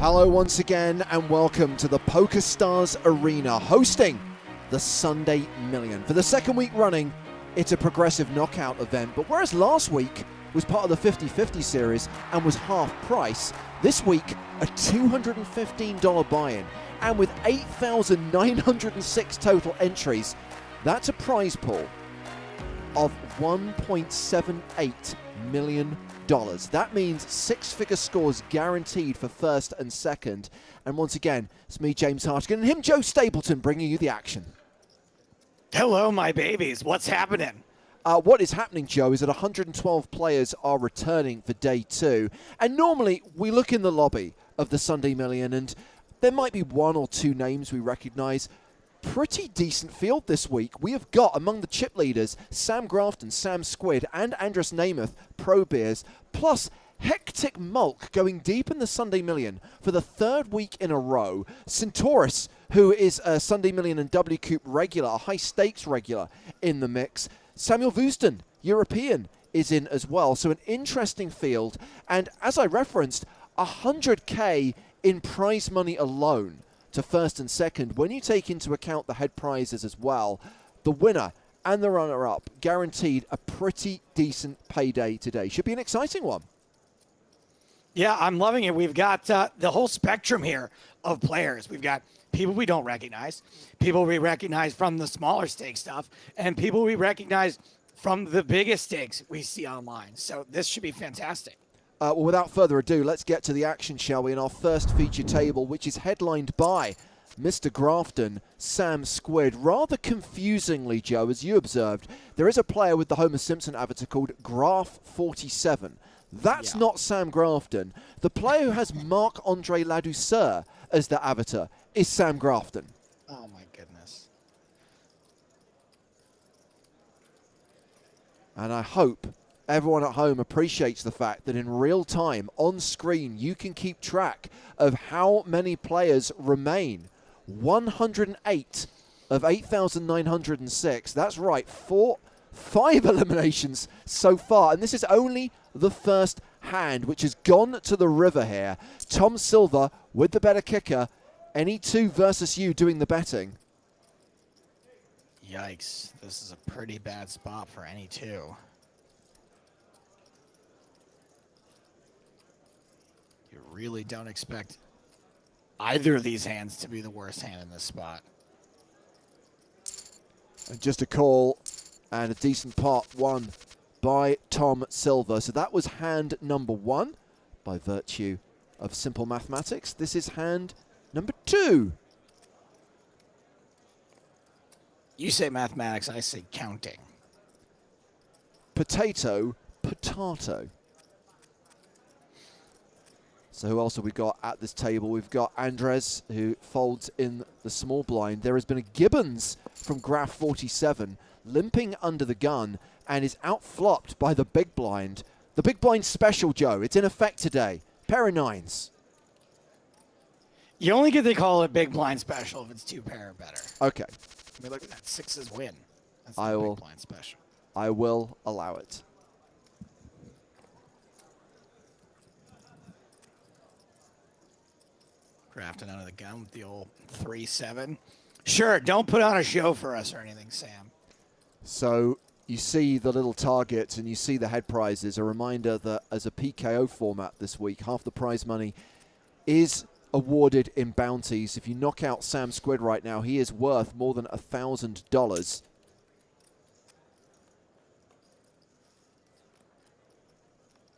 Hello once again and welcome to the PokerStars Arena hosting the Sunday Million. For the second week running, it's a progressive knockout event, but whereas last week was part of the 50-50 series and was half price, this week a $215 buy-in, and with 8,906 total entries, that's a prize pool of $1.78 million. That means six-figure scores guaranteed for first and second. And once again, it's me, James Hartigan, and him, Joe Stapleton, bringing you the action. Hello, my babies. What's happening? What is happening, Joe, is that 112 players are returning for day two. And normally, we look in the lobby of the Sunday Million, and there might be one or two names we recognize. Pretty decent field this week. We have got, among the chip leaders, Sam Grafton, Sam Squid, and Andres Namath, Pro Beers, plus Hectic Mulk going deep in the Sunday Million for the third week in a row. Centaurus, who is a Sunday Million and W Coop regular, a high stakes regular in the mix. Samuel Woosden, European, is in as well. So an interesting field. And as I referenced, 100K in prize money alone to first and second. When you take into account the head prizes as well, the winner and the runner-up guaranteed a pretty decent payday today. Should be an exciting one. Yeah, I'm loving it. We've got the whole spectrum here of players. We've got people we don't recognize, people we recognize from the smaller stake stuff, and people we recognize from the biggest stakes we see online. So this should be fantastic. Well, without further ado, let's get to the action, shall we, in our first feature table, which is headlined by Mr. Grafton, Sam Squid. Rather confusingly, Joe, as you observed, there is a player with the Homer Simpson avatar called Graf47. That's not Sam Grafton. The player who has Marc-Andre Ladouceur as the avatar is Sam Grafton. Oh, my goodness. And I hope everyone at home appreciates the fact that in real time, on screen, you can keep track of how many players remain. 108 of 8,906. That's right, 5 eliminations so far. And this is only the first hand, which has gone to the river here. Tom Silver with the better kicker. Any two versus you doing the betting. Yikes. This is a pretty bad spot for any two. You really don't expect either of these hands to be the worst hand in this spot. And just a call and a decent pot won by Tom Silver. So that was hand number one by virtue of simple mathematics. This is hand number two. You say mathematics, I say counting. Potato, potato. So who else have we got at this table? We've got Andres, who folds in the small blind. There has been a Gibbons from Graf47 limping under the gun and is outflopped by the big blind. The big blind special, Joe. It's in effect today. Pair of nines. You only get to call it big blind special if it's two pair or better. Okay. I mean, look at that. Sixes win. That's I the will, big blind special. I will allow it. Grafton out of the gun with the old 3-7. Sure, don't put on a show for us or anything, Sam. So you see the little targets and you see the head prizes. A reminder that as a PKO format this week, half the prize money is awarded in bounties. If you knock out Sam Squid right now, he is worth more than $1,000.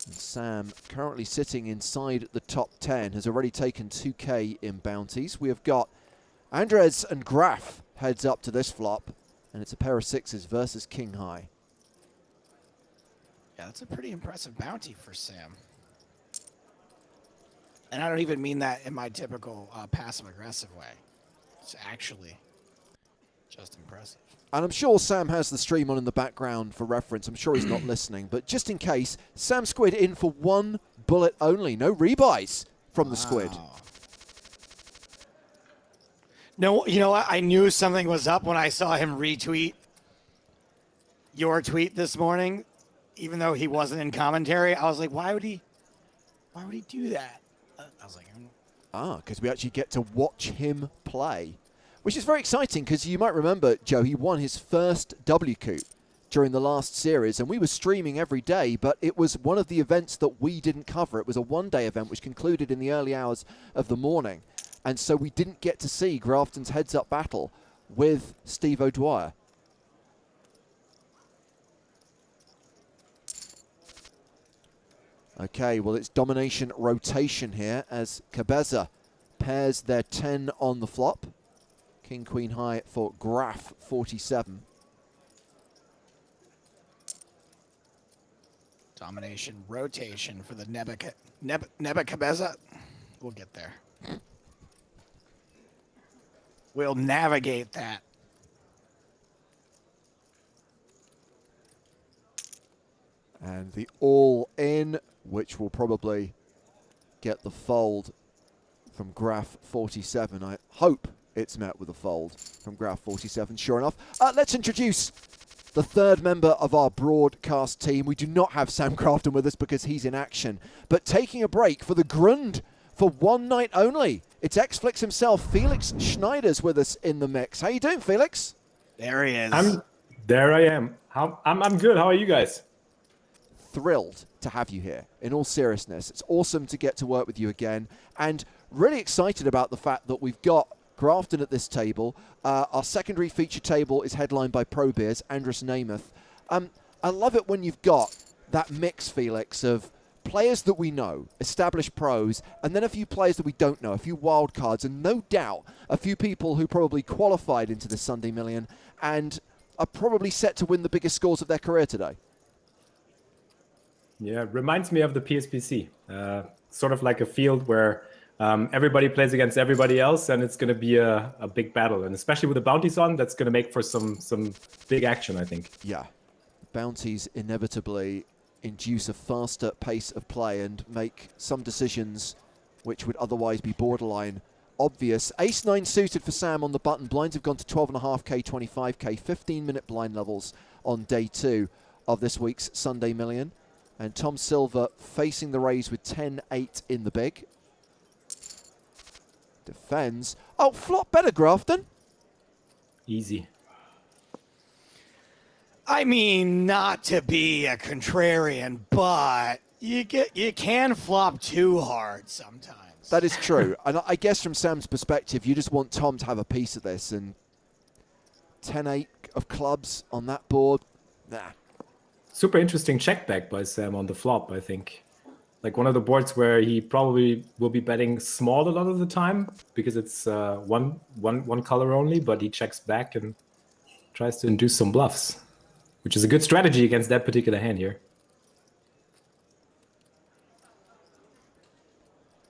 And Sam, currently sitting inside the top 10, has already taken 2K in bounties. We have got Andres and Graf heads up to this flop, and it's a pair of sixes versus King High. Yeah, that's a pretty impressive bounty for Sam. And I don't even mean that in my typical passive-aggressive way. It's actually just impressive. And I'm sure Sam has the stream on in the background for reference. I'm sure he's not listening. But just in case, Sam Squid in for one bullet only. No rebuys from the Squid. No, you know what? I knew something was up when I saw him retweet your tweet this morning, even though he wasn't in commentary. I was like, why would he do that? I was like, Because we actually get to watch him play, which is very exciting because you might remember, Joe, he won his first W coup during the last series, and we were streaming every day, but it was one of the events that we didn't cover. It was a one-day event which concluded in the early hours of the morning, and so we didn't get to see Grafton's heads-up battle with Steve O'Dwyer. Okay, well, it's domination rotation here as Cabeza pairs their 10 on the flop. King, Queen high for Graf 47. Domination rotation for the Neba Cabeza. We'll get there. We'll navigate that. And the all-in, which will probably get the fold from Graf 47. I hope it's met with a fold from Graf 47. Sure enough. Let's introduce the third member of our broadcast team. We do not have Sam Grafton with us because he's in action. But taking a break for the Grund for one night only. It's ex-Flix himself, Felix Schneider's with us in the mix. How you doing, Felix? There he is. There I am. I'm good. How are you guys? Thrilled to have you here, in all seriousness. It's awesome to get to work with you again, and really excited about the fact that we've got Grafton at this table. Our secondary feature table is headlined by Pro Beers, Andrus Namath. I love it when you've got that mix, Felix, of players that we know, established pros, and then a few players that we don't know, a few wild cards, and no doubt a few people who probably qualified into the Sunday Million and are probably set to win the biggest scores of their career today. Yeah, reminds me of the PSPC. Sort of like a field where everybody plays against everybody else, and it's going to be a big battle. And especially with the bounties on, that's going to make for some big action, I think. Yeah, bounties inevitably induce a faster pace of play and make some decisions which would otherwise be borderline obvious. Ace-9 suited for Sam on the button. Blinds have gone to 12.5k, 25k, 15-minute blind levels on day 2 of this week's Sunday Million. And Tom Silver facing the raise with 10-8 in the big. Defends. Oh, flop better, Grafton. Easy. I mean, not to be a contrarian, but you can flop too hard sometimes. That is true. And I guess from Sam's perspective, you just want Tom to have a piece of this. And 10-8 of clubs on that board, nah. Super interesting check back by Sam on the flop, I think. Like one of the boards where he probably will be betting small a lot of the time because it's one color only, but he checks back and tries to induce some bluffs, which is a good strategy against that particular hand here.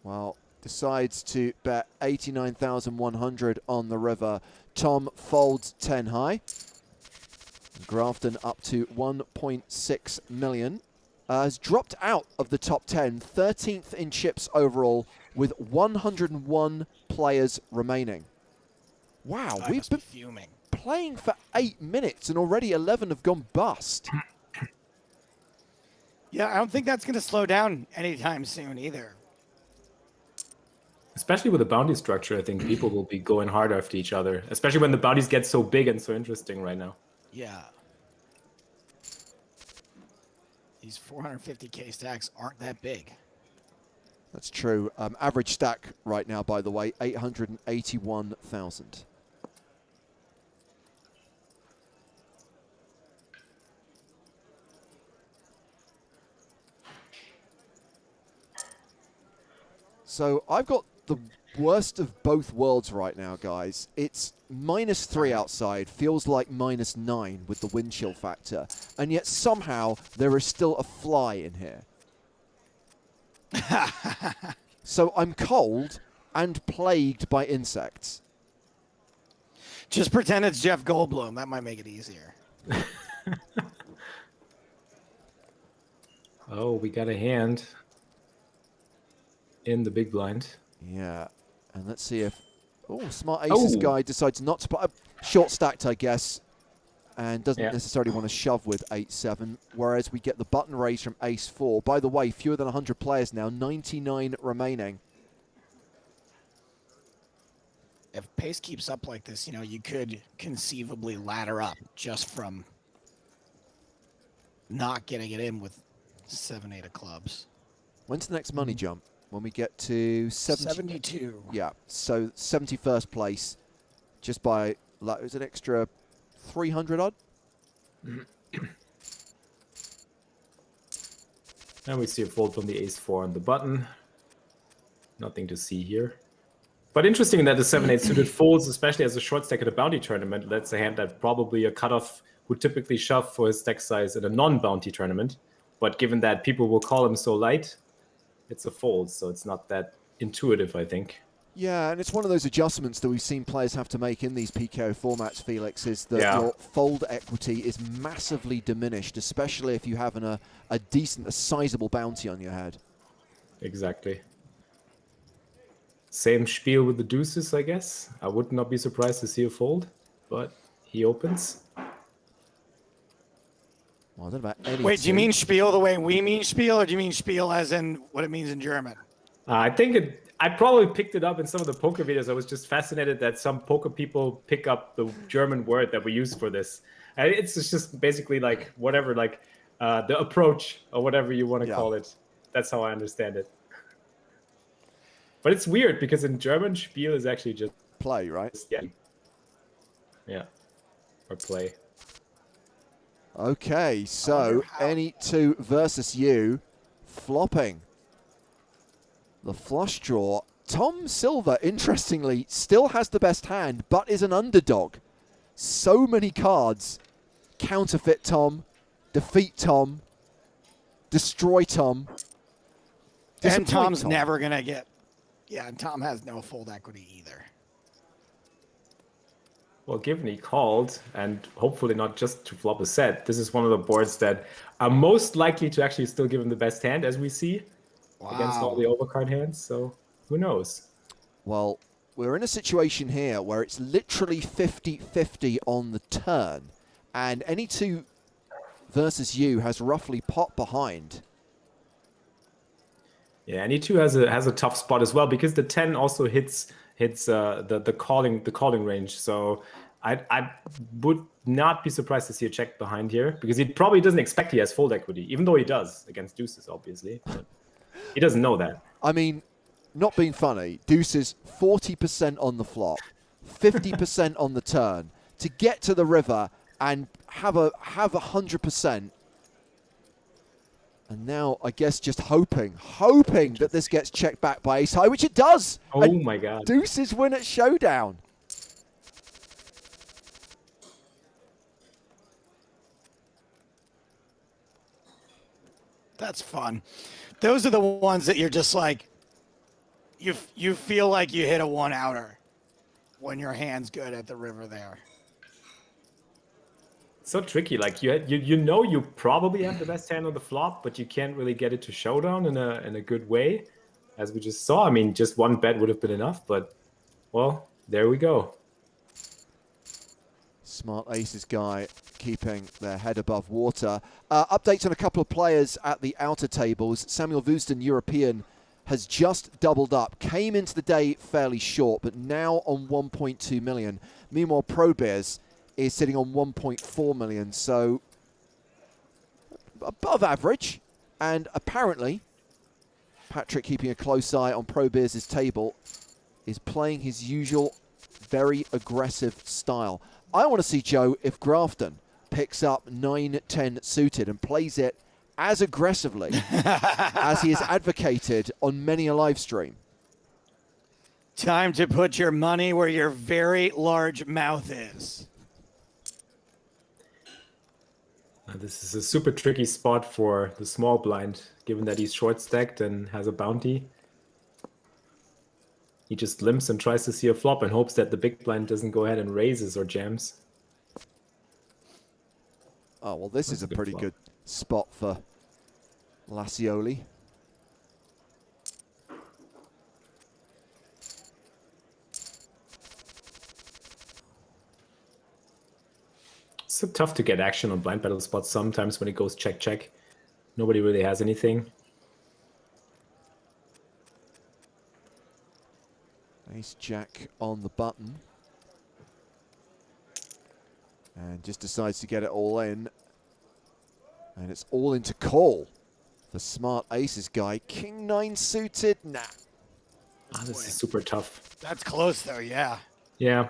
Well, decides to bet 89,100 on the river. Tom folds 10 high. Grafton up to 1.6 million. Has dropped out of the top 10, 13th in chips overall with 101 players remaining. Wow, we've been fuming. Playing for 8 minutes and already 11 have gone bust. Yeah, I don't think that's going to slow down anytime soon either. Especially with the bounty structure, I think people will be going hard after each other, especially when the bounties get so big and so interesting right now. Yeah. These 450k stacks aren't that big. That's true. Average stack right now, by the way, 881,000. So I've got the worst of both worlds right now, guys. It's -3 outside, feels like -9 with the wind chill factor, and yet somehow there is still a fly in here. So I'm cold and plagued by insects. Just pretend it's Jeff Goldblum. That might make it easier. Oh, we got a hand in the big blind. Yeah, and let's see if... Oh, Smart Aces guy decides not to put... Short stacked, I guess, and doesn't necessarily want to shove with 8-7, whereas we get the button raise from Ace-4. By the way, fewer than 100 players now, 99 remaining. if pace keeps up like this, you know, you could conceivably ladder up just from not getting it in with 7-8 of clubs. When's the next money jump? When we get to 72. Yeah, so 71st place, just by, like, it was an extra 300 odd. And we see a fold from the ace-4 on the button. Nothing to see here. But interesting that the 7-8 suited folds, especially as a short stack at a bounty tournament. That's a hand that probably a cutoff would typically shove for his stack size in a non-bounty tournament. But given that people will call him so light, it's a fold, so it's not that intuitive, I think. Yeah, and it's one of those adjustments that we've seen players have to make in these PKO formats, Felix, is that your fold equity is massively diminished, especially if you have a sizable bounty on your head. Exactly. Same spiel with the deuces, I guess. I would not be surprised to see a fold, but he opens. Well, I don't know about any. Wait, do you mean spiel the way we mean spiel, or do you mean spiel as in what it means in German? I think I probably picked it up in some of the poker videos. I was just fascinated that some poker people pick up the German word that we use for this. And it's just basically like whatever, like the approach or whatever you want to call it. That's how I understand it. But it's weird because in German, spiel is actually just play, right? Yeah. Or play. Okay, so any two versus you, flopping. The flush draw. Tom Silver, interestingly, still has the best hand, but is an underdog. So many cards. Counterfeit Tom, defeat Tom, destroy Tom. And Tom's never going to get... Yeah, and Tom has no fold equity either. Well, given he called, and hopefully not just to flop a set, this is one of the boards that are most likely to actually still give him the best hand, as we see, against all the overcard hands. So who knows? Well, we're in a situation here where it's literally 50-50 on the turn, and any two versus you has roughly pot behind. Yeah, and E2 has a tough spot as well because the 10 also hits the calling range. So I would not be surprised to see a check behind here because he probably doesn't expect he has fold equity, even though he does against deuces, obviously. But he doesn't know that. I mean, not being funny, deuces 40% on the flop, 50% on the turn. To get to the river and have 100%. And now, I guess, just hoping that this gets checked back by ace high, which it does. Oh, and my God. Deuces win at showdown. That's fun. Those are the ones that you're just like, you feel like you hit a one-outer when your hand's good at the river there. So tricky. Like you know you probably have the best hand on the flop, but you can't really get it to showdown in a good way, as we just saw. I mean, just one bet would have been enough, but well, there we go. Smart aces guy keeping their head above water. Updates on a couple of players at the outer tables. Samuel Woosden, European, has just doubled up. Came into the day fairly short, but now on 1.2 million. Meanwhile, Pro Bears is sitting on 1.4 million, so above average. And apparently, Patrick, keeping a close eye on Pro Bears' table, is playing his usual very aggressive style. I want to see, Joe, if Grafton picks up 9-10 suited and plays it as aggressively as he has advocated on many a live stream. Time to put your money where your very large mouth is. This is a super tricky spot for the small blind, given that he's short stacked and has a bounty. He just limps and tries to see a flop and hopes that the big blind doesn't go ahead and raises or jams. Oh, well, this is a pretty good spot for Lassioli. It's so tough to get action on blind battle spots sometimes when it goes check. Nobody really has anything. Ace Jack on the button. And just decides to get it all in. And it's all into call. The smart aces guy. King 9 suited. Nah. This is super tough. That's close, though, yeah. Yeah,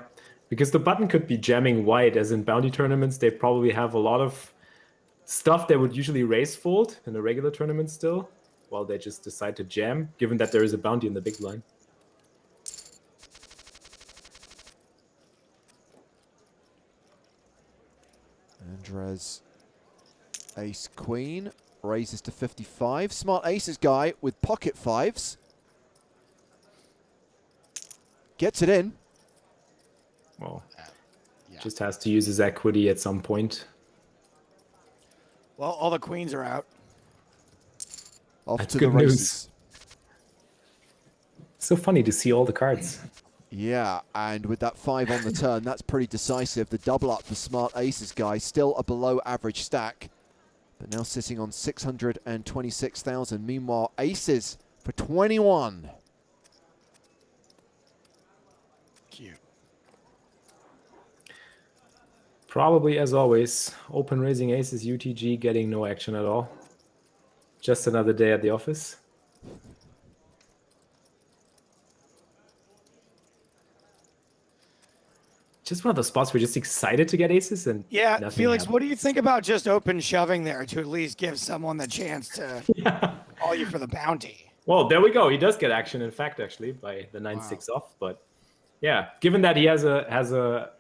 because the button could be jamming wide, as in bounty tournaments, they probably have a lot of stuff that would usually raise fold in a regular tournament still, while they just decide to jam, given that there is a bounty in the big blind. Andres, ace queen, raises to 55. Smart aces guy with pocket fives. Gets it in. Well, Yeah. just has to use his equity at some point. Well, all the queens are out. Off That's to the good news. races. It's so funny to see all the cards. Yeah, and with that 5 on the turn, that's pretty decisive. The double up for smart aces guy, still a below average stack, but now sitting on 626,000. Meanwhile, aces for 21. Cute. Probably, as always, open raising aces, UTG getting no action at all. Just another day at the office. Just one of those spots where you're just excited to get aces and Yeah, nothing Felix, happens. what do you think about just open shoving there to at least give someone the chance to call you for the bounty? Well, there we go. He does get action, in fact, actually, by the 9-6 off. But yeah, given that he has a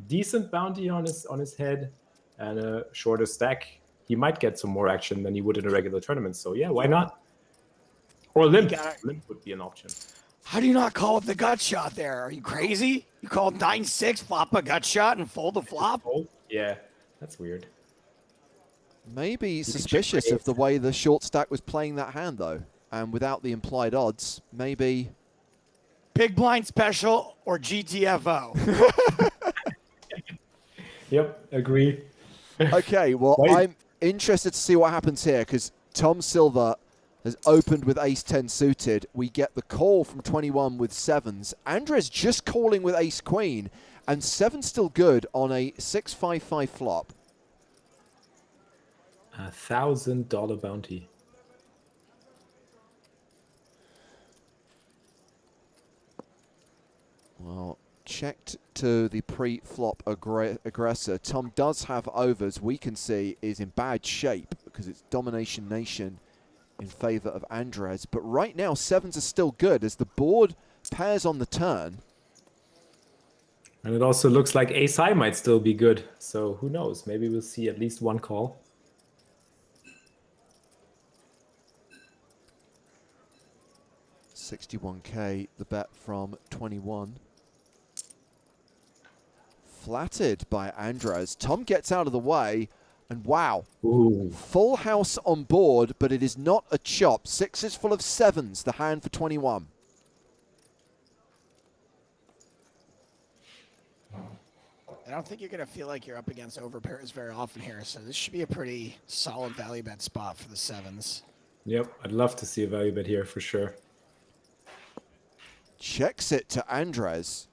decent bounty on his head and a shorter stack, he might get some more action than he would in a regular tournament. So yeah, why not? Or limp. Limp would be an option. How do you not call with the gut shot there? Are you crazy? You called 9-6, flop a gut shot, and fold a flop? Fold? Yeah, that's weird. Maybe suspicious of the way the short stack was playing that hand, though. And without the implied odds, maybe... Big blind special or GTFO? Yep, agree. Okay, well, I'm interested to see what happens here, because Tom Silver has opened with ace-10 suited. We get the call from 21 with sevens. Andres just calling with ace-queen, and 7 still good on a 6-5-5 flop. $1,000 bounty. Well, checked to the pre-flop aggressor. Tom does have overs. We can see is in bad shape because it's Domination Nation in favor of Andres. But right now, sevens are still good as the board pairs on the turn. And it also looks like ace high might still be good. So who knows? Maybe we'll see at least one call. $61K, the bet from 21. Flattered by Andres. Tom gets out of the way, and wow. Ooh. Full house on board, but it is not a chop. 6 is full of 7s, the hand for 21. I don't think you're going to feel like you're up against overpairs very often here, so this should be a pretty solid value bet spot for the sevens. Yep, I'd love to see a value bet here for sure. Checks it to Andres.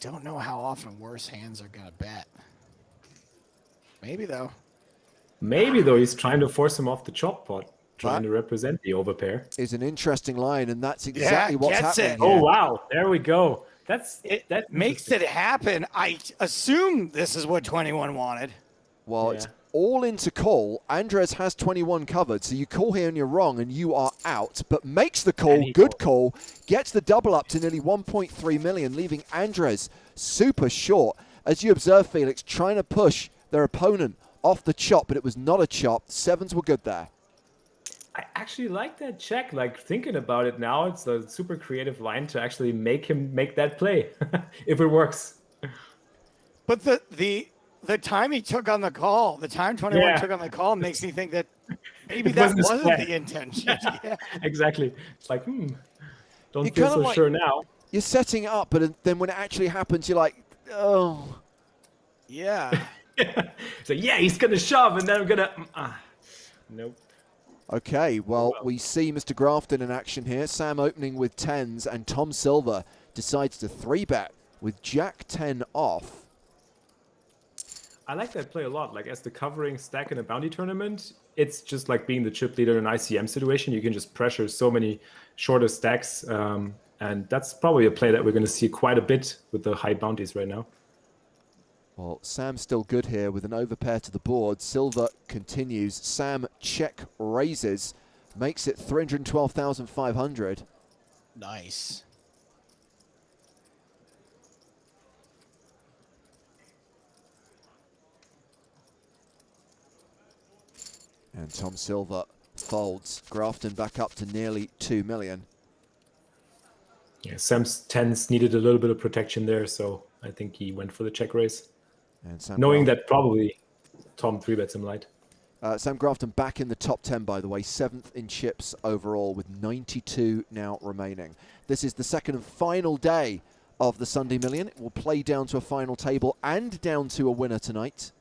Don't know how often worse hands are going to bet. Maybe, though. Maybe, though, he's trying to force him off the chop pot, trying to represent the overpair. Is an interesting line, and that's exactly what's gets happening it. here. Oh, wow. There we go. That makes it happen. I assume this is what 21 wanted. Well, it's all into call. Andres has 21 covered, so you call here and you're wrong, and you are out. But makes the call, good call, gets the double up to nearly 1.3 million, leaving Andres super short. As you observe, Felix, trying to push their opponent off the chop, but it was not a chop. Sevens were good there. I actually like that check. Like, thinking about it now, it's a super creative line to actually make him make that play, if it works. But the time he took on the call, the time 21 took on the call makes me think that maybe that wasn't the intention. Yeah. Exactly. It's like, don't You feel kinda so like- sure now. You're setting it up, but then when it actually happens, you're like, oh. Yeah. So, yeah, he's going to shove, and then I'm going to... Nope. Okay, well, we see Mr. Grafton in action here. Sam opening with 10s, and Tom Silver decides to 3-bet with Jack 10 off. I like that play a lot. Like, as the covering stack in a bounty tournament, it's just like being the chip leader in an ICM situation. You can just pressure so many shorter stacks. And that's probably a play that we're going to see quite a bit with the high bounties right now. Well, Sam's still good here with an overpair to the board. Silver continues. Sam check raises, makes it 312,500. Nice. And Tom Silver folds. Grafton back up to nearly 2 million. Yeah, Sam's 10s needed a little bit of protection there, so I think he went for the check raise. And Sam knowing that probably Tom 3-bets him light. Sam Grafton back in the top 10, by the way, 7th in chips overall with 92 now remaining. This is the second and final day of the Sunday Million. It will play down to a final table and down to a winner tonight.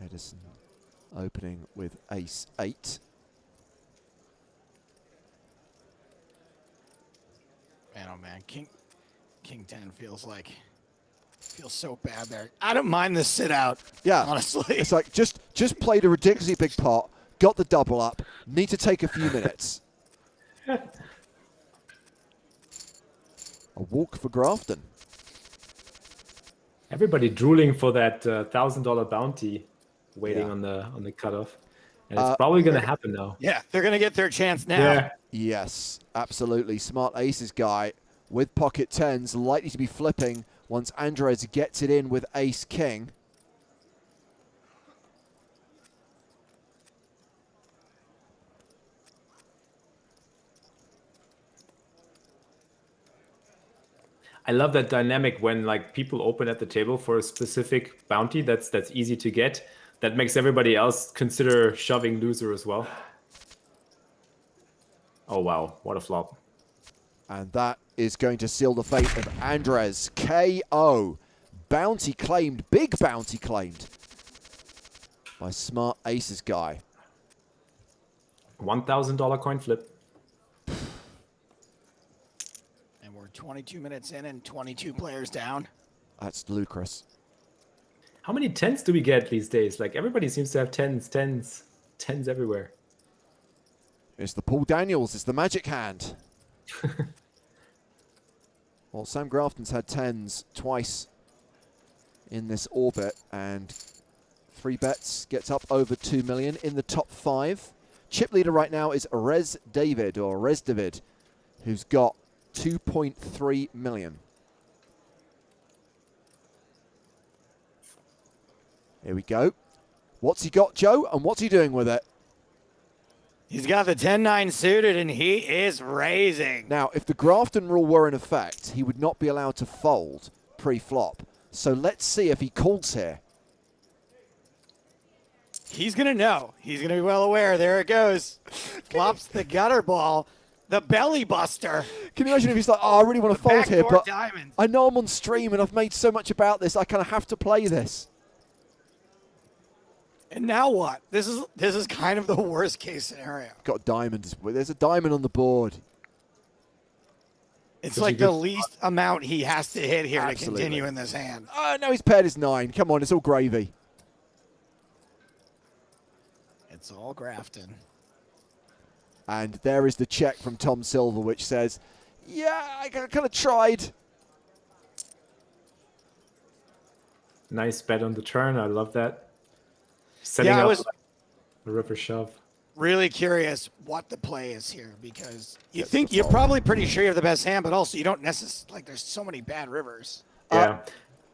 Edison opening with ace 8. Man, oh man, King 10 feels so bad there. I don't mind the sit out. Yeah, honestly, it's like just played a ridiculously big pot, got the double up, need to take a few minutes. A walk for Grafton. Everybody drooling for that $1,000 bounty, waiting on the cutoff, and it's probably going to happen now. Yeah, they're going to get their chance now. Yeah. Yes, absolutely. Smart aces guy with pocket 10s, likely to be flipping once Andres gets it in with ace king. I love that dynamic when like people open at the table for a specific bounty that's easy to get. That makes everybody else consider shoving loser as well. Oh wow, what a flop. And that is going to seal the fate of Andres. KO. Bounty claimed, big bounty claimed by smart aces guy. $1,000 coin flip. And we're 22 minutes in and 22 players down. That's ludicrous. How many 10s do we get these days? Like, everybody seems to have 10s everywhere. It's the Paul Daniels, it's the magic hand. Well, Sam Grafton's had 10s twice in this orbit, and 3-bets, gets up over 2 million in the top 5. Chip leader right now is Res David, who's got 2.3 million. Here we go. What's he got, Joe, and what's he doing with it? He's got the 10-9 suited, and he is raising. Now, if the Grafton rule were in effect, he would not be allowed to fold pre-flop. So let's see if he calls here. He's going to know. He's going to be well aware. There it goes. Flops the gutter ball, the belly buster. Can you imagine if he's like, oh, I really want to fold here, but diamond. I know I'm on stream and I've made so much about this, I kind of have to play this. And now what? This is kind of the worst case scenario. Got diamonds. There's a diamond on the board. It's like the least amount he has to hit here to continue in this hand. Oh, no, he's paired his 9. Come on, it's all gravy. It's all Grafton. And there is the check from Tom Silver, which says, yeah, I kind of tried. Nice bet on the turn. I love that. Setting up a river shove. Really curious what the play is here, because you think you're probably pretty sure you have the best hand, but also you don't necessarily, like, there's so many bad rivers. Yeah.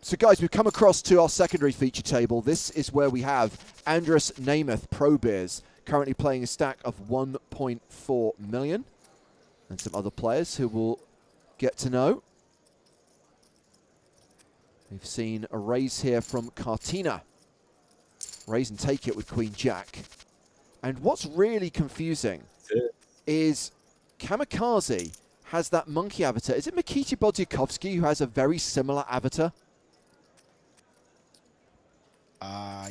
So guys, we've come across to our secondary feature table. This is where we have Andres Namath Pro Beers, currently playing a stack of 1.4 million, and some other players who we'll get to know. We've seen a raise here from Cartina. Raise and take it with Queen Jack. And what's really confusing is Kamikaze has that monkey avatar. Is it Mikita Bodziakovsky who has a very similar avatar?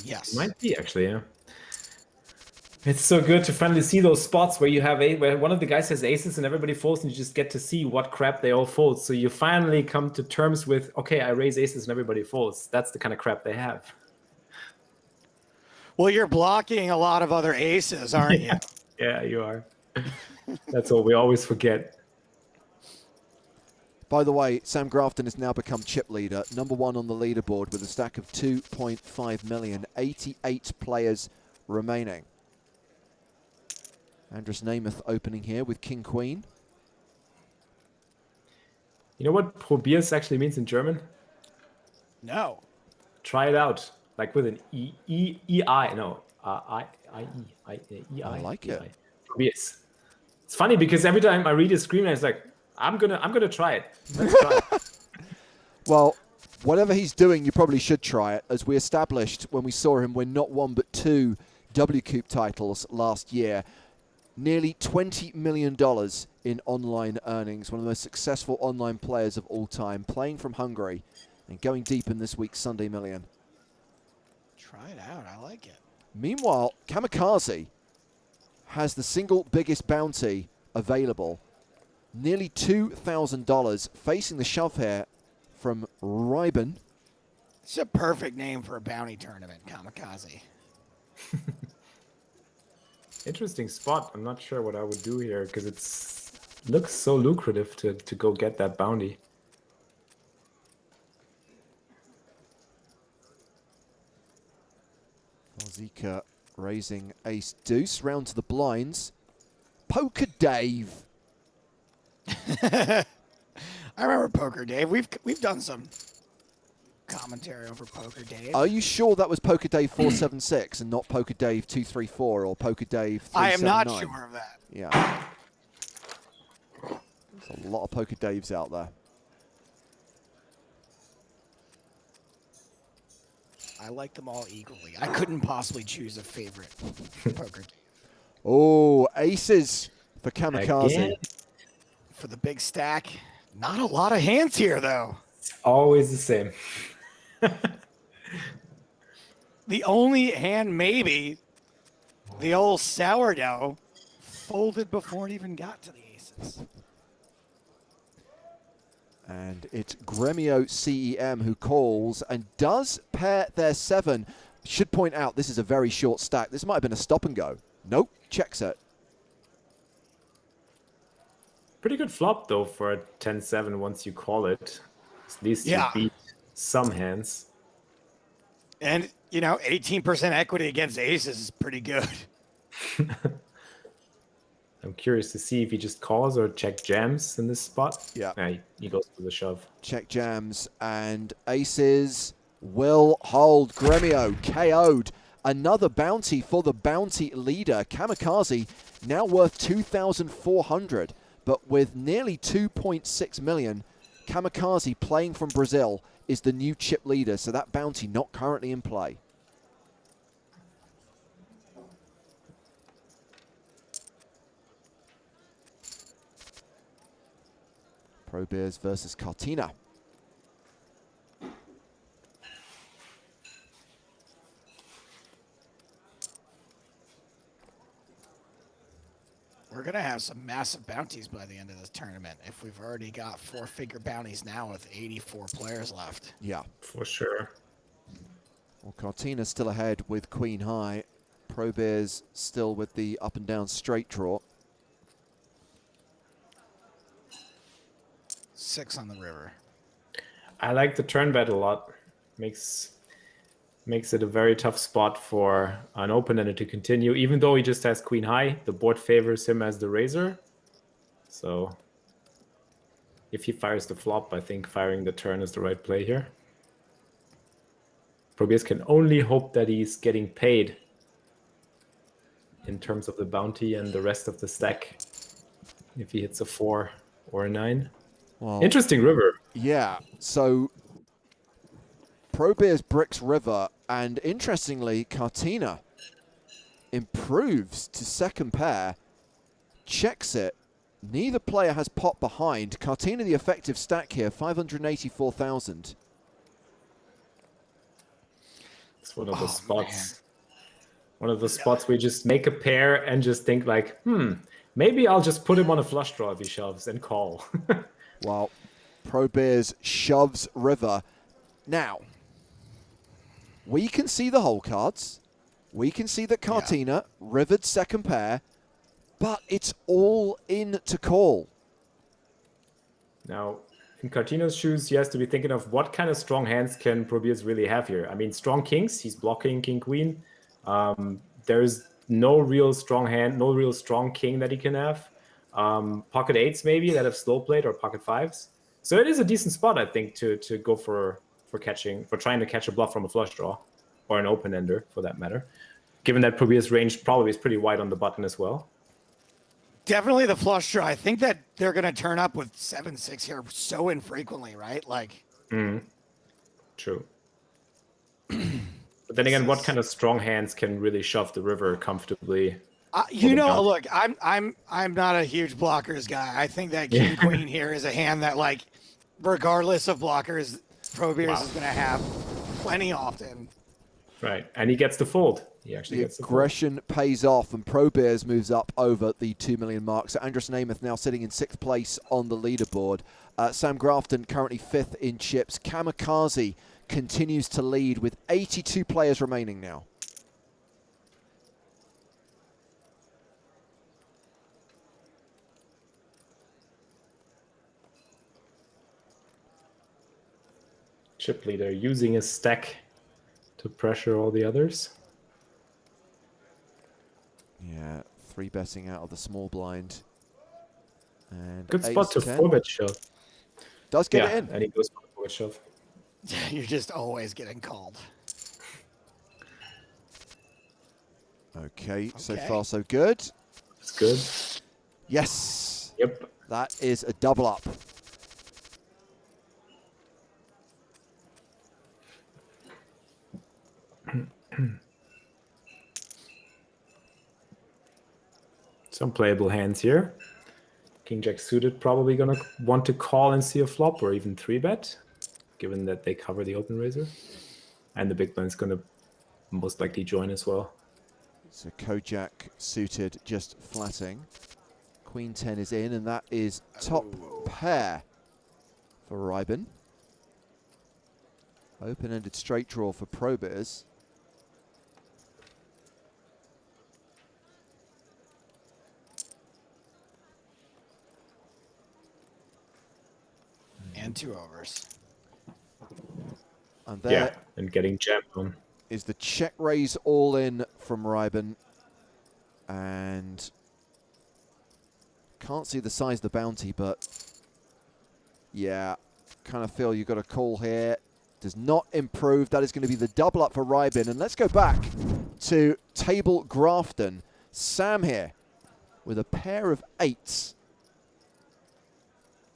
Yes. Might be, actually, yeah. It's so good to finally see those spots where you have where one of the guys has aces and everybody folds, and you just get to see what crap they all fold. So you finally come to terms with, okay, I raise aces and everybody folds. That's the kind of crap they have. Well, you're blocking a lot of other aces, aren't you? Yeah, you are. That's what we always forget. By the way, Sam Grafton has now become chip leader, #1 on the leaderboard with a stack of 2.5 million, 88 players remaining. Andrus Namath opening here with King Queen. You know what probiers actually means in German? No. Try it out, like with an E-I, no, E-I. I like it. Probiers. It's funny because every time I read a screen, it's like, I'm gonna try it. Let's try it. Well, whatever he's doing, you probably should try it, as we established when we saw him win not 1 but 2 WCOOP titles last year. Nearly $20 million in online earnings, one of the most successful online players of all time, playing from Hungary and going deep in this week's Sunday Million. Try it out. I like it. Meanwhile, Kamikaze has the single biggest bounty available, nearly $2,000, facing the shove here from Ryben. It's a perfect name for a bounty tournament, Kamikaze. Interesting spot. I'm not sure what I would do here because it looks so lucrative to go get that bounty. Zika raising ace deuce, round to the blinds. Poker Dave. I remember Poker Dave. We've done some commentary over Poker Dave. Are you sure that was Poker Dave 476 and not Poker Dave 234 or Poker Dave 379? I am not sure of that. Yeah. There's a lot of Poker Daves out there. I like them all equally. I couldn't possibly choose a favorite Poker Dave. Oh, aces for Kamikaze. Again? For the big stack. Not a lot of hands here, though. It's always the same. The only hand, maybe, the old sourdough, folded before it even got to the aces. And it's Gremio CEM who calls and does pair their 7. Should point out this is a very short stack. This might have been a stop and go. Nope, checks it. Pretty good flop, though, for a 10-7 once you call it. At least you beat some hands. And, 18% equity against aces is pretty good. I'm curious to see if he just calls or check jams in this spot. Yeah. He goes for the shove. Check jams and aces will hold. Gremio KO'd. Another bounty for the bounty leader. Kamikaze now worth 2,400, but with nearly 2.6 million, Kamikaze playing from Brazil is the new chip leader, so that bounty not currently in play. Pro Bears versus Cartina. We're going to have some massive bounties by the end of this tournament if we've already got 4-figure bounties now with 84 players left. Yeah. For sure. Well, Cartina's still ahead with Queen High. Pro Bears still with the up and down straight draw. 6 on the river. I like the turn bet a lot. Makes it a very tough spot for an open-ender to continue. Even though he just has Queen High, the board favors him as the raiser. So if he fires the flop, I think firing the turn is the right play here. Probius can only hope that he's getting paid in terms of the bounty and the rest of the stack if he hits a 4 or a 9. Well, interesting river. Yeah, so Pro Bears bricks river, and interestingly, Cartina improves to second pair, checks it, Neither player has pot behind. Cartina, the effective stack here, 584,000. It's one of the spots. One of the spots where you just make a pair and just think like, maybe I'll just put him on a flush draw if he shoves and call. Well, Pro Bears shoves river. Now, we can see the hole cards. We can see that Cartina rivered second pair, but it's all in to call. Now, in Cartino's shoes, he has to be thinking of what kind of strong hands can Pro Bears really have here. I mean, strong kings, he's blocking king, queen. There's no real strong hand, no real strong king that he can have. Pocket eights maybe that have slow played, or pocket fives. So it is a decent spot, I think, to go for trying to catch a bluff from a flush draw, or an open ender for that matter. Given that Pro Bears' range probably is pretty wide on the button as well. Definitely the flush draw. I think that they're going to turn up with 7-6 here so infrequently, right? Like, true. But then again, what kind of strong hands can really shove the river comfortably? Look, I'm not a huge blockers guy. I think that king queen here is a hand that, like, regardless of blockers, Pro Bears is going to have plenty often. Right, and he gets the fold. He actually gets the fold. Aggression pays off, and Pro Bears moves up over the 2 million mark. So Andrus Namath now sitting in 6th place on the leaderboard. Sam Grafton currently 5th in chips. Kamikaze continues to lead with 82 players remaining now. Chip leader using his stack to pressure all the others. Yeah, 3-betting out of the small blind. And good spot to 4-bet shove. Does get it in. And he goes for the 4-bet shove. You're just always getting called. Okay, so far so good. It's good. Yes. Yep. That is a double up. Some playable hands here. King Jack suited probably gonna want to call and see a flop, or even 3-bet, given that they cover the open raiser. And the big blind's gonna most likely join as well. So Kojak suited, just flatting. Queen 10 is in, and that is top pair for Reiben. Open-ended straight draw for Pro Bears. And 2 overs. And there and getting jammed on. Is the check raise all in from Reiben. And can't see the size of the bounty, but yeah, kind of feel you've got a call here. Does not improve. That is going to be the double up for Reiben. And let's go back to table Grafton. Sam here with a pair of 8s.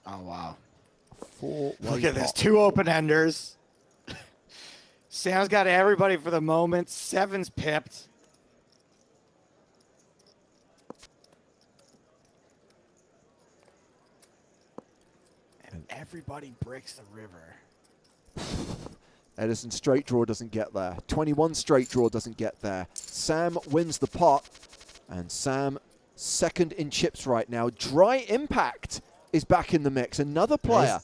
Oh, wow. Look at this. 2 open-enders. Sam's got everybody for the moment. 7's pipped. And everybody bricks the river. Edison straight draw doesn't get there. 21 straight draw doesn't get there. Sam wins the pot. And Sam second in chips right now. Dry Impact is back in the mix. Another player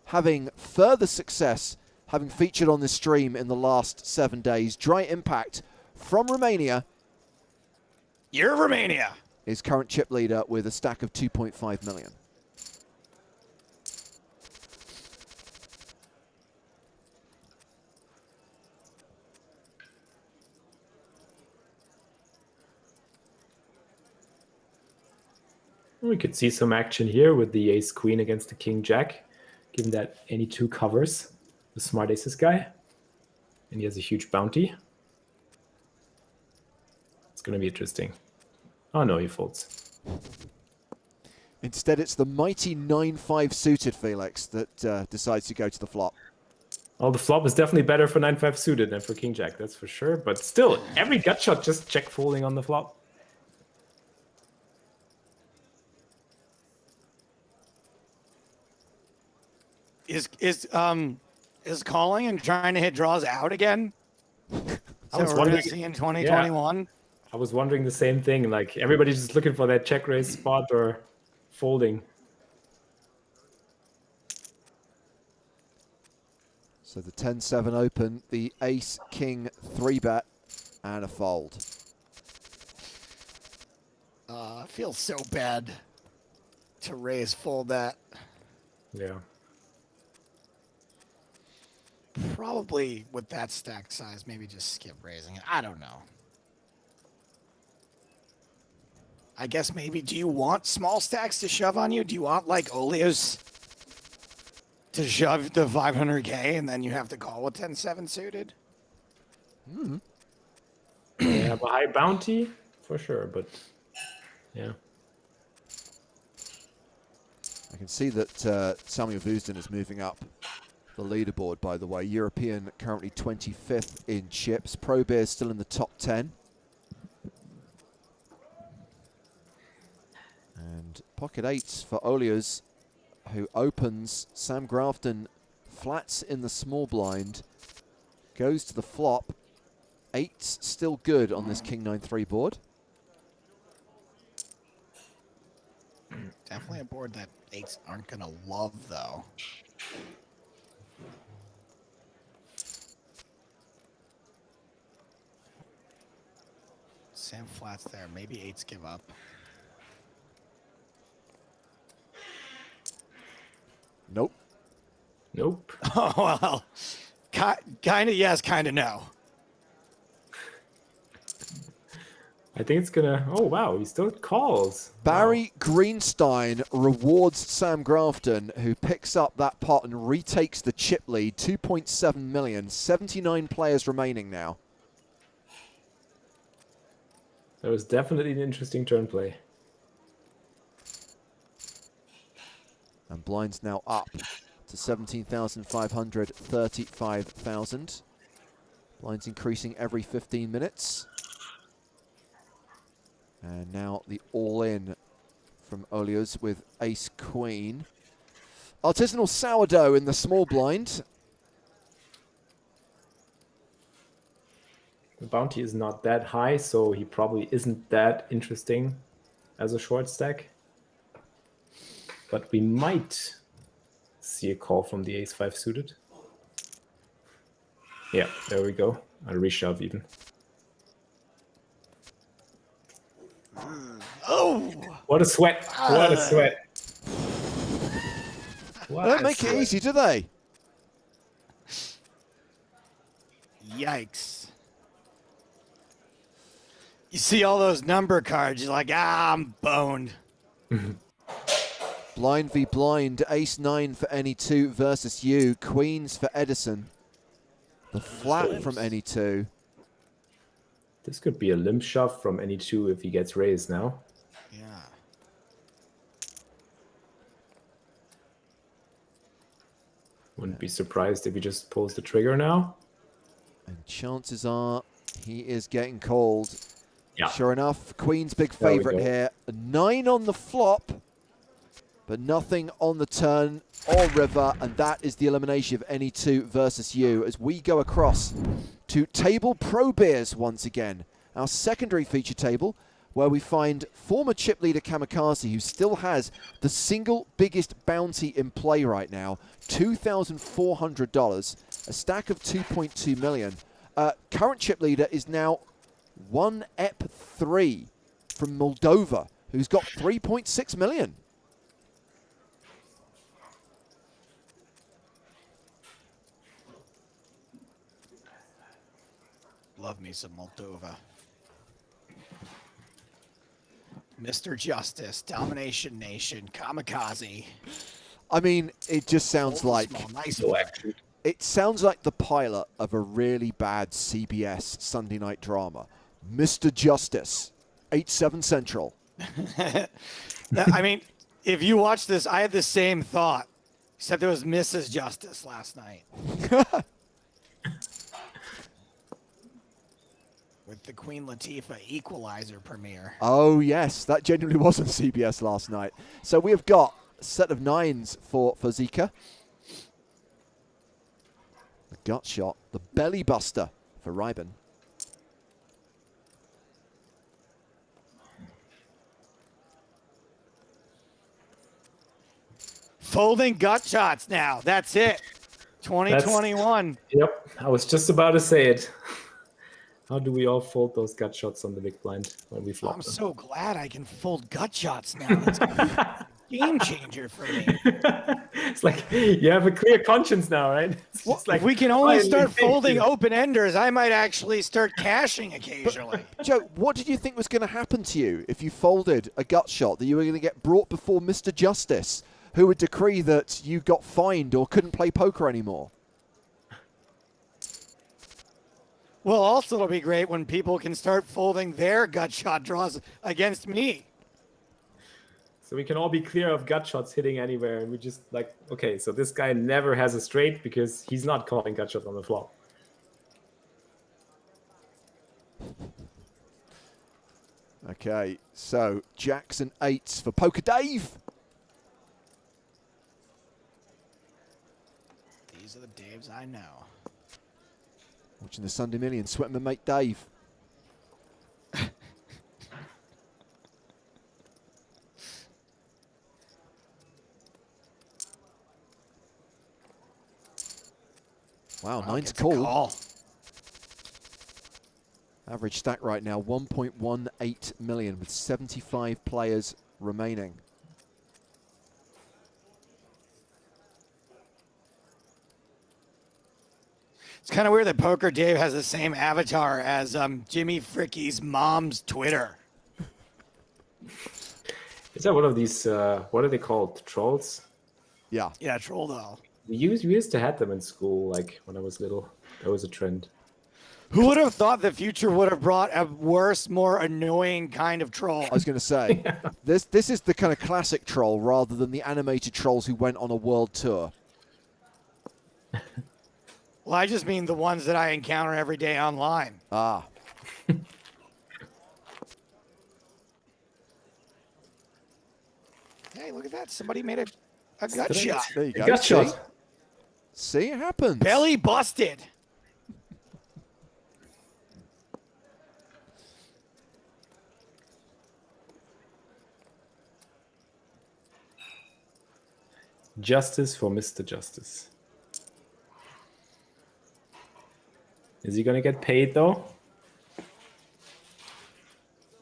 having further success, having featured on this stream in the last 7 days. Dry Impact from Romania. You're Romania. Is current chip leader with a stack of 2.5 million. We could see some action here with the ace-queen against the king-jack, given that any 2 covers the smart aces guy. And he has a huge bounty. It's going to be interesting. Oh no, he folds. Instead, it's the mighty 9-5 suited Felix that decides to go to the flop. Well, the flop is definitely better for 9-5 suited than for king-jack, that's for sure. But still, every gut shot just check folding on the flop. Is calling and trying to hit draws out again? I was we're wondering- gonna see in 2021. I was wondering the same thing. Like everybody's just looking for that check raise spot or folding. So the 10-7 open, the ace-king 3-bet, and a fold. Feels so bad to raise fold that. Yeah. Probably with that stack size, maybe just skip raising it. I don't know. I guess maybe, do you want small stacks to shove on you? Do you want like Oleos to shove the 500K and then you have to call with 10-7 suited? They have a high bounty for sure, but yeah. I can see that Samuel Vuzden is moving up the leaderboard, by the way. European currently 25th in chips. Pro Beer still in the top 10. And pocket eights for Oleos, who opens. Sam Grafton flats in the small blind, goes to the flop. Eights still good on this King 9-3 board. Definitely a board that eights aren't going to love, though. Sam flats there. Maybe eights give up. Nope. Nope. Oh, well. Kind of yes, kind of no. I think it's gonna. Oh wow, he still calls. Barry Greenstein rewards Sam Grafton, who picks up that pot and retakes the chip lead. 2.7 million. 79 players remaining now. That was definitely an interesting turn play. And blinds now up to 17,500, 35,000. Blinds increasing every 15 minutes. And now the all-in from Oleos with ace-queen. Artisanal sourdough in the small blind. The bounty is not that high, so he probably isn't that interesting as a short stack. But we might see a call from the ace-5 suited. Yeah, there we go. A reshove even. Oh! What a sweat. What a sweat. What They don't a make it sweat. easy, do they? Yikes. You see all those number cards, you're like, I'm boned. Blind v blind, ace-9 for any two versus you. Queens for Edison. The flat from any two. This could be a limp shove from any two if he gets raised now. Yeah. Wouldn't be surprised if he just pulls the trigger now. And chances are he is getting called. Yeah. Sure enough, Queen's big There we favorite go. here. A 9 on the flop, but nothing on the turn or river, and that is the elimination of any two versus you as we go across to Table Pro Beers once again, our secondary feature table, where we find former chip leader Kamikaze, who still has the single biggest bounty in play right now, $2,400, a stack of 2.2 million. Current chip leader is now 1EP3 from Moldova, who's got 3.6 million. Love me some Moldova. Mr. Justice, Domination Nation, Kamikaze. I mean, it just sounds Old, like small, nice No one. action. it sounds like the pilot of a really bad CBS Sunday night drama. Mr. Justice, 8/7 Central. I mean, if you watch this, I had the same thought, except there was Mrs. Justice last night. With the Queen Latifah Equalizer premiere. Oh yes, that genuinely was on CBS last night. So we have got a set of 9s for Zika. The gut shot, the belly buster for Reiben. Folding gut shots now. That's it. 2021. Yep, I was just about to say it. How do we all fold those gut shots on the big blind when we flop I'm them? so glad I can fold gut shots now. That's a game changer for me. It's like you have a clear conscience now, right? It's Well, just like, if we can only finally, start thank folding you. open enders, I might actually start cashing occasionally. Joe, what did you think was going to happen to you if you folded a gut shot, that you were going to get brought before Mr. Justice, who would decree that you got fined or couldn't play poker anymore? Well, also it'll be great when people can start folding their gut shot draws against me. So we can all be clear of gut shots hitting anywhere, and we just like, okay, so this guy never has a straight because he's not calling gut shots on the flop. Okay, so jacks and eights for Poker Dave. These are the Daves I know. Watching the Sunday Million, sweating my mate Dave. Wow, nine's call. Average stack right now, 1.18 million with 75 players remaining. It's kind of weird that Poker Dave has the same avatar as Jimmy Fricky's mom's Twitter. Is that one of these, what are they called? Trolls? Yeah. Yeah, troll doll. We used to have them in school, like when I was little. That was a trend. Who would have thought the future would have brought a worse, more annoying kind of troll? I was going to say, this is the kind of classic troll rather than the animated trolls who went on a world tour. Well, I just mean the ones that I encounter every day online. Ah. Hey, look at that. Somebody made a gut shot. There you go. Gut See? shot. See, it happens. Belly busted. Justice for Mr. Justice. Is he gonna get paid though?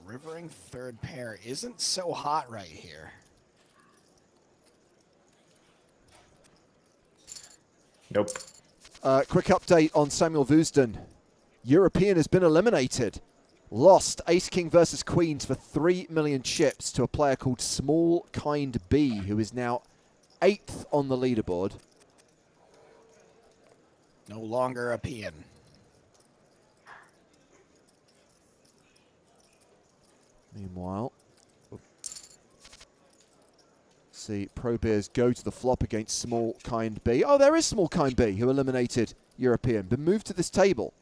Rivering third pair isn't so hot right here. Nope. Quick update on Samuel Woosden. European has been eliminated. Lost Ace King versus Queens for 3 million chips to a player called Small Kind B, who is now 8th on the leaderboard. No longer a peon. Meanwhile, see Pro Beers go to the flop against Small Kind B. Oh, there is Small Kind B, who eliminated European. Been moved to this table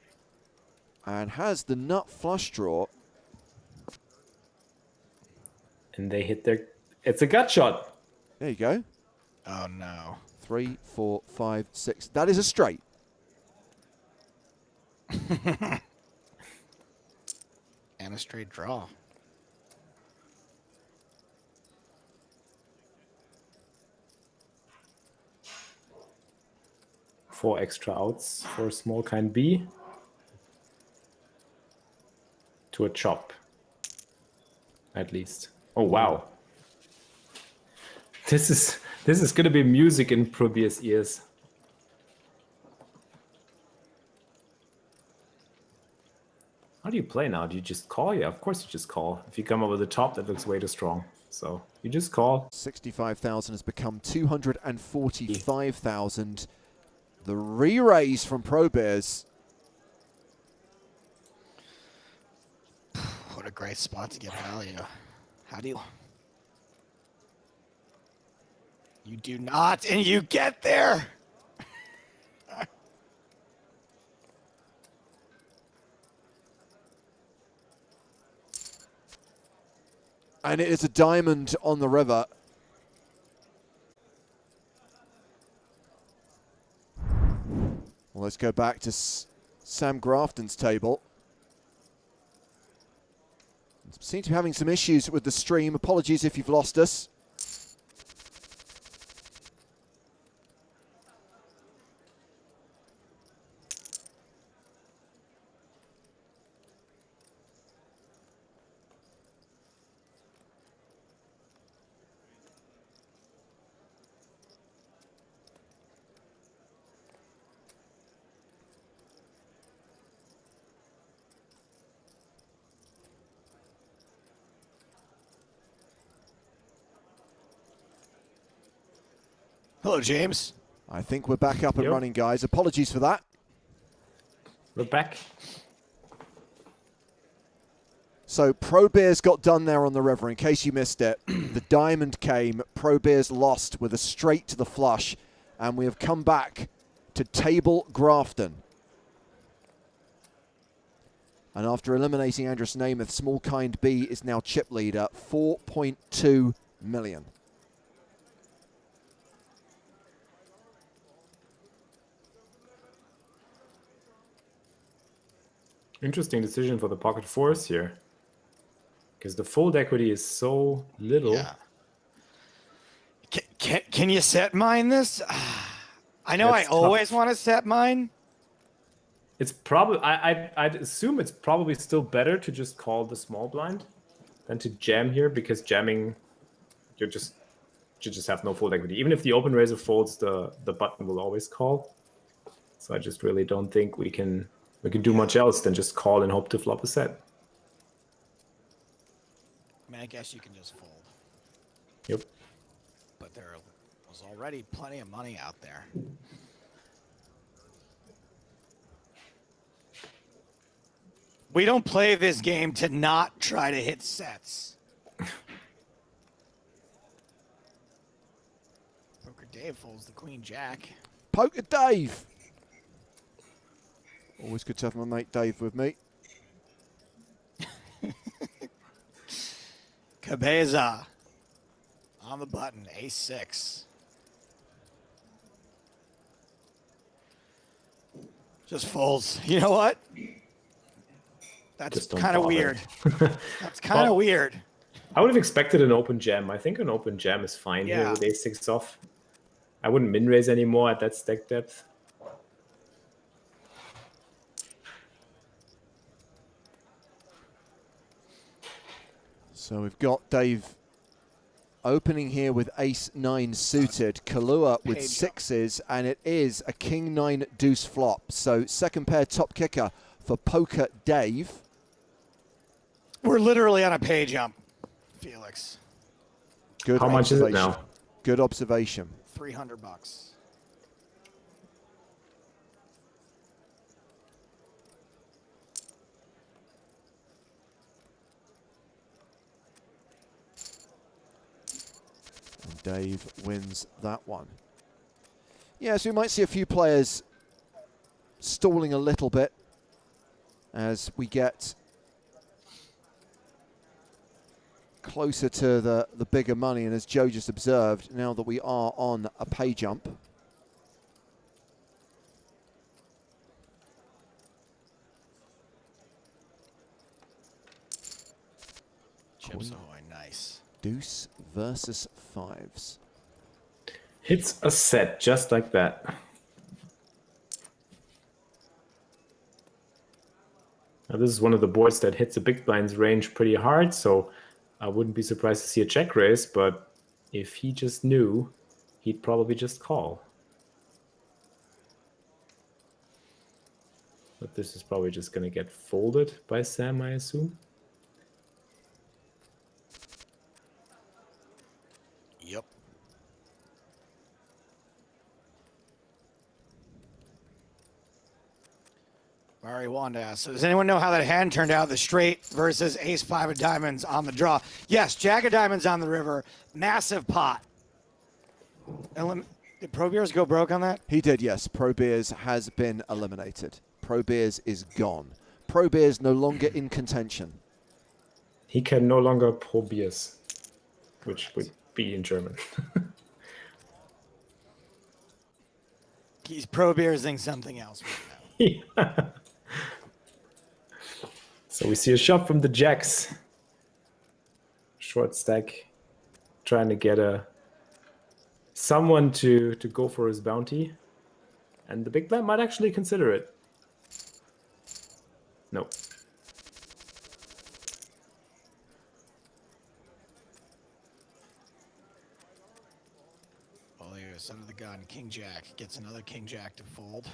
and has the nut flush draw. And they hit their... It's a gut shot. There you go. Oh, no. 3, 4, 5, 6. That is a straight. And a straight draw. Four extra outs for Small Kind B. To a chop. At least. Oh, wow. This is gonna be music in Probeer's ears. How do you play now? Do you just call? Yeah, of course you just call. If you come over the top, that looks way too strong. So you just call. 65,000 has become 245,000. The re-raise from Pro Bears. What a great spot to get value. How do you... You do not, and you get there. And it is a diamond on the river. Well, let's go back to Sam Grafton's table. Seem to be having some issues with the stream. Apologies if you've lost us. Hello, James. I think we're back up and running, guys. Apologies for that. We're back. So Pro Beers got done there on the river. In case you missed it, the diamond came. Pro Beers lost with a straight to the flush. And we have come back to table Grafton. And after eliminating Andrus Namath, Small Kind B is now chip leader, 4.2 million. Interesting decision for the pocket fours here. Because the fold equity is so little. Yeah. Can you set mine this? I know I always want to set mine. It's probably, I'd assume it's probably still better to just call the small blind than to jam here, because jamming, you just have no fold equity. Even if the open raiser folds, the button will always call. So I just really don't think we can do much else than just call and hope to flop a set. I mean, I guess you can just fold. Yep. But there was already plenty of money out there. We don't play this game to not try to hit sets. Poker Dave folds the queen jack. Poker Dave. Always good to have my mate Dave with me. Cabeza on the button, ace-6. Just folds. You know what? That's kind of weird. That's kind of weird. I would have expected an open jam. I think an open jam is fine here with ace-6 off. I wouldn't min raise anymore at that stack depth. So we've got Dave opening here with ace-9 suited, Kahlua with sixes, and it is a king-9 deuce flop. So second pair top kicker for Poker Dave. We're literally on a pay jump, Felix. Good. How much is it now? Good observation. $300. And Dave wins that one. Yeah, so we might see a few players stalling a little bit as we get closer to the bigger money. And as Joe just observed, now that we are on a pay jump, Chips ahoy, nice. deuce versus fives. Hits a set just like that. Now this is one of the boards that hits the big blind's range pretty hard, so I wouldn't be surprised to see a check raise, but if he just knew, he'd probably just call. But this is probably just going to get folded by Sam, I assume. Yep. Mari Wanda asks, so does anyone know how that hand turned out? The straight versus ace-5 of diamonds on the draw. Yes, jack of diamonds on the river. Massive pot. Did Pro Beers go broke on that? He did, yes. Pro Beers has been eliminated. Pro Beers is gone. Pro Beers no longer in contention. He can no longer probiers, which would be in German. He's pro-beersing something else right now. Yeah. So we see a shove from the jacks. Short stack, trying to get someone to go for his bounty. And the big blind might actually consider it. No. Well, here's under the gun. King Jack gets another King Jack to fold.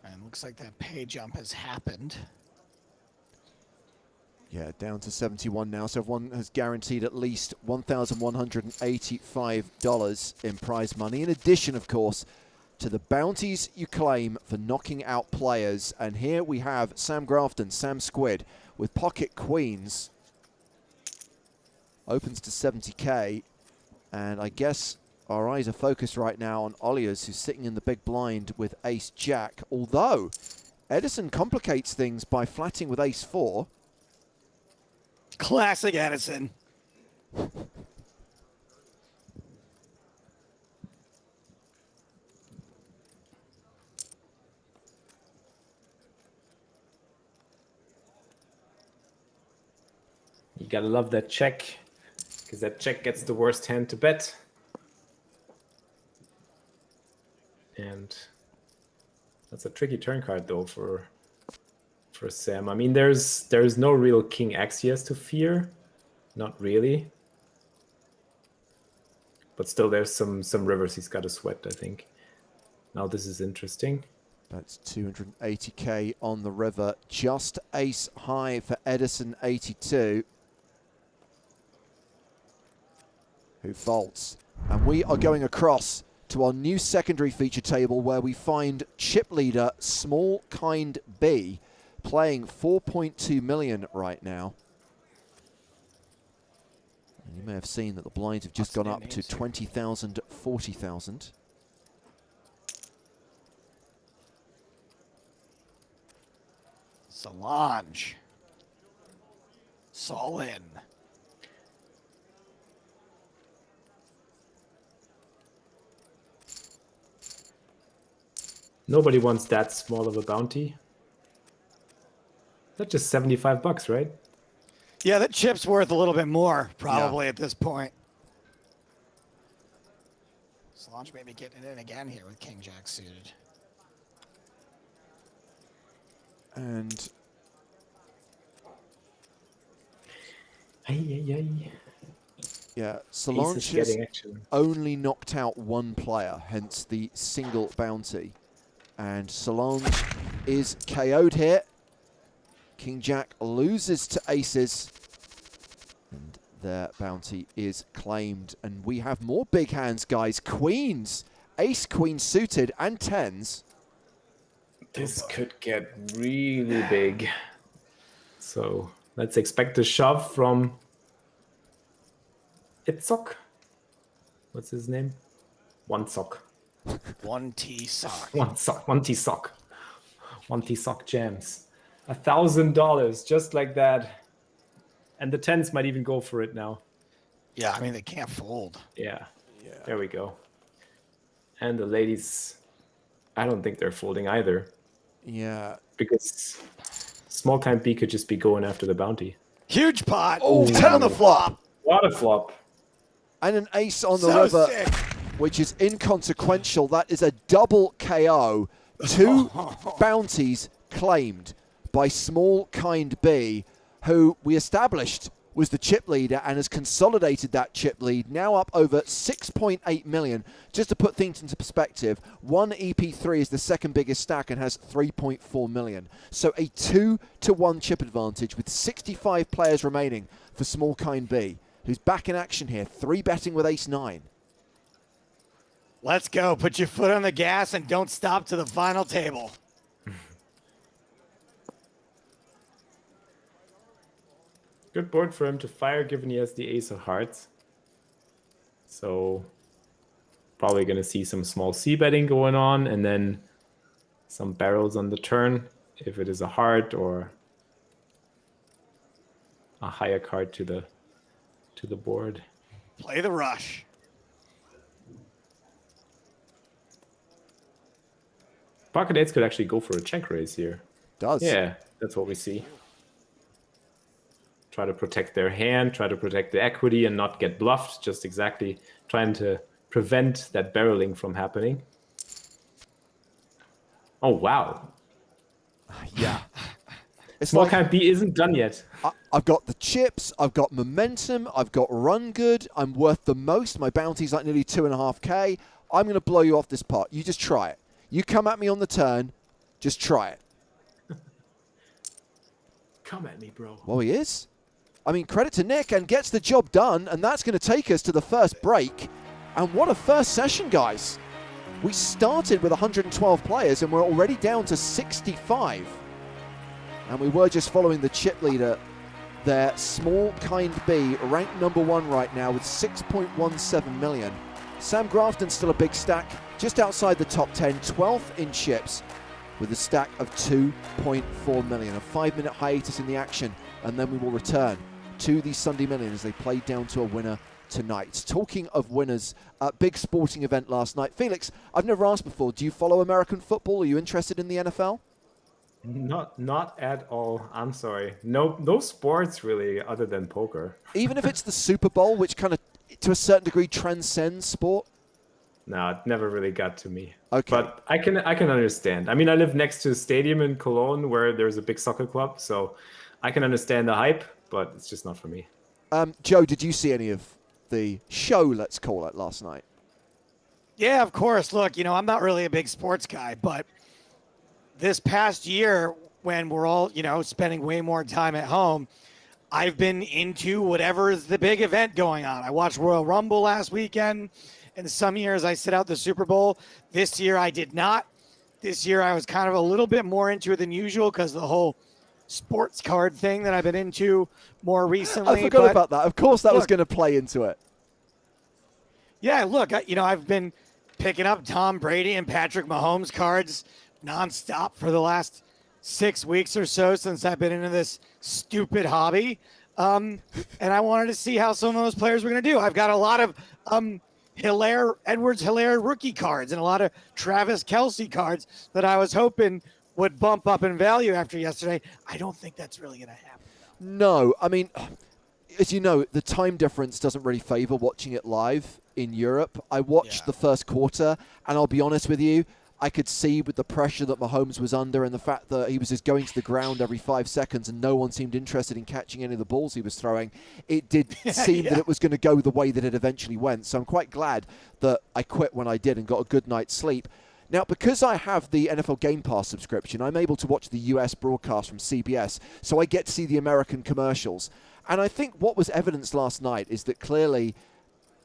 And looks like that pay jump has happened. Yeah, down to 71 now, so everyone has guaranteed at least $1,185 in prize money. In addition, of course, to the bounties you claim for knocking out players. And here we have Sam Grafton, Sam Squid, with pocket queens. Opens to 70k. And I guess our eyes are focused right now on Olias, who's sitting in the big blind with ace-jack. Although, Edison complicates things by flatting with ace-4. Classic Edison. You gotta love that check, because that check gets the worst hand to bet. And that's a tricky turn card though for Sam. I mean, there's no real King X he has to fear, not really. But still, there's some rivers he's got to sweat, I think. Now this is interesting. That's 280k on the river. Just ace high for Edison 82, who folds. And we are going across to our new secondary feature table where we find chip leader Small Kind B playing 4.2 million right now. And you may have seen that the blinds have just gone up to 20,000, 40,000. Solange. Solin. Nobody wants that small of a bounty. That's just $75, right? Yeah, that chip's worth a little bit more, probably, at this point. Solange may be getting it in again here with King Jack suited. And yeah, Solange has only knocked out one player, hence the single bounty. And Solange is KO'd here. King Jack loses to aces. And their bounty is claimed. And we have more big hands, guys. Queens, ace, queen suited, and tens. This could get really big. So let's expect a shove from Itzok. What's his name? One sock. 1T sock. One sock. 1T sock. 1T sock jams. $1,000 just like that. And the tens might even go for it now. Yeah, I mean, they can't fold. Yeah. There we go. And the ladies, I don't think they're folding either. Yeah. Because Small Kind B could just be going after the bounty. Huge pot. Oh, 10 on the flop. What a flop. And an ace on the river, sick. which is inconsequential. That is a double KO. Two bounties claimed by Small Kind B, who we established was the chip leader and has consolidated that chip lead, now up over 6.8 million. Just to put things into perspective, one EP3 is the second biggest stack and has 3.4 million. So a 2-to-1 chip advantage with 65 players remaining for Small Kind B, who's back in action here, 3-betting with ace-9. Let's go. Put your foot on the gas and don't stop to the final table. Good board for him to fire, given he has the ace of hearts. So probably going to see some small C betting going on, and then some barrels on the turn if it is a heart or a higher card to the board. Play the rush. Pocket eights could actually go for a check raise here. Does. Yeah, that's what we see. Try to protect their hand, try to protect the equity and not get bluffed, just exactly trying to prevent that barreling from happening. Oh, wow. Yeah. It's Small like, count B isn't done yet. I've got the chips, I've got momentum, I've got run good, I'm worth the most. My bounty's like nearly 2.5K. I'm going to blow you off this pot. You just try it. You come at me on the turn, just try it. Come at me, bro. Well, he is. I mean, credit to Nick, and gets the job done, and that's going to take us to the first break. And what a first session, guys. We started with 112 players, and we're already down to 65. And we were just following the chip leader there. Small kind B, ranked number 1 right now with 6.17 million. Sam Grafton's still a big stack, just outside the top 10, 12th in chips, with a stack of 2.4 million. A 5-minute hiatus in the action, and then we will return to the Sunday Million as they play down to a winner tonight. Talking of winners, big sporting event last night. Felix, I've never asked before, do you follow American football? Are you interested in the NFL? Not at all. I'm sorry. No sports really other than poker. Even if it's the Super Bowl, which kind of, to a certain degree, transcends sport? No, it never really got to me. Okay. But I can understand. I mean, I live next to a stadium in Cologne where there's a big soccer club, so I can understand the hype, but it's just not for me. Joe, did you see any of the show, let's call it, last night? Yeah, of course. Look, I'm not really a big sports guy, but this past year when we're all, spending way more time at home, I've been into whatever is the big event going on. I watched Royal Rumble last weekend. And some years I sit out the Super Bowl. This year I did not. This year I was kind of a little bit more into it than usual because of the whole sports card thing that I've been into more recently. I forgot about that. Of course that was going to play into it. Yeah, look, I've been picking up Tom Brady and Patrick Mahomes cards nonstop for the last 6 weeks or so since I've been into this stupid hobby. And I wanted to see how some of those players were going to do. I've got a lot of Edwards-Hilaire rookie cards and a lot of Travis Kelce cards that I was hoping would bump up in value after yesterday. I don't think that's really going to happen. No, I mean, as you know, the time difference doesn't really favor watching it live in Europe. I watched the first quarter, and I'll be honest with you, I could see with the pressure that Mahomes was under and the fact that he was just going to the ground every 5 seconds and no one seemed interested in catching any of the balls he was throwing, it did seem that it was going to go the way that it eventually went. So I'm quite glad that I quit when I did and got a good night's sleep. Now, because I have the NFL Game Pass subscription, I'm able to watch the US broadcast from CBS, so I get to see the American commercials. And I think what was evidenced last night is that clearly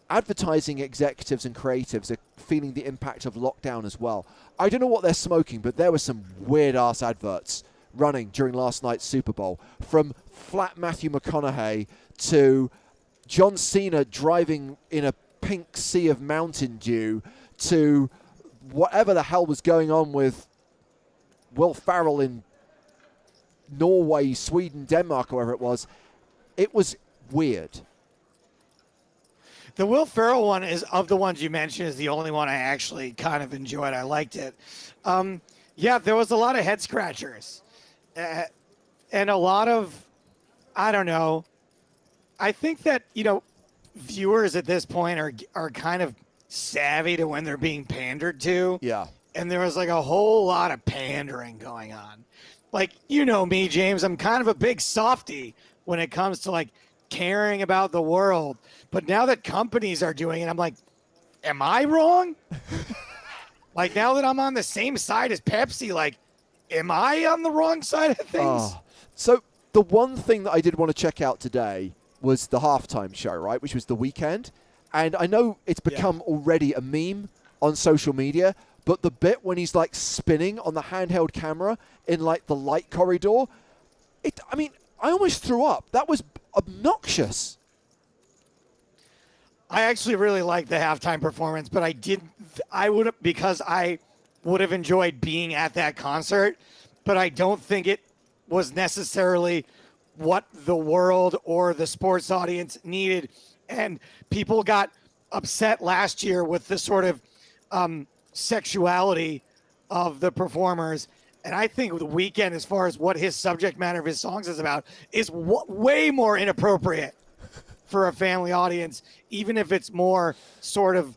advertising executives and creatives are feeling the impact of lockdown as well. I don't know what they're smoking, but there were some weird-ass adverts running during last night's Super Bowl, from flat Matthew McConaughey to John Cena driving in a pink sea of Mountain Dew to whatever the hell was going on with Will Ferrell in Norway, Sweden, Denmark, or wherever it was. It was weird. The Will Ferrell one is, of the ones you mentioned, is the only one I actually kind of enjoyed. I liked it. Yeah, there was a lot of head scratchers and a lot of, I don't know. I think that, viewers at this point are kind of savvy to when they're being pandered to. Yeah. And there was like a whole lot of pandering going on. Like, me, James, I'm kind of a big softie when it comes to like caring about the world. But now that companies are doing it, I'm like, am I wrong? Like, now that I'm on the same side as Pepsi, like, am I on the wrong side of things? Oh. So the one thing that I did want to check out today was the halftime show, right, which was The Weeknd. And I know it's become already a meme on social media, but the bit when he's like spinning on the handheld camera in like the light corridor, I almost threw up. That was obnoxious. I actually really liked the halftime performance, but I would have enjoyed being at that concert, but I don't think it was necessarily what the world or the sports audience needed. And people got upset last year with the sort of sexuality of the performers. And I think the weekend, as far as what his subject matter of his songs is about, is way more inappropriate for a family audience, even if it's more sort of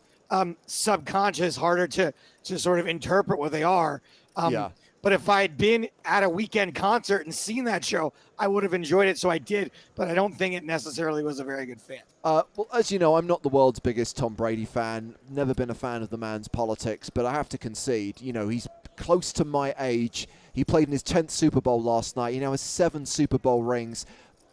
subconscious, harder to sort of interpret what they are. Yeah. But if I had been at a weekend concert and seen that show, I would have enjoyed it. So I did, but I don't think it necessarily was a very good fit. Well, as you know, I'm not the world's biggest Tom Brady fan. Never been a fan of the man's politics, but I have to concede, he's close to my age. He played in his 10th Super Bowl last night. He now has 7 Super Bowl rings.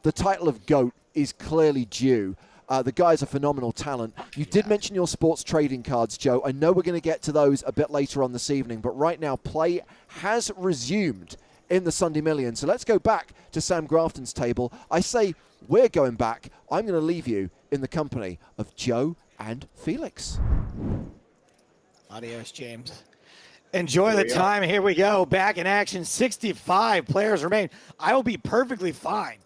The title of GOAT is clearly due. The guy's a phenomenal talent. You did mention your sports trading cards, Joe. I know we're going to get to those a bit later on this evening, but right now play has resumed in the Sunday Million. So let's go back to Sam Grafton's table. I say we're going back. I'm going to leave you in the company of Joe and Felix. Adios, James. Enjoy the time. Here we go. Back in action. 65 players remain. I will be perfectly fine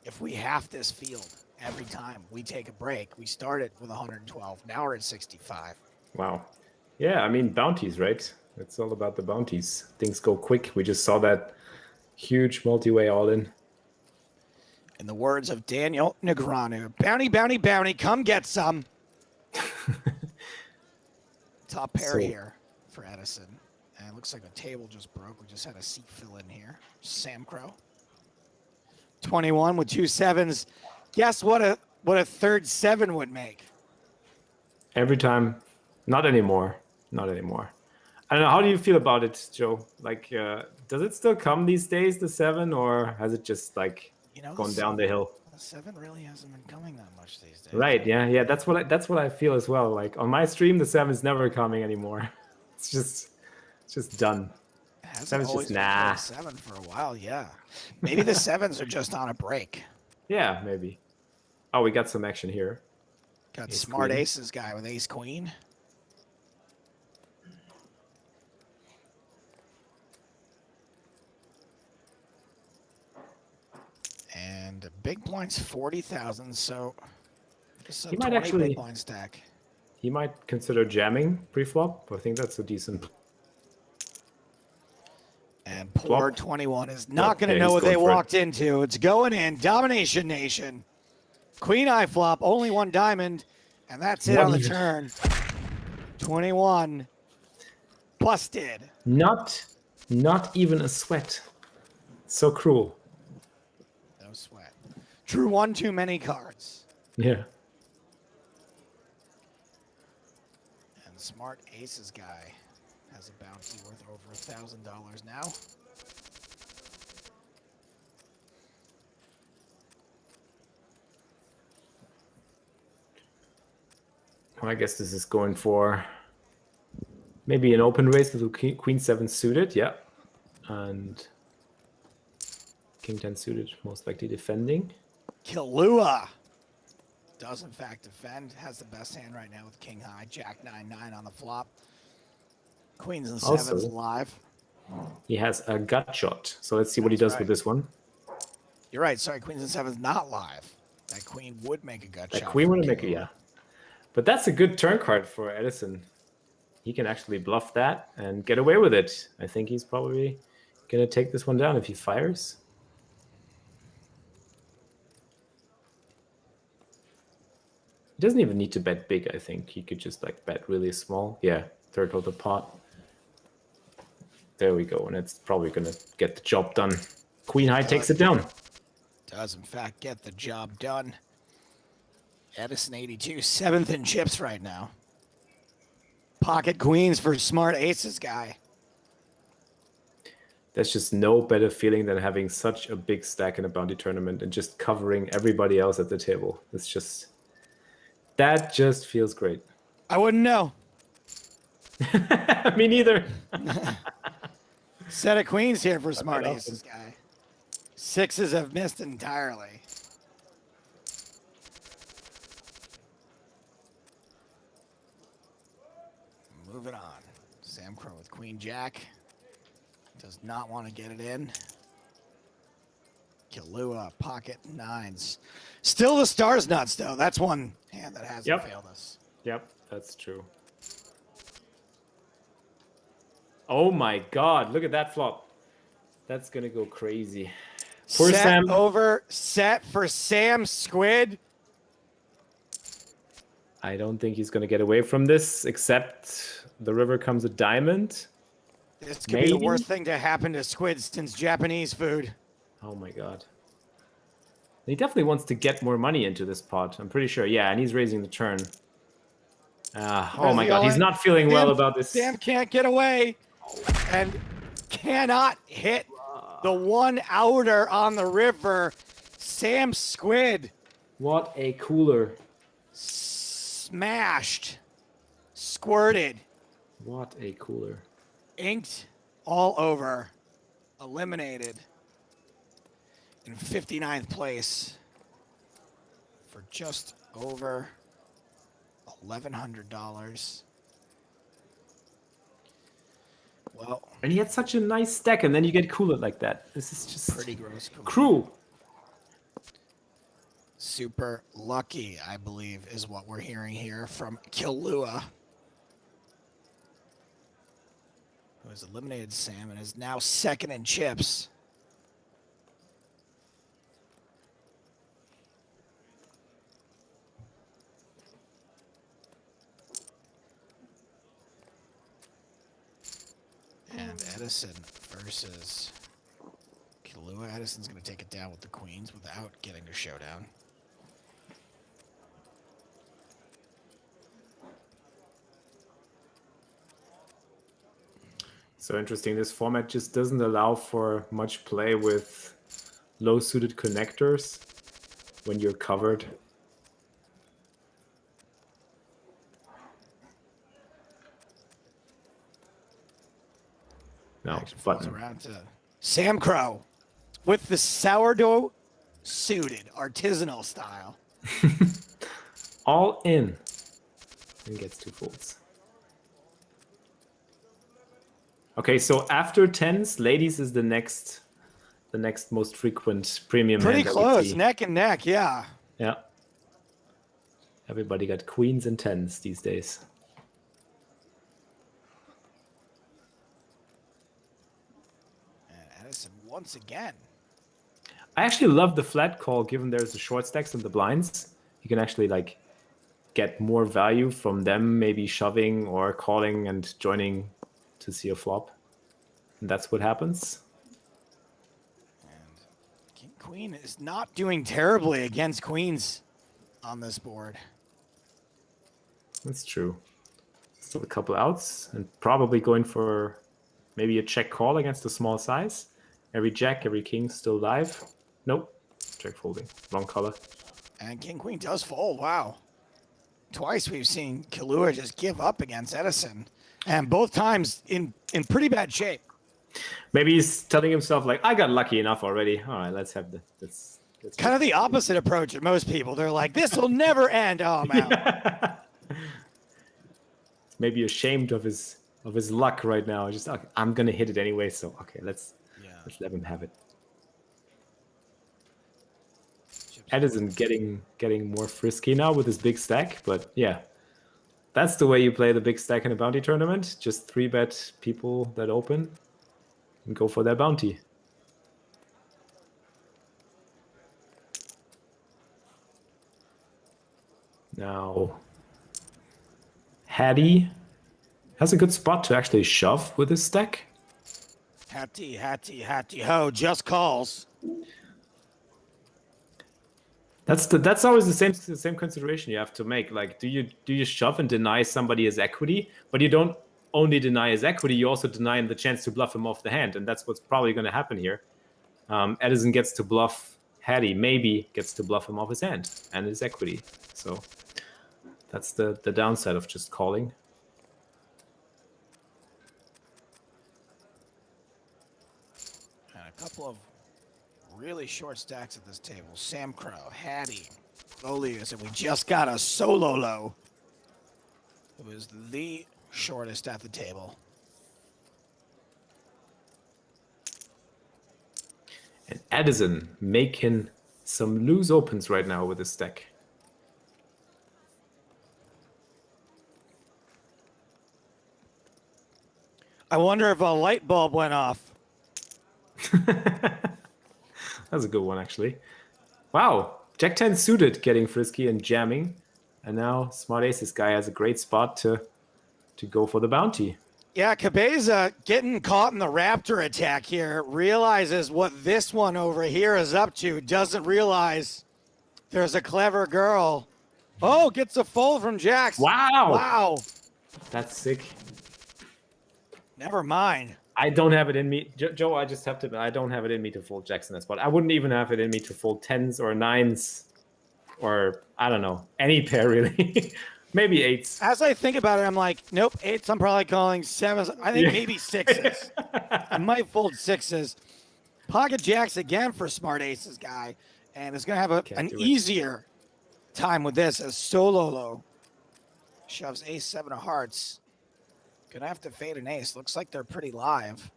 if we half this field every time we take a break. We started with 112. Now we're at 65. Wow. Yeah, I mean, bounties, right? It's all about the bounties. Things go quick. We just saw that huge multi-way all-in. In the words of Daniel Negreanu, bounty, bounty, bounty, come get some. Top pair here for Edison. And it looks like the table just broke. We just had a seat fill in here. Sam Crow. 21 with 2 sevens. Guess what a third 7 would make? Every time. Not anymore. Not anymore. I don't know. How do you feel about it, Joe? Like, does it still come these days, the 7, or has it just gone down the hill? The 7 really hasn't been coming that much these days. Right. Yeah. That's what I feel as well. Like on my stream, the 7's never coming anymore. It's just done. Seven's just nah. 7 for a while. Yeah. Maybe the 7s are just on a break. Yeah, maybe. Oh, we got some action here. Got ace smart queen. Aces guy with ace queen. And big blind's 40,000, so just a he might actually big blind stack. He might consider jamming pre-flop. I think that's a decent. And poor 21 is not going to know what they walked into. It's going in. Domination Nation. Queen eye flop, only 1 diamond, and that's it on the turn. 21 busted. Not even a sweat. So cruel. No sweat. Drew 1 too many cards. Yeah. And smart aces guy has a bounty worth over $1,000 now. I guess this is going for maybe an open race with Queen 7 suited, yeah. And King 10 suited, most likely defending. Kilua does in fact defend, has the best hand right now with King High, Jack 9-9 on the flop. Queens and 7s live. He has a gut shot, so let's see what he does with this one. You're right, sorry, Queens and 7s not live. That queen would make a gut shot. That queen would make it, yeah. But that's a good turn card for Edison. He can actually bluff that and get away with it. I think he's probably going to take this one down if he fires. He doesn't even need to bet big, I think. He could just bet really small. Yeah, third of the pot. There we go. And it's probably going to get the job done. Queen high takes it down. Does in fact get the job done. Edison 82, 7th in chips right now. Pocket queens for smart aces guy. There's just no better feeling than having such a big stack in a bounty tournament and just covering everybody else at the table. That just feels great. I wouldn't know. Me neither. Set of queens here for smart aces guy. 6s have missed entirely. Moving on. Sam Crow with Queen Jack. Does not want to get it in. Kilua, pocket 9s. Still the stars nuts, though. That's one hand that hasn't failed us. Yep, that's true. Oh my God! Look at that flop. That's gonna go crazy. Poor Set Sam. over set for Sam Squid. I don't think he's gonna get away from this, except the river comes a diamond. This could be the Maybe? worst thing to happen to Squid since Japanese food. Oh my God. He definitely wants to get more money into this pot. I'm pretty sure. Yeah, and he's raising the turn. Oh my God, he's not feeling well about this. Sam can't get away and cannot hit the one outer on the river. Sam Squid. What a cooler. Smashed. Squirted. What a cooler. Inked all over. Eliminated. In 59th place for just over $1,100. Well, And he had such a nice stack, and then you get cooler like that. This is just pretty gross. cruel. Super lucky, I believe, is what we're hearing here from Kilua, who has eliminated Sam and is now second in chips. And Edison versus Kilua. Edison's going to take it down with the queens without getting to showdown. So interesting. This format just doesn't allow for much play with low-suited connectors when you're covered. No, button. Around to Sam Crow with the sourdough suited artisanal style. All in. And gets 2 folds. Okay, so after tens, ladies is the next most frequent premium Pretty hand that we close, see. neck and neck, yeah. Yeah. Everybody got queens and tens these days. And Edison once again. I actually love the flat call, given there's the short stacks and the blinds. You can actually like get more value from them, maybe shoving or calling and joining to see a flop. And that's what happens. And King Queen is not doing terribly against queens on this board. That's true. Still a couple outs and probably going for maybe a check call against a small size. Every jack, every king still live. Nope. Check folding. Wrong color. And King Queen does fold. Wow. Twice we've seen Kilua just give up against Edison. And both times in pretty bad shape. Maybe he's telling himself like, I got lucky enough already. All right, let's have let's kind of the opposite approach of most people. They're like, this will never end. Oh, I'm out. Maybe ashamed of his luck right now. Just I'm gonna hit it anyway, so okay, let's let him have it. Edison getting more frisky now with his big stack, but yeah, that's the way you play the big stack in a bounty tournament. Just 3-bet people that open and go for their bounty. Now, Hattie has a good spot to actually shove with his stack. Hattie, ho, just calls. That's always the same consideration you have to make. Like, do you shove and deny somebody his equity, but you don't only deny his equity, you also deny him the chance to bluff him off the hand, and that's what's probably going to happen here. Edison gets to bluff Hattie, maybe gets to bluff him off his hand and his equity. So that's the downside of just calling. And a couple of really short stacks at this table. Sam Crow, Hattie, Lolius, and we just got a solo low. It was the shortest at the table. And Edison making some loose opens right now with his stack. I wonder if a light bulb went off. That's a good one, actually. Wow. Jack 10 suited getting frisky and jamming. And now Smart Aces guy has a great spot to go for the bounty. Yeah, Cabeza getting caught in the Raptor attack here, realizes what this one over here is up to, doesn't realize there's a clever girl. Oh, gets a fold from Jax. Wow. Wow. That's sick. Never mind. I don't have it in me. Joe, I just have to, I don't have it in me to fold Jacks in that spot. I wouldn't even have it in me to fold 10s or 9s or, I don't know, any pair really. Maybe 8s. As I think about it, I'm like, nope, 8s. I'm probably calling 7s. I think maybe 6s. I might fold 6s. Pocket Jacks again for Smart Aces guy. And it's going to have an easier time with this as Sololo shoves ace 7 of hearts. Gonna have to fade an ace. Looks like they're pretty live.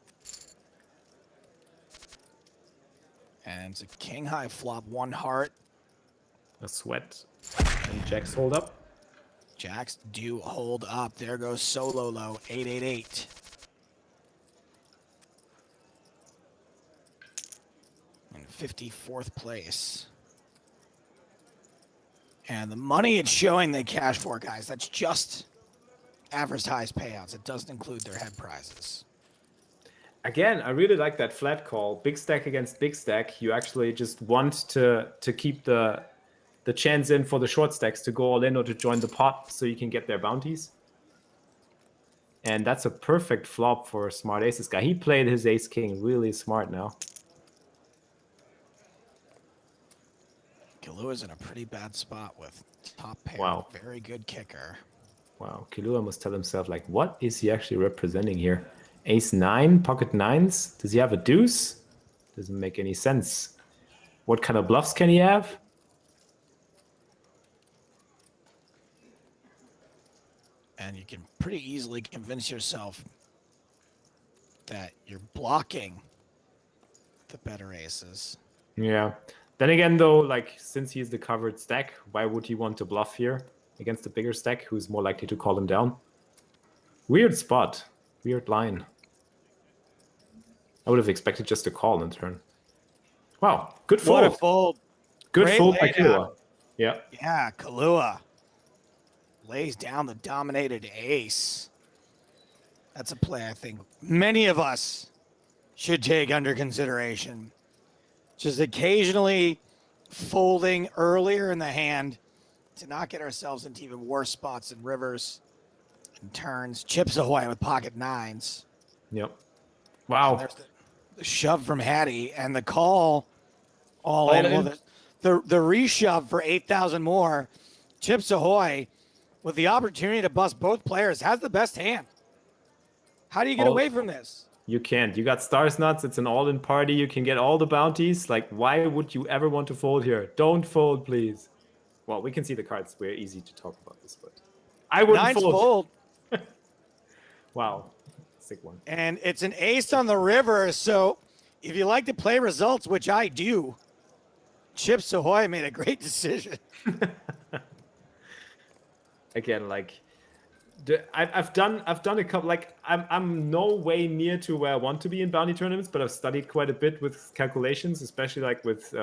And it's a king high flop, 1 heart. A sweat. And Jacks hold up. Jacks do hold up. There goes Sololo, 888. In 54th place. And the money it's showing they cash for, guys, that's just average highs payouts. It doesn't include their head prizes. Again, I really like that flat call. Big stack against big stack. You actually just want to keep the chance in for the short stacks to go all in or to join the pot so you can get their bounties. And that's a perfect flop for Smart Aces guy. He played his ace king really smart now. Kalua's in a pretty bad spot with top pair. Wow. Very good kicker. Wow, Kilua must tell himself, like, what is he actually representing here? Ace 9, pocket 9s? Does he have a deuce? Doesn't make any sense. What kind of bluffs can he have? And you can pretty easily convince yourself that you're blocking the better aces. Yeah. Then again, though, like, since he's the covered stack, why would he want to bluff here against the bigger stack who's more likely to call him down? Weird spot. Weird line. I would have expected just a call in turn. Wow. Good fold. What a fold. Good Great fold by laydown. Kilua. Yeah. Yeah, Kalua lays down the dominated ace. That's a play I think many of us should take under consideration. Just occasionally folding earlier in the hand to not get ourselves into even worse spots in rivers and turns. Chips ahoy with pocket 9s. Yep. Wow. And there's the shove from Hattie and the call all in. Well, the reshove for 8,000 more. Chips ahoy with the opportunity to bust both players has the best hand. How do you get away from this? You can't. You got stars nuts. It's an all-in party. You can get all the bounties. Like, why would you ever want to fold here? Don't fold, please. Well, we can see the cards. We're easy to talk about this, but I wouldn't 9's fold. fold. Wow. Sick one. And it's an ace on the river. So if you like to play results, which I do, Chips ahoy made a great decision. Again, like, I've done a couple. Like, I'm no way near to where I want to be in bounty tournaments, but I've studied quite a bit with calculations, especially like with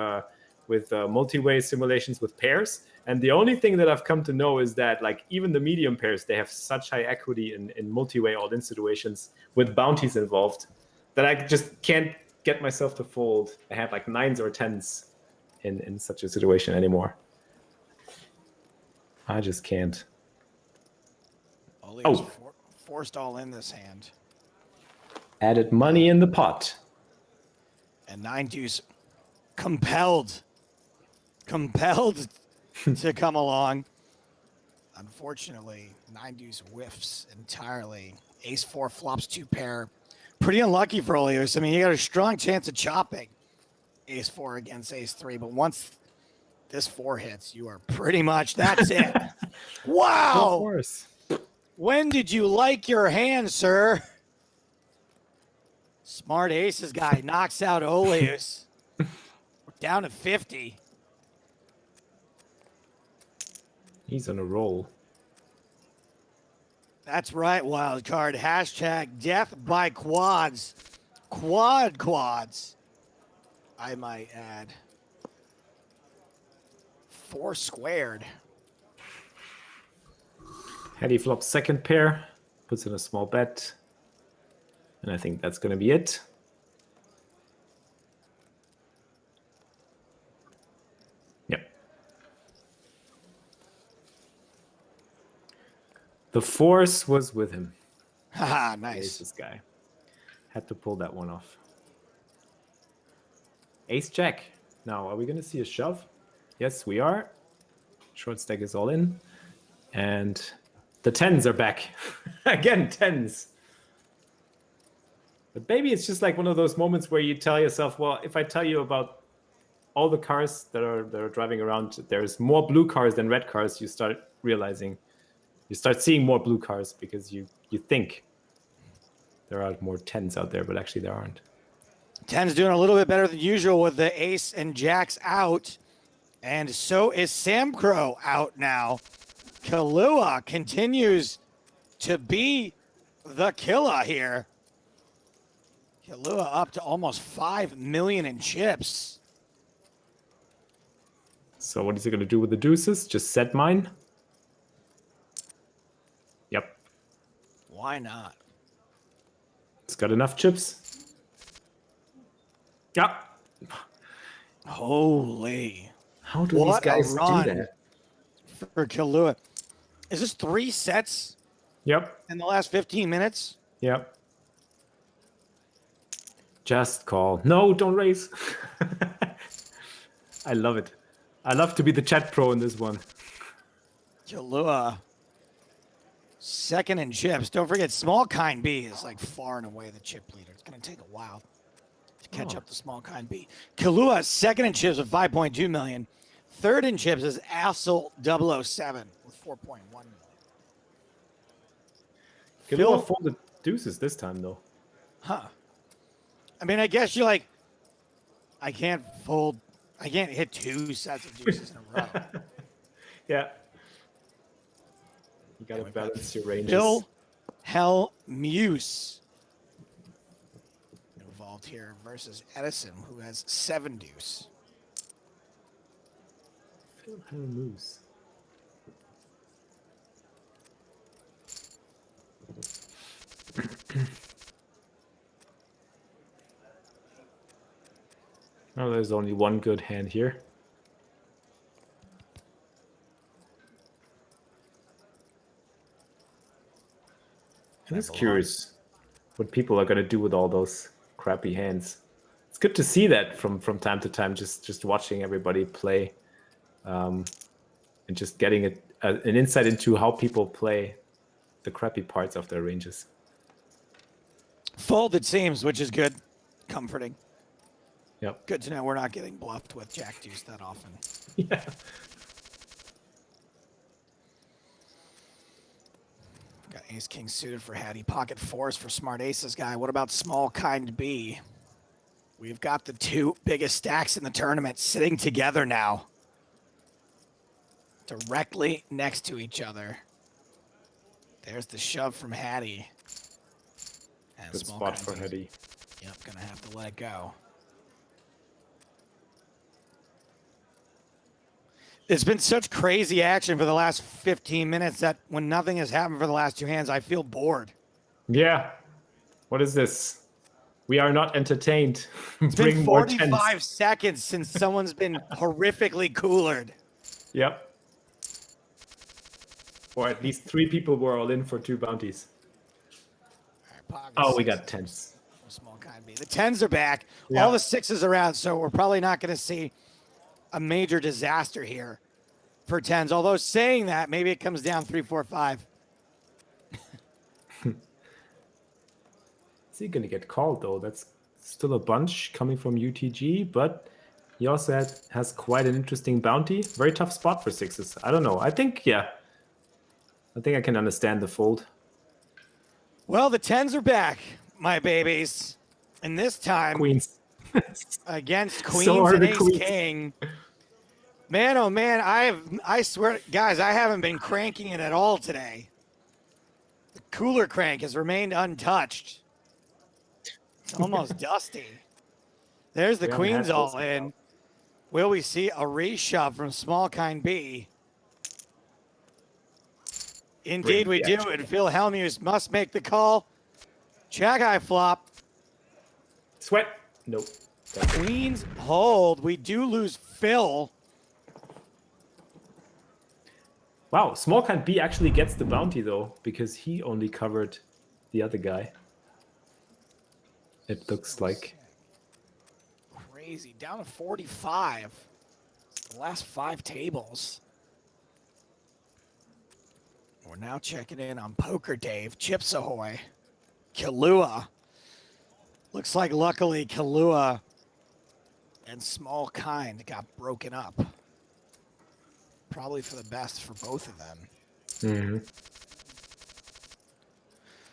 multi-way simulations with pairs. And the only thing that I've come to know is that, like, even the medium pairs, they have such high equity in multi-way all-in situations with bounties involved that I just can't get myself to fold. I have like 9s or 10s in such a situation anymore. I just can't. Oh, forced all in this hand. Added money in the pot. And 9 deuce compelled to come along. Unfortunately, 9 deuce whiffs entirely. Ace 4 flops 2 pair. Pretty unlucky for Olius. I mean, you got a strong chance of chopping Ace 4 against Ace 3, but once this 4 hits, you are pretty much, that's it. Wow. Of course. When did you like your hand, sir? Smart Aces guy knocks out Oleus. We're down to 50. He's on a roll. That's right, wild card. Hashtag death by quads. Quads. I might add. 4 squared. Hattie flops second pair, puts in a small bet. And I think that's going to be it. Yep. The force was with him. Haha, nice. Ace this guy. Had to pull that one off. Ace jack. Now, are we going to see a shove? Yes, we are. Short stack is all in. And the tens are back. Again, tens. But maybe it's just like one of those moments where you tell yourself, well, if I tell you about all the cars that are driving around, there's more blue cars than red cars, you start realizing, you start seeing more blue cars because you think there are more tens out there, but actually there aren't. Ten's doing a little bit better than usual with the ace and jacks out. And so is Sam Crow out now. Kahlua continues to be the killer here. Kahlua up to almost 5 million in chips. So what is he going to do with the deuces? Just set mine? Yep. Why not? It's got enough chips. Yep. Holy. How do What these guys a run do that? for Kahlua. Is this 3 sets Yep. in the last 15 minutes? Yep. Just call. No, don't raise. I love it. I love to be the chat pro in this one. Kahlua. Second in chips. Don't forget, small kind B is like far and away the chip leader. It's going to take a while to catch up to small kind B. Kahlua, second in chips with 5.2 million. Third in chips is Assel 007 with 4.1 million. Kahlua folded deuces this time, though. Huh. I mean, I guess you're like, I can't hit 2 sets of deuces in a row. Yeah. You gotta balance your ranges. Bill Hell Muse involved here versus Edison, who has 7 deuce. Moose. Oh, there's only one good hand here. I'm just curious what people are going to do with all those crappy hands. It's good to see that from time to time, just watching everybody play and just getting an insight into how people play the crappy parts of their ranges. Fold, it seems, which is good. Comforting. Yep. Good to know we're not getting bluffed with jack deuce that often. Yeah. Got ace king suited for Hattie. Pocket fours for smart aces guy. What about small kind B? We've got the 2 biggest stacks in the tournament sitting together now. Directly next to each other. There's the shove from Hattie. And Good small spot kind for B. Hetty. Yep, gonna have to let it go. It's been such crazy action for the last 15 minutes that when nothing has happened for the last 2 hands, I feel bored. Yeah. What is this? We are not entertained. It's been 45 seconds since someone's been horrifically coolered. Yep. Or at least 3 people were all in for 2 bounties. All right, Oh, we got tens. Small kind B. The 10s are back. Yeah. All the 6s are out, so we're probably not going to see a major disaster here for 10s. Although saying that, maybe it comes down 3, 4, 5. Is he going to get called, though? That's still a bunch coming from UTG, but he also has quite an interesting bounty. Very tough spot for 6s. I don't know. I think I can understand the fold. Well, the 10s are back, my babies. And this time, Queens. against Queens So are and the Ace Queens. King. Man, oh man, I swear, guys, I haven't been cranking it at all today. The cooler crank has remained untouched. It's almost dusty. There's the We haven't queens had all those in. Will we see a reshove from small kind B? Indeed we do, and Phil Hellmuth must make the call. Jack high flop. Sweat. Nope. Queens hold. We do lose Phil. Wow, small kind B actually gets the bounty though, because he only covered the other guy. It looks like. Crazy. Down to 45. The last 5 tables. We're now checking in on Poker Dave. Chips Ahoy. Kahlua. Looks like luckily Kahlua and Small Kind got broken up. Probably for the best for both of them. Mm-hmm.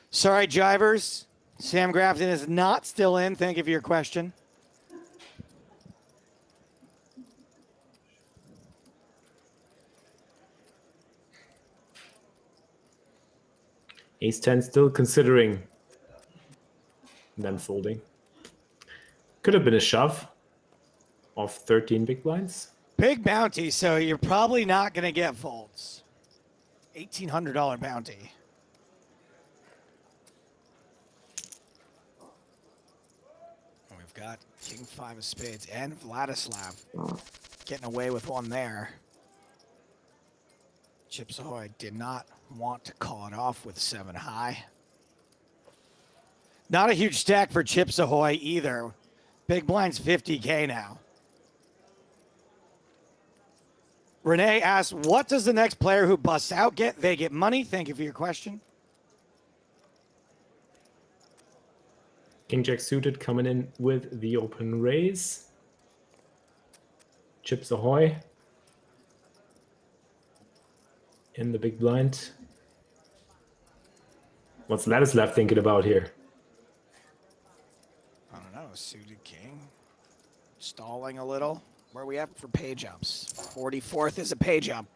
Sorry, Jivers. Sam Grafton is not still in. Thank you for your question. Ace 10 still considering and then folding. Could have been a shove of 13 big blinds. Big bounty, so you're probably not going to get folds. $1,800 bounty. We've got King 5 of spades and Vladislav getting away with one there. Chips Ahoy did not want to call it off with 7 high. Not a huge stack for Chips Ahoy either. Big blind's 50K now. Renee asks, what does the next player who busts out get? They get money. Thank you for your question. King Jack suited coming in with the open raise. Chips Ahoy in the big blind. What's Ladislav thinking about here? I don't know. Suited king. Stalling a little. Where are we at for pay jumps? 44th is a pay jump.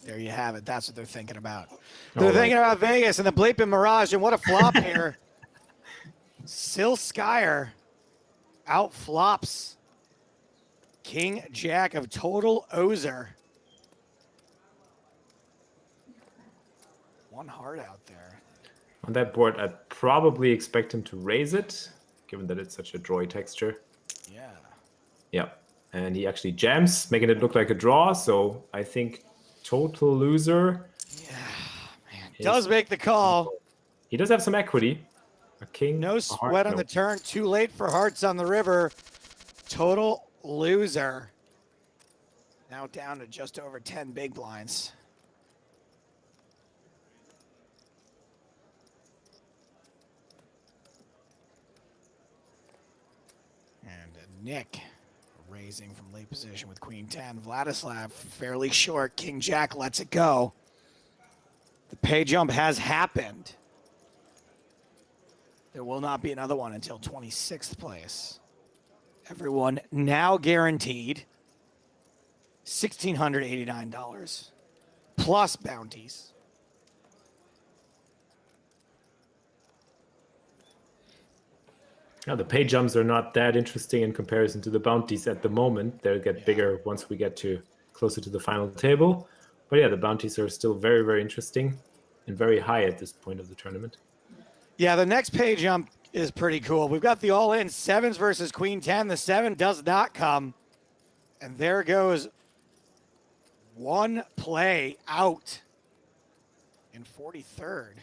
There you have it. That's what they're thinking about. They're thinking about Vegas and the Bleeping Mirage, and what a flop here. Sil Skyer out flops King Jack of total Ozer. One heart out there. On that board, I'd probably expect him to raise it, given that it's such a drawy texture. Yeah. Yeah, and he actually jams, making it look like a draw. So I think total loser. Yeah, man. Does make the call. He does have some equity. A king. No sweat on the turn. Too late for hearts on the river. Total loser. Now down to just over 10 big blinds. And Nick raising from late position with Queen 10. Vladislav fairly short. King Jack lets it go. The pay jump has happened. There will not be another one until 26th place. Everyone now guaranteed $1,689 plus bounties. Now, the pay jumps are not that interesting in comparison to the bounties at the moment. They'll get bigger once we get to closer to the final table. But yeah, the bounties are still very, very interesting and very high at this point of the tournament. Yeah, the next pay jump is pretty cool. We've got the all-in sevens versus Queen 10. The 7 does not come. And there goes one play out in 43rd.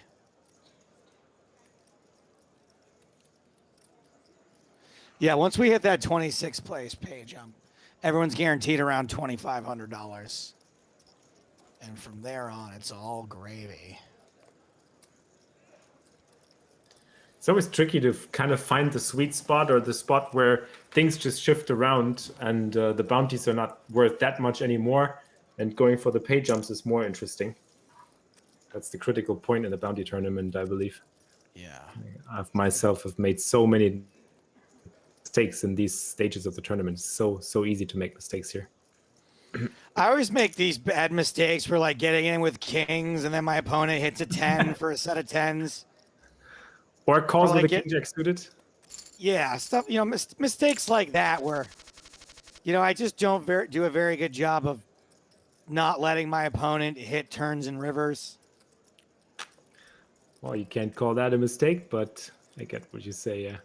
Yeah, once we hit that 26th place pay jump, everyone's guaranteed around $2,500. And from there on, it's all gravy. It's always tricky to kind of find the sweet spot or the spot where things just shift around and the bounties are not worth that much anymore. And going for the pay jumps is more interesting. That's the critical point in the bounty tournament, I believe. Yeah. I myself have made so many mistakes in these stages of the tournament. It's so easy to make mistakes here. I always make these bad mistakes where like getting in with kings and then my opponent hits a 10 for a set of 10s. Or calls Or with like a king jack suited. Yeah, stuff, mistakes like that where, I just don't do a very good job of not letting my opponent hit turns and rivers. Well, you can't call that a mistake, but I get what you say, yeah.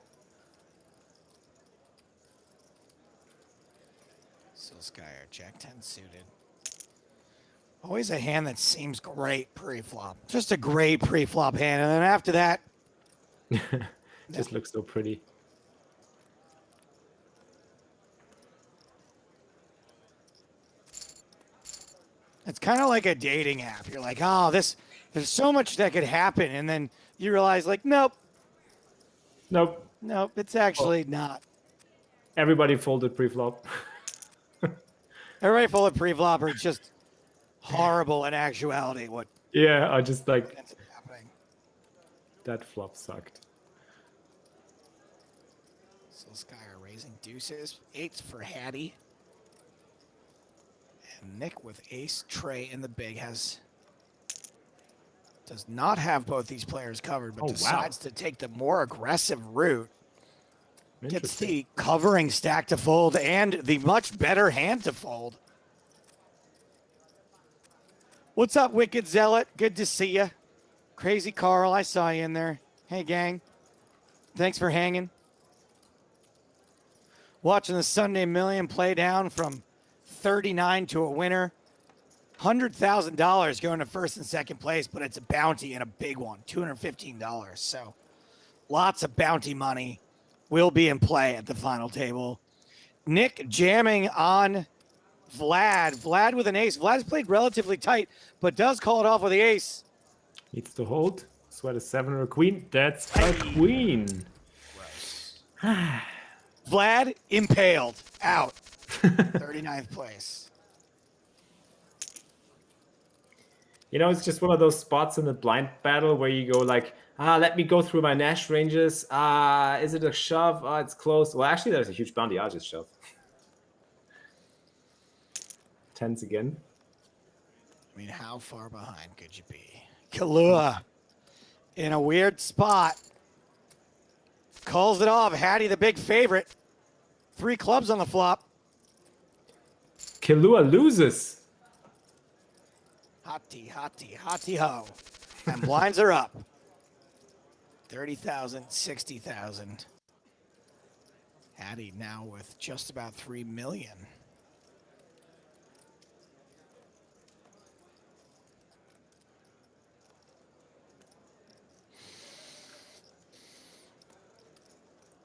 Skyer, Jack 10 suited. Always a hand that seems great pre-flop. Just a great pre-flop hand. And then after that, just looks so pretty. it's kind of like a dating app. You're like, oh, there's so much that could happen. And then you realize, like, nope, it's actually not. Everybody folded pre-flop. Everybody full of pre-flop are just horrible in actuality. What? Yeah, I just like ends up happening. that flop sucked. So Skyer raising deuces, 8s for Hattie. And Nick with ace tray in the big does not have both these players covered, but decides to take the more aggressive route. Gets the covering stack to fold and the much better hand to fold. What's up, Wicked Zealot? Good to see you. Crazy Carl, I saw you in there. Hey, gang. Thanks for hanging. Watching the Sunday Million play down from 39 to a winner. $100,000 going to first and second place, but it's a bounty and a big one, $215. So lots of bounty money will be in play at the final table. Nick jamming on Vlad. Vlad with an ace. Vlad's played relatively tight, but does call it off with the ace. Needs to hold. Sweat a 7 or a queen. That's a queen. Vlad impaled. Out. 39th place. It's just one of those spots in the blind battle where you go like, let me go through my Nash ranges. Is it a shove? It's close. Well, actually, there's a huge bounty. I'll just shove. 10s again. I mean, how far behind could you be? Kalua in a weird spot. Calls it off. Hattie, the big favorite. 3 clubs on the flop. Kahlua loses. Hottie, hottie, hottie ho. And blinds are up. 30,000, 60,000. Hattie now with just about 3 million.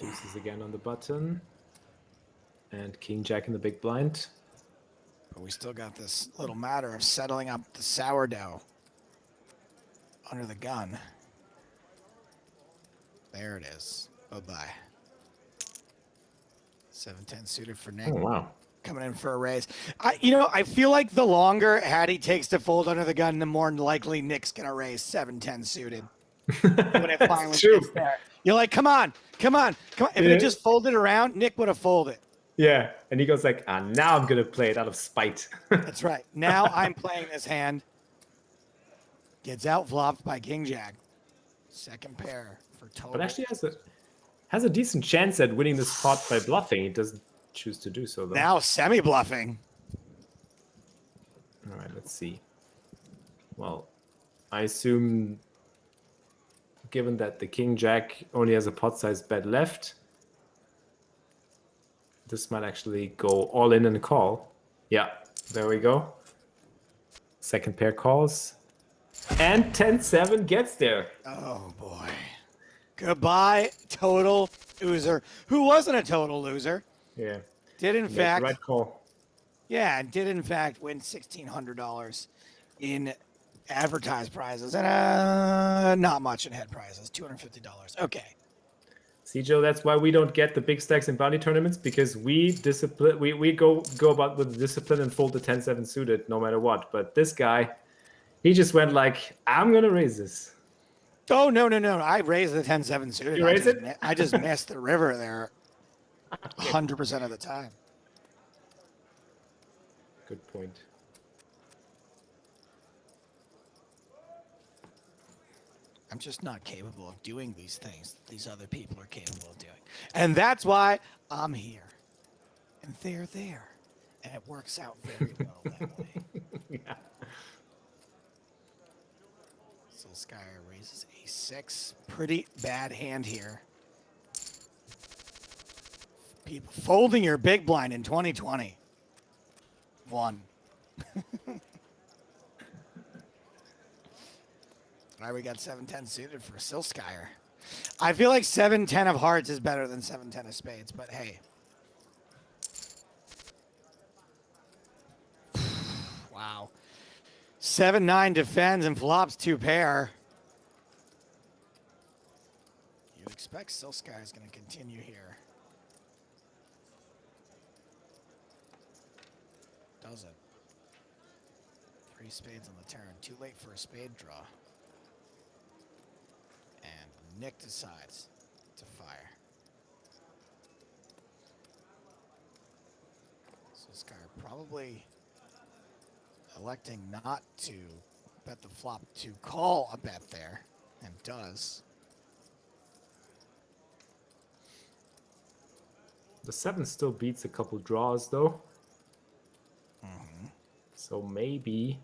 Deuces again on the button. And King Jack in the big blind. But we still got this little matter of settling up the sourdough under the gun. There it is. Bye-bye. 7-10 suited for Nick. Oh, wow. Coming in for a raise. I feel like the longer Hattie takes to fold under the gun, the more likely Nick's going to raise 7-10 suited. When it finally gets there. You're like, come on. If it just folded around, Nick would have folded. Yeah, and he goes like, now I'm going to play it out of spite. That's right. Now I'm playing this hand. Gets outflopped by King Jack. Second pair for total. But actually has a decent chance at winning this pot by bluffing. He doesn't choose to do so, though. Now semi-bluffing. All right, let's see. Well, I assume, given that the King Jack only has a pot-sized bet left, this might actually go all in and call. Yeah, there we go. Second pair calls. And 10-7 gets there. Oh, boy. Goodbye, total loser. Who wasn't a total loser? Yeah. Did in fact. Right call. Yeah, did in fact win $1,600 in advertised prizes and not much in head prizes, $250. Okay. See, Joe, that's why we don't get the big stacks in bounty tournaments, because we go about with discipline and fold the 10-7 suited no matter what. But this guy, he just went like, I'm gonna raise this. Oh no! I raised the 10-7 suited. You raised it? I just missed the river there 100% of the time. Good point. I'm just not capable of doing these things that these other people are capable of doing. And that's why I'm here. And they're there. And it works out very well that way. Yeah. Solskjaer raises a 6. Pretty bad hand here. People folding your big blind in 2020. 1. All right, we got 7-10 suited for Solskjaer. I feel like 7-10 of hearts is better than 7-10 of spades, but hey. Wow. 7-9 defends and flops 2 pair. You'd expect Solskjaer is going to continue here. Doesn't. 3 spades on the turn. Too late for a spade draw. And Nick decides to fire. Solskjaer probably electing not to bet the flop, to call a bet there, and does. The 7 still beats a couple draws, though. Mm-hmm. So maybe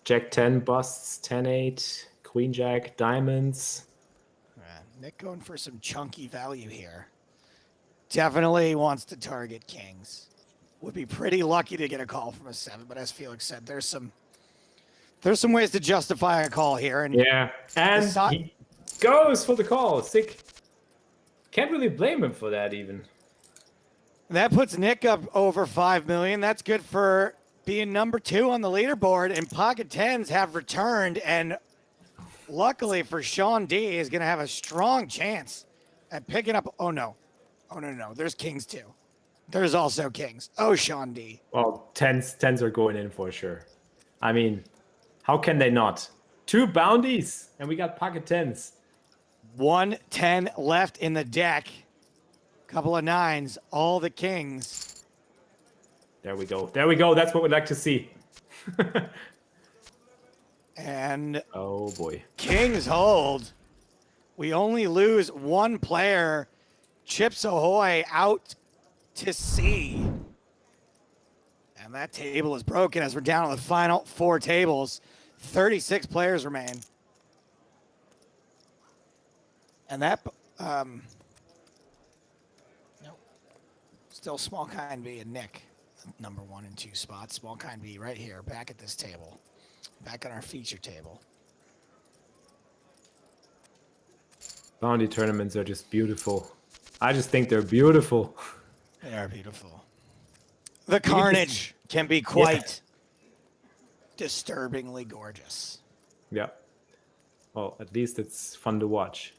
Jack 10 busts, 10-8, Queen Jack, diamonds. Nick going for some chunky value here. Definitely wants to target kings. Would be pretty lucky to get a call from a 7, but as Felix said, there's some ways to justify a call here. And yeah, and he goes for the call. Sick. Can't really blame him for that even. That puts Nick up over 5 million. That's good for being number 2 on the leaderboard, and pocket 10s have returned, and luckily for Sean D is going to have a strong chance at picking up. Oh no, there's kings too. There's also kings. Oh, Sean D. Well, 10s are going in for sure. I mean, how can they not? 2 bounties, and we got pocket 10s. 1 10 left in the deck. Couple of 9s, all the kings. There we go. There we go. That's what we'd like to see. And oh boy, kings hold. We only lose 1 player. Chips Ahoy out to sea. And that table is broken as we're down to the final 4 tables. 36 players remain. And that, no, still small kind B and Nick, number 1 and 2 spots. Small kind B right here, back at this table, back on our feature table. bounty tournaments are just beautiful. I just think they're beautiful. They are beautiful. The carnage can be quite disturbingly gorgeous. Yeah. Well, at least it's fun to watch.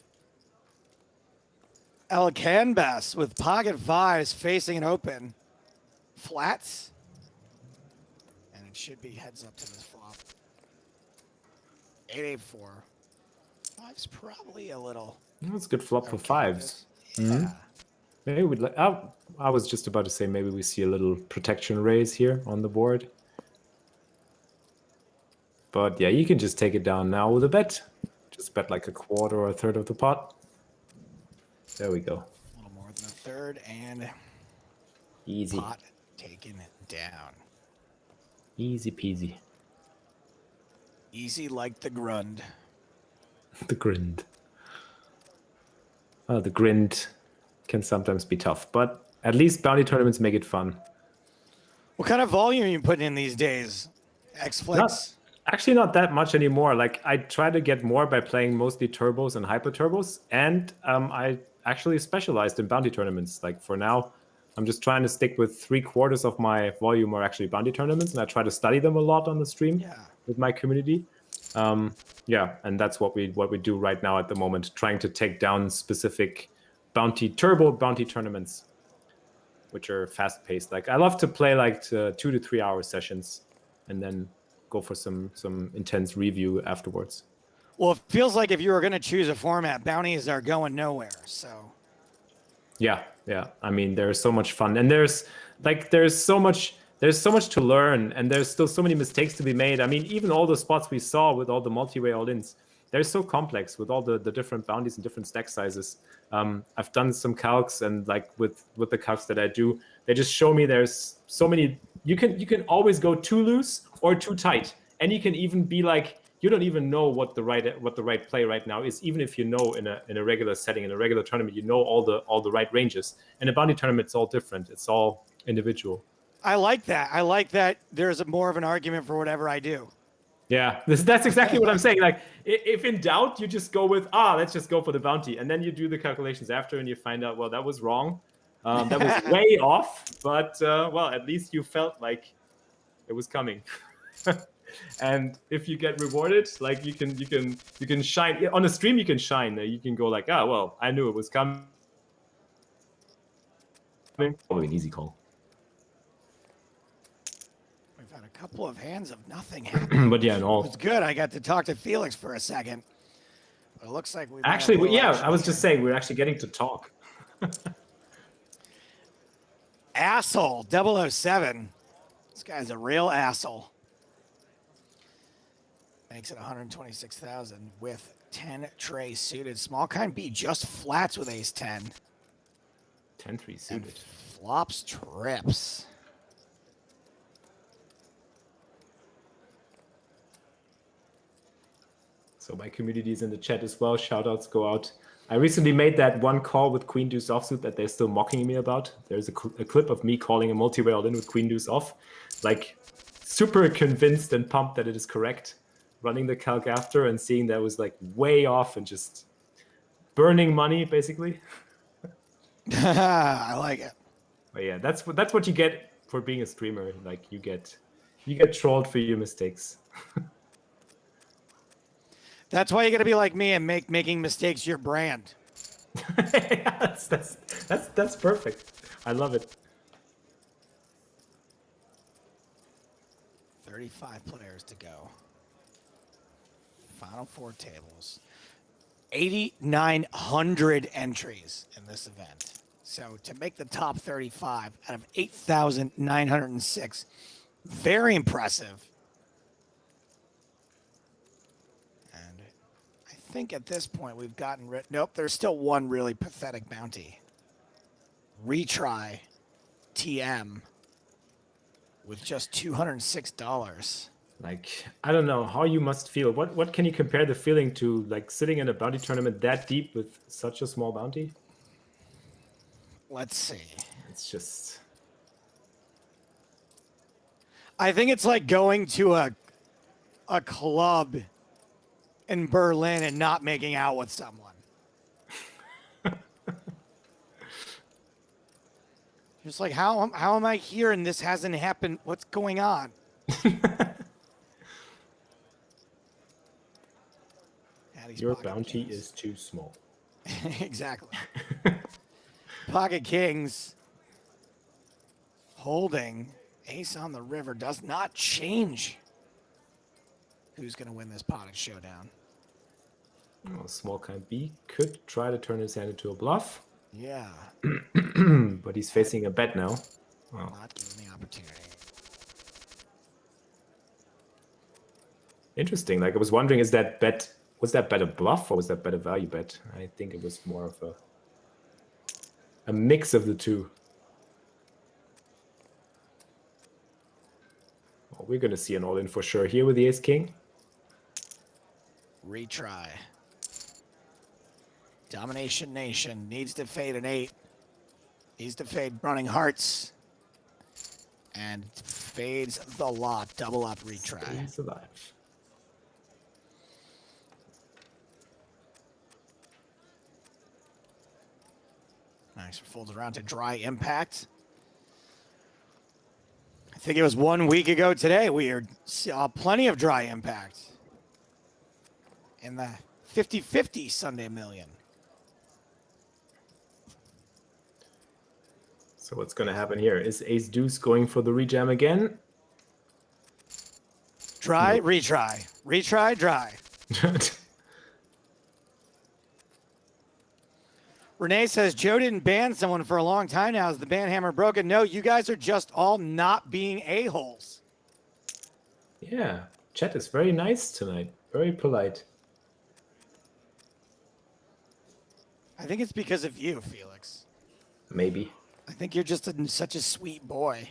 El Canvas with pocket 5s facing an open. Flats. And it should be heads up to this flop. 8-8-4. 5's probably a little. That's a good flop for 5s. Yeah. Maybe we'd like. I was just about to say maybe we see a little protection raise here on the board. But yeah, you can just take it down now with a bet. Just bet like a quarter or a third of the pot. There we go. A little more than a third, and Easy. pot taken down. Easy peasy. Easy like the grund. The grind. Oh, the grind can sometimes be tough, but at least bounty tournaments make it fun. What kind of volume are you putting in these days? X-Flex? Actually, not that much anymore. Like, I try to get more by playing mostly turbos and hyper turbos, and I actually specialized in bounty tournaments. Like, for now, I'm just trying to stick with 3/4 of my volume are actually bounty tournaments, and I try to study them a lot on the stream with my community. Yeah, and that's what we do right now at the moment, trying to take down specific bounty tournaments, which are fast paced. Like, I love to play like 2 to 3 hour sessions, and then go for some intense review afterwards. Well, it feels like if you were going to choose a format, bounties are going nowhere. So Yeah, Yeah, I mean, there's so much fun, and there's so much to learn, and there's still so many mistakes to be made. I mean, even all the spots we saw with all the multi-way all-ins, they're so complex with all the different bounties and different stack sizes. I've done some calcs, and like with the calcs that I do, they just show me there's so many. You can always go too loose or too tight, and you can even be like, you don't even know what the right play right now is, even if you know in a regular setting, in a regular tournament, you know all the right ranges. In a bounty tournament, it's all different. It's all individual. I like that. I like that there's more of an argument for whatever I do. Yeah, that's exactly what I'm saying. Like, if in doubt, you just go with, let's just go for the bounty. And then you do the calculations after, and you find out, well, that was wrong. That was way off. But, well, at least you felt like it was coming. And if you get rewarded, like you can shine on a stream. You can shine. You can go like, well, I knew it was coming. Probably an easy call. We've had a couple of hands of nothing happening. But yeah, in all, It's good. I got to talk to Felix for a second. But it looks like we actually, I was just saying we're actually getting to talk. Asshole 007. This guy's a real asshole. Makes it 126,000 with 10 trays suited. Small kind B just flats with ace 10. 10-3 suited. Flops trips. So my community is in the chat as well. Shout outs go out. I recently made that one call with Queen Deuce offsuit that they're still mocking me about. There's a clip of me calling a multi-way all in with Queen Deuce off. Like, super convinced and pumped that it is correct. Running the calc after and seeing that was like way off and just burning money, basically. I like it. But yeah, that's what you get for being a streamer. Like, you get trolled for your mistakes. That's why you got to be like me and making mistakes your brand. Yeah, that's perfect. I love it. 35 players to go. Final four tables. 8,900 entries in this event. So to make the top 35 out of 8,906, very impressive. And I think at this point we've gotten rid. Nope, there's still one really pathetic bounty. Retry TM with just $206. Like, I don't know how you must feel. What can you compare the feeling to, like, sitting in a bounty tournament that deep with such a small bounty? Let's see. It's just... I think it's like going to a club in Berlin and not making out with someone. Just like, how am I here and this hasn't happened? What's going on? Your bounty is too small. Exactly. Pocket kings holding ace on the river does not change who's going to win this potted showdown. Well, small kind B could try to turn his hand into a bluff. Yeah. But he's facing a bet now. Well, Not given the opportunity. interesting. Like, I was wondering, was that bet a bluff or was that bet a value bet? I think it was more of a mix of the two. Well, we're going to see an all-in for sure here with the ace-king. Retry. Domination Nation needs to fade an 8. Needs to fade running hearts. And fades the lot. Double up retry. He's alive. Nice. Folds around to dry impact. I think it was 1 week ago today we saw plenty of dry impact in the 50-50 Sunday Million. So what's going to happen here? Is ace deuce going for the rejam again? Try, retry. Retry, dry. Renee says, Joe didn't ban someone for a long time now. Is the ban hammer broken? No, you guys are just all not being a-holes. Yeah, chat is very nice tonight. Very polite. I think it's because of you, Felix. Maybe. I think you're just such a sweet boy.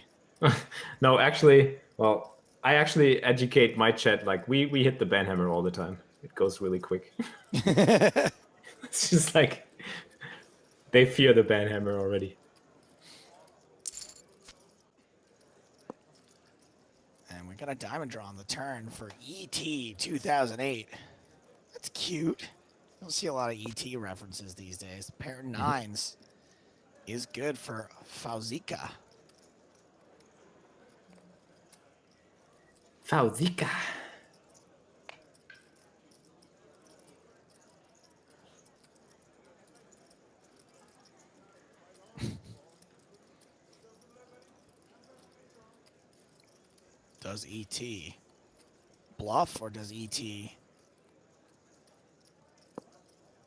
No, actually, well, I actually educate my chat. Like, we hit the ban hammer all the time. It goes really quick. It's just like, they fear the ban hammer already. And we got a diamond draw on the turn for ET 2008. That's cute. I don't see a lot of ET references these days. Pair of nines is good for Fauzika. Fauzika. Does ET bluff or does ET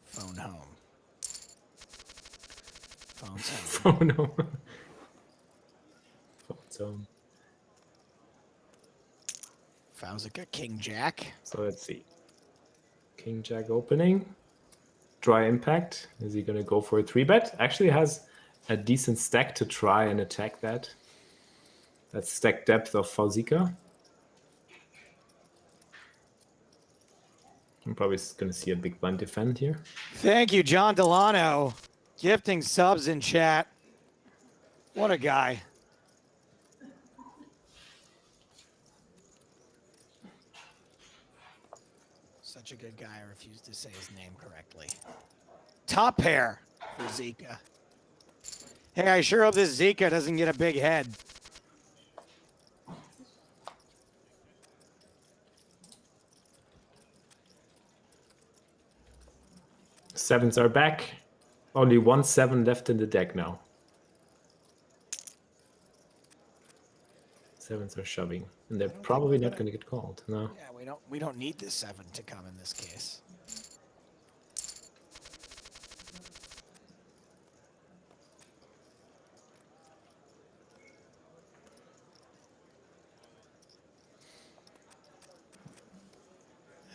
phone home? Phone's home. Oh no. Phone's home. Fauzika, King Jack. So let's see. King Jack opening. Dry impact. Is he going to go for a 3-bet? Actually has a decent stack to try and attack that. That's stack depth of Fauzika. I'm probably going to see a big blind defend here. Thank you, John Delano. Gifting subs in chat. What a guy. Such a good guy. I refuse to say his name correctly. Top pair for Zika. Hey, I sure hope this Zika doesn't get a big head. Sevens are back. Only 1 7 left in the deck now. Sevens are shoving, and they're probably not going to get called. No. Yeah, we don't need this 7 to come in this case.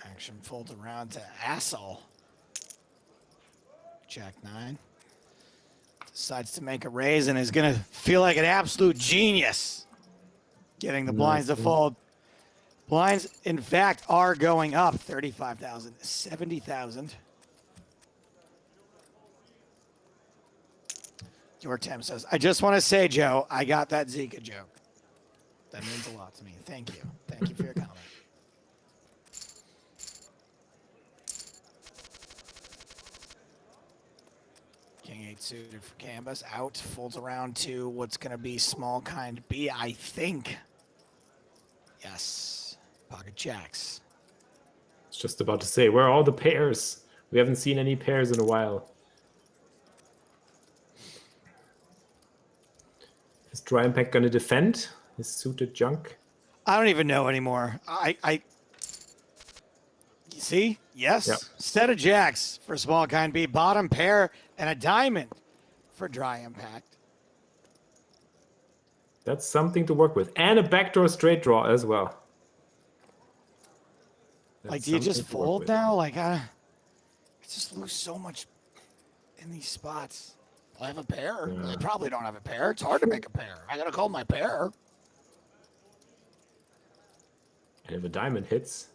Action folds around to Assel. Jack 9. Decides to make a raise and is going to feel like an absolute genius getting the blinds to fold. Blinds, in fact, are going up 35,000, 70,000. Your Tim says, I just want to say, Joe, I got that Zika joke. That means a lot to me. Thank you. Thank you for your comment. King 8 suited for canvas. Out. Folds around to what's going to be small kind B, I think. Yes. Pocket jacks. I was just about to say, where are all the pairs? We haven't seen any pairs in a while. Is Dry Impact going to defend his suited junk? I don't even know anymore. You see? Yes. Yep. Set of jacks for small kind B. Bottom pair and a diamond for Dry Impact. That's something to work with. And a backdoor straight draw as well. That's Like, do you just something to work fold with. now? Like, I just lose so much in these spots. I have a pair. Yeah. I probably don't have a pair. It's hard to make a pair. I got to call my pair. And if a diamond hits,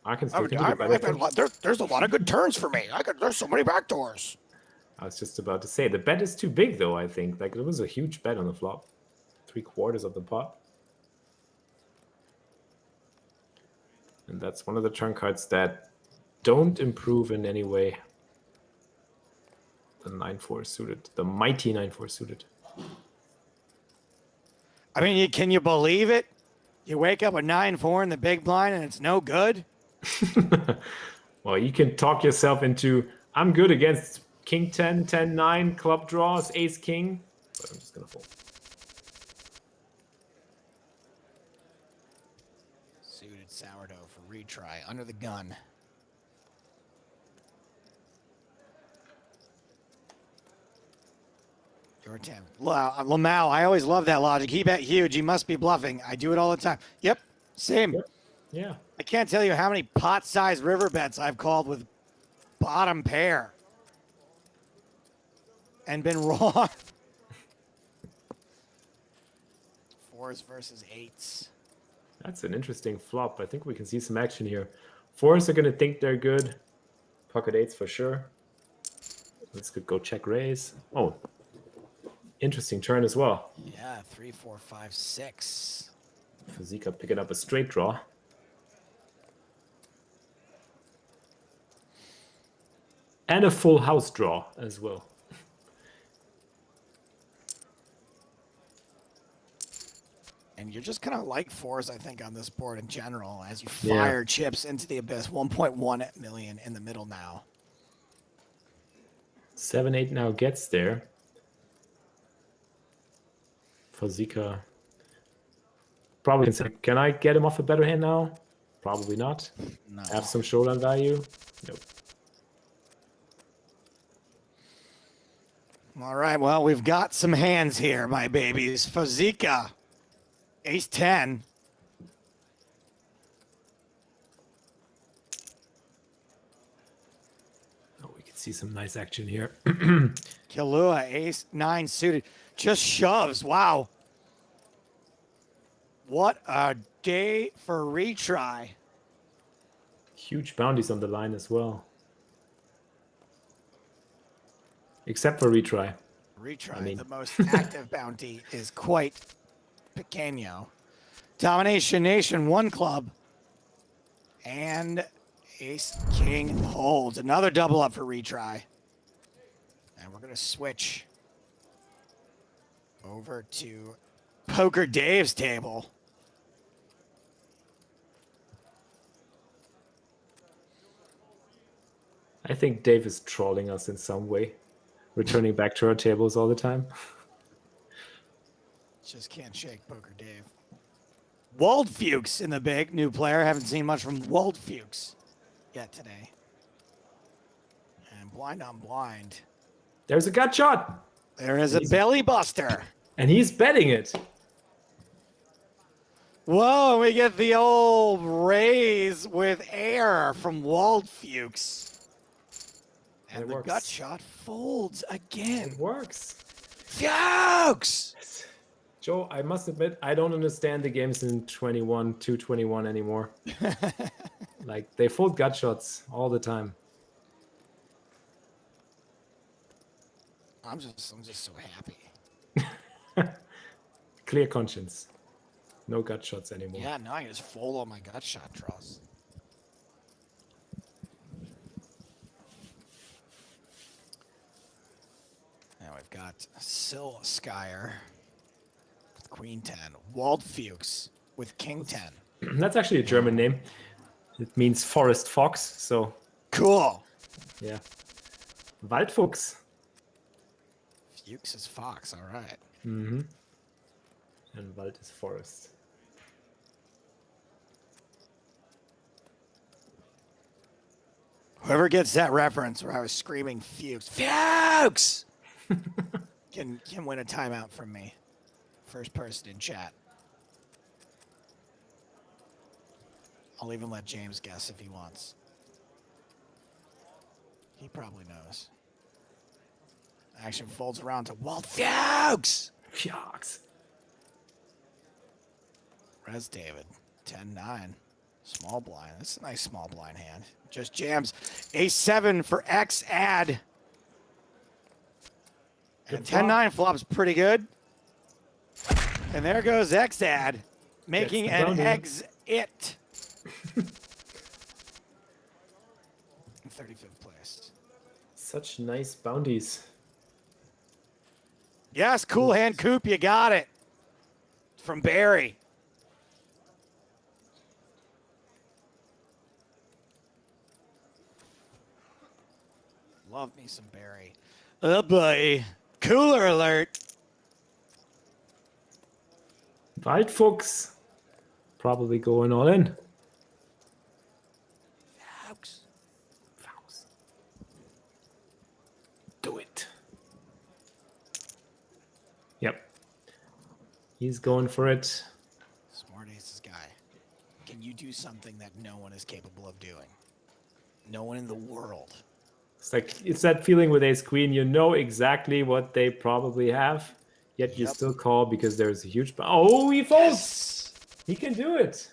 I can I still would- continue. there's a lot of good turns for me. There's so many backdoors. I was just about to say, the bet is too big, though, I think. Like, it was a huge bet on the flop. 3/4 of the pot. And that's one of the turn cards that don't improve in any way. The 9-4 suited. The mighty 9-4 suited. I mean, can you believe it? You wake up with 9-4 in the big blind and it's no good? Well, you can talk yourself into, I'm good against King 10, 10, 9, club draws, Ace King. But I'm just going to fold. Suited sourdough for retry. Under the gun. Your turn. Lamau, I always love that logic. He bet huge. He must be bluffing. I do it all the time. Yep, same. Yep. Yeah. I can't tell you how many pot-sized river bets I've called with bottom pair and been wrong. 4s versus 8s. That's an interesting flop. I think we can see some action here. 4s are going to think they're good. Pocket 8s for sure. Let's go check raise. Oh, interesting turn as well. Yeah, 3, 4, 5, 6. Fazika picking up a straight draw. And a full house draw as well. And you're just going to like 4s, I think, on this board in general as you fire chips into the abyss. 1.1 million in the middle now. 7-8 now gets there. Fazika probably can I get him off a better hand now? Probably not. No. Have some showdown value? Nope. All right, well, we've got some hands here, my babies. Fazika, ace 10. Oh, we can see some nice action here. Kilua, ace 9 suited. Just shoves. Wow. What a day for retry. Huge bounties on the line as well. Except for retry. Retry, the most active bounty, is quite pequeño. Domination Nation, 1 club. And ace king holds. Another double up for retry. And we're going to switch over to Poker Dave's table. I think Dave is trolling us in some way. Returning back to our tables all the time. Just can't shake Poker Dave. Wald Fuchs in the big. New player. Haven't seen much from Wald Fuchs yet today. And blind on blind. There's a gut shot. There is a belly buster. And he's betting it. Whoa, we get the old raise with air from Wald Fuchs. And It the works. gut shot folds again. It works. Fuchs! Joe, I must admit, I don't understand the games in 221 anymore. Like, they fold gut shots all the time. I'm just so happy. Clear conscience. No gut shots anymore. Yeah, now I can just fold all my gut shot draws. Now we've got Sil Skyer with Queen 10. Wald Fuchs with King 10. That's actually a German name. It means forest fox, so Cool. yeah. Waldfuchs. Fuchs is Fox, all right. Mm-hmm. And Wald is forest. Whoever gets that reference where I was screaming Fuchs, Fuchs, can win a timeout from me. First person in chat. I'll even let James guess if he wants. He probably knows. Action folds around to Walt Fuchs. Fuchs. Res David, 10-9. Small blind. That's a nice small blind hand. Just jams. A7 for X add. And 10-9 flops pretty good. And there goes X add, making an exit. 35th place. Such nice bounties. Yes, cool hand Coop, you got it. From Barry. Love me some Barry. Oh boy. Cooler alert. Waldfuchs. Probably going all in. Fuchs. Fuchs. Do it. Yep. He's going for it. Smart aces guy. Can you do something that no one is capable of doing? No one in the world. It's that feeling with ace queen. You know exactly what they probably have, yet you still call because there's a huge. Oh, he folds. Yes. He can do it.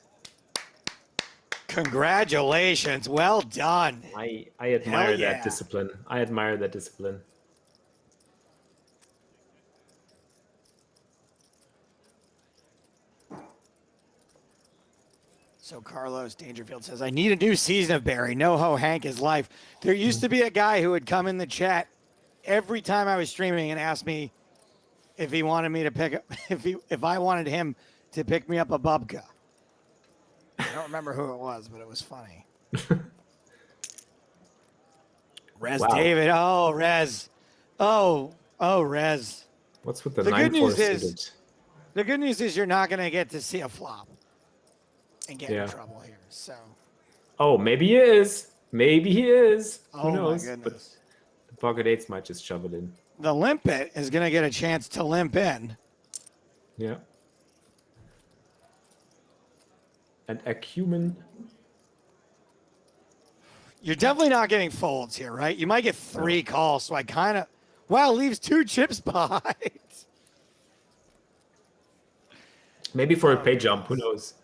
Congratulations. Well done. I admire Hell yeah. that discipline. I admire that discipline. So Carlos Dangerfield says, I need a new season of Barry. No ho Hank is life. There used to be a guy who would come in the chat every time I was streaming and ask me if he wanted me to pick up, if I wanted him to pick me up a bubka. I don't remember who it was, but it was funny. Rez David. Oh, Rez. Oh, Rez. What's with the The good 9-4 news is- suited? The good news is you're not going to get to see a flop and get in trouble here. So. Oh, maybe he is. Maybe he is. Oh, Who knows? my goodness. But the pocket eights might just shove it in. The limpet is going to get a chance to limp in. Yeah. And acumen. You're definitely not getting folds here, right? You might get 3 calls, so I kind of... Wow, leaves 2 chips behind. Maybe for a pay jump. Who knows?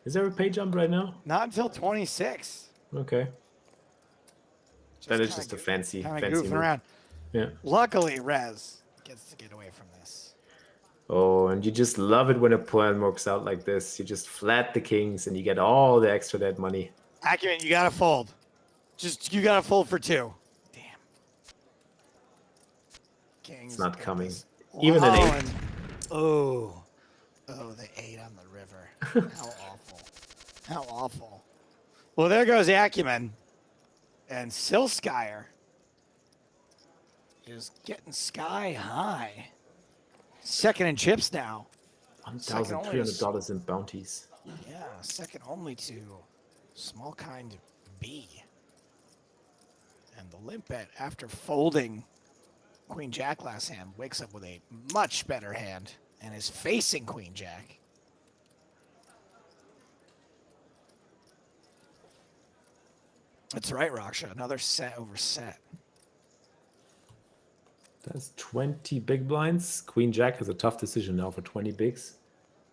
Is there a pay jump right now? Not until 26. Okay. That is kinda just a fancy goofing move. around. Yeah. Luckily, Rez gets to get away from this. Oh, and you just love it when a plan works out like this. You just flat the kings and you get all the extra dead money. Acumen, you got to fold. You got to fold for 2. Damn. Kings. It's not coming. This. Even an 8. And, oh, the 8 on the river. How awful. How awful. Well, there goes Acumen. And Silskire is getting sky high. Second in chips now. $1,300 in bounties. Yeah, second only to small kind B. And the limpet, after folding Queen Jack last hand, wakes up with a much better hand and is facing Queen Jack. That's right, Raksha. Another set over set. That's 20 big blinds. Queen Jack has a tough decision now for 20 bigs.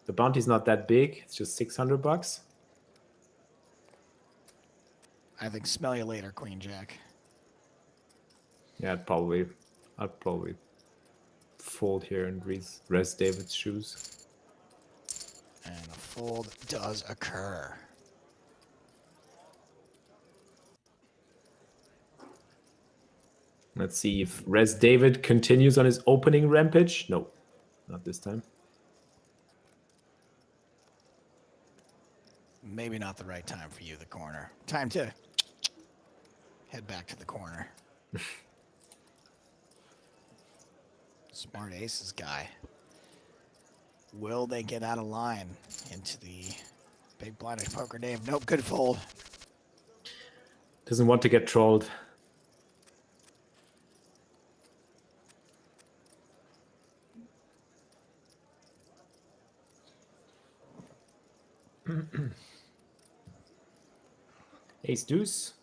The bounty's not that big. It's just $600. I think smell you later, Queen Jack. Yeah, I'd probably fold here and res David's shoes. And a fold does occur. Let's see if Res David continues on his opening rampage. No, not this time. Maybe not the right time for you, the corner. Time to head back to the corner. Smart aces guy. Will they get out of line into the big blind of poker Dave? Nope, good fold. Doesn't want to get trolled. Ace deuce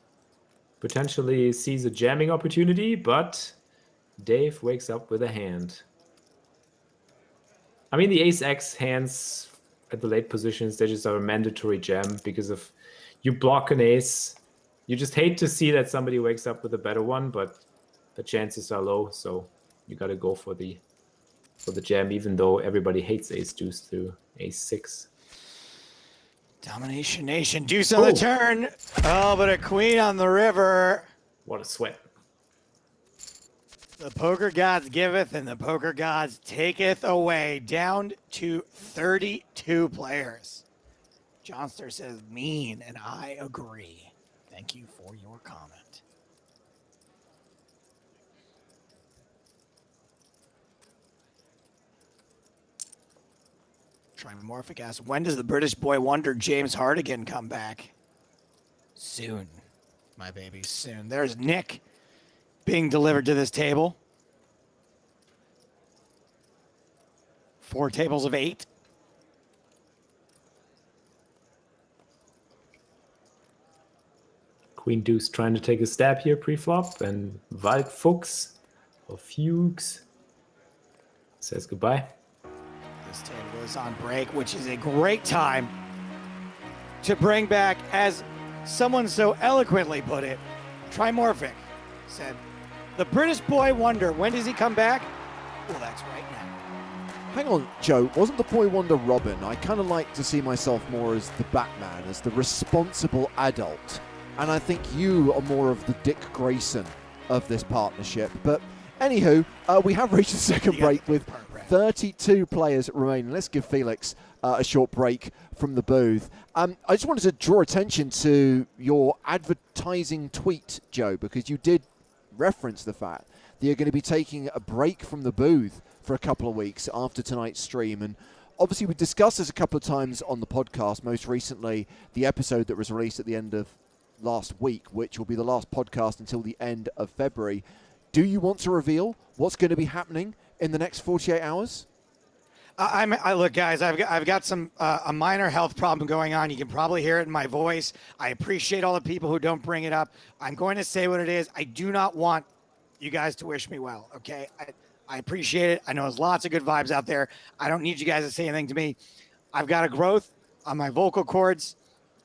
potentially sees a jamming opportunity, but Dave wakes up with a hand. I mean, the ace X hands at the late positions, they just are a mandatory jam because if you block an ace, you just hate to see that somebody wakes up with a better one, but the chances are low, so you got to go for the jam, even though everybody hates ace deuce through ace 6. Domination Nation, deuce on the turn. Oh, but a queen on the river. What a sweat. The poker gods giveth and the poker gods taketh away. Down to 32 players. Johnster says mean, and I agree. Thank you for your comment. Trimorphic asks, when does the British boy wonder James Hardigan come back? Soon, my baby, soon. There's Nick being delivered to this table. 4 tables of 8. Queen Deuce trying to take a stab here pre-flop, and Wald Fuchs or Fuchs says goodbye. This table is on break, which is a great time to bring back, as someone so eloquently put it, Trimorphic said, the British boy wonder, when does he come back? Well, that's right now. Hang on, Joe. Wasn't the boy wonder Robin? I kind of like to see myself more as the Batman, as the responsible adult. And I think you are more of the Dick Grayson of this partnership. But anywho, we have reached the second break with 32 players remaining. Let's give Felix a short break from the booth. I just wanted to draw attention to your advertising tweet, Joe, because you did reference the fact that you're going to be taking a break from the booth for a couple of weeks after tonight's stream. And obviously we discussed this a couple of times on the podcast, most recently the episode that was released at the end of last week, which will be the last podcast until the end of February. Do you want to reveal what's going to be happening in the next 48 hours? I look, guys, I've got some a minor health problem going on. You can probably hear it in my voice. I appreciate all the people who don't bring it up. I'm going to say what it is. I do not want you guys to wish me well, okay? I appreciate it. I know there's lots of good vibes out there. I don't need you guys to say anything to me. I've got a growth on my vocal cords.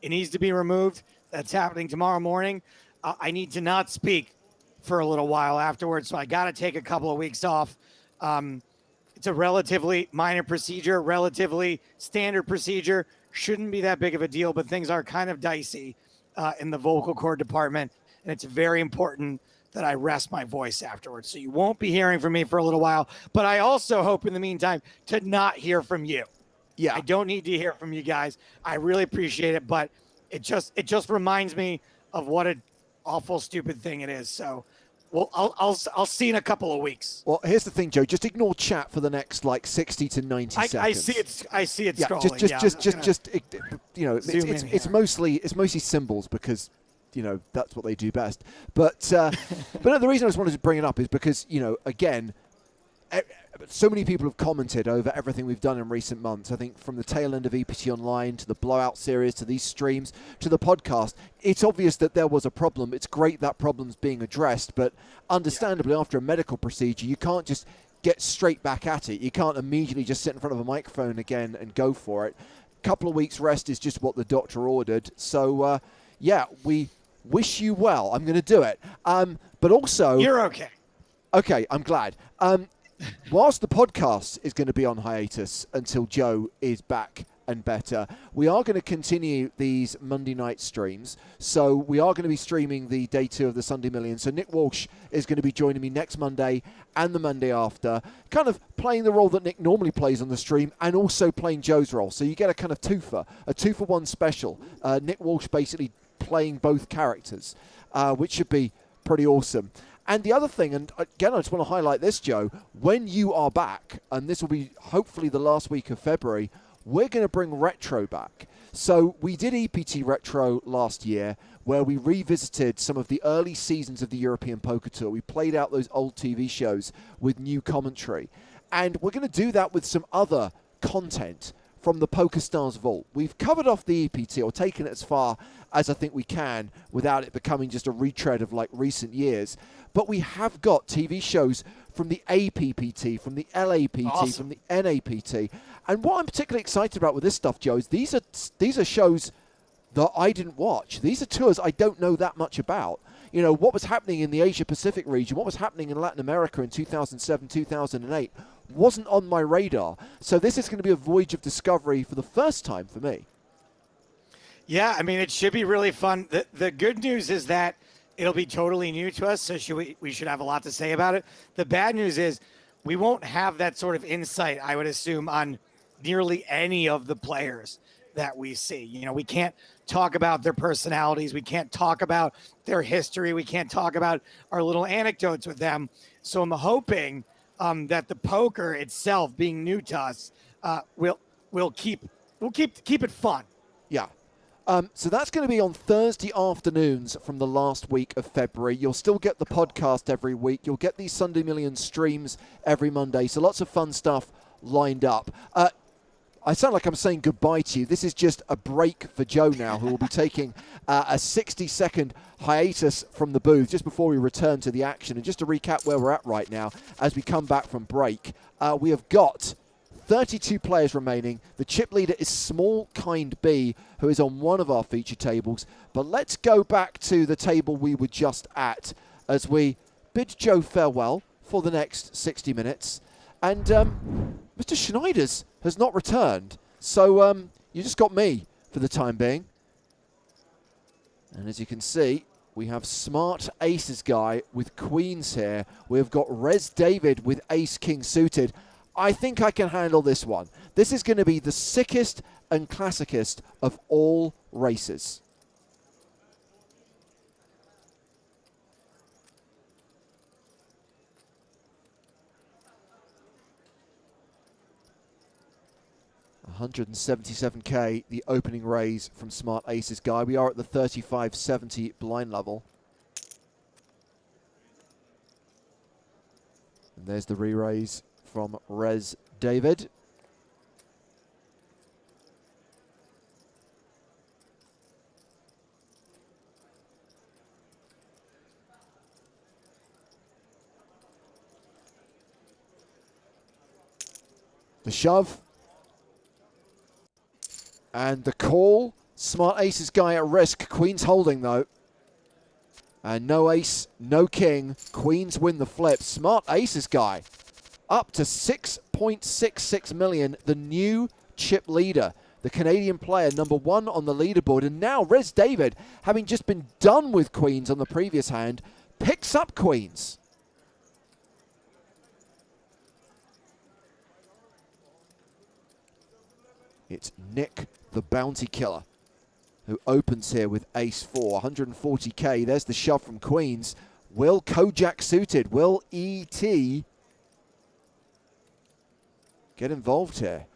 It needs to be removed. That's happening tomorrow morning. I need to not speak for a little while afterwards, so I got to take a couple of weeks off. It's a relatively minor procedure, relatively standard procedure. Shouldn't be that big of a deal, but things are kind of dicey in the vocal cord department, and it's very important that I rest my voice afterwards. So you won't be hearing from me for a little while, but I also hope in the meantime to not hear from you. Yeah, I don't need to hear from you guys. I really appreciate it, but it just reminds me of what an awful, stupid thing it is. So, well, I'll see you in a couple of weeks. Well, here's the thing, Joe. Just ignore chat for the next 60 to 90 seconds. I see it yeah, scrolling. Just you know, it's mostly symbols because that's what they do best. But no, the reason I just wanted to bring it up is because again, so many people have commented over everything we've done in recent months. I think from the tail end of EPT Online to the Blowout series to these streams to the podcast, it's obvious that there was a problem. It's great that problem's being addressed, but understandably after a medical procedure, you can't just get straight back at it. You can't immediately just sit in front of a microphone again and go for it. A couple of weeks rest is just what the doctor ordered. So, we wish you well. I'm going to do it. But also... You're okay. Okay, I'm glad. Whilst the podcast is going to be on hiatus until Joe is back and better, we are going to continue these Monday night streams. So we are going to be streaming the day 2 of the Sunday Million. So Nick Walsh is going to be joining me next Monday and the Monday after, kind of playing the role that Nick normally plays on the stream and also playing Joe's role. So you get a kind of twofer, a 2-for-1 special. Nick Walsh basically playing both characters, which should be pretty awesome. And the other thing, and again, I just want to highlight this, Joe, when you are back, and this will be hopefully the last week of February, we're going to bring Retro back. So we did EPT Retro last year, where we revisited some of the early seasons of the European Poker Tour. We played out those old TV shows with new commentary. And we're going to do that with some other content from the PokerStars Vault. We've covered off the EPT, or taken it as far as I think we can without it becoming just a retread of recent years. But we have got TV shows from the APPT, from the LAPT, awesome, from the NAPT. And what I'm particularly excited about with this stuff, Joe, is these are shows that I didn't watch. These are tours I don't know that much about. What was happening in the Asia-Pacific region, what was happening in Latin America in 2007, 2008 wasn't on my radar. So this is going to be a voyage of discovery for the first time for me. Yeah, I mean, it should be really fun. The good news is that it'll be totally new to us, so we should have a lot to say about it. The bad news is we won't have that sort of insight, I would assume, on nearly any of the players that we see. We can't talk about their personalities. We can't talk about their history. We can't talk about our little anecdotes with them. So I'm hoping that the poker itself, being new to us, we'll keep it fun. Yeah. So that's going to be on Thursday afternoons from the last week of February. You'll still get the podcast every week. You'll get these Sunday Million streams every Monday. So lots of fun stuff lined up. I sound like I'm saying goodbye to you. This is just a break for Joe now, who will be taking a 60-second hiatus from the booth just before we return to the action. And just to recap where we're at right now, as we come back from break, we have got 32 players remaining. The chip leader is Small Kind B, who is on one of our feature tables. But let's go back to the table we were just at as we bid Joe farewell for the next 60 minutes. And Mr. Schneider's has not returned. So you just got me for the time being. And as you can see, we have Smart Aces guy with queens here. We've got Res David with Ace King suited. I think I can handle this one. This is going to be the sickest and classicest of all races. $177K, the opening raise from Smart Aces guy. We are at the 35.70 blind level. And there's the re-raise from Res David. The shove. And the call. Smart Aces guy at risk. Queen's holding though. And no ace, no king. Queens win the flip. Smart Aces guy up to 6.66 million. The new chip leader. The Canadian player, #1 on the leaderboard. And now Res David, having just been done with queens on the previous hand, picks up queens. It's Nick the Bounty Killer who opens here with ace-4, 140K. There's the shove from queens. Will Kojak suited? Will E.T. get involved here?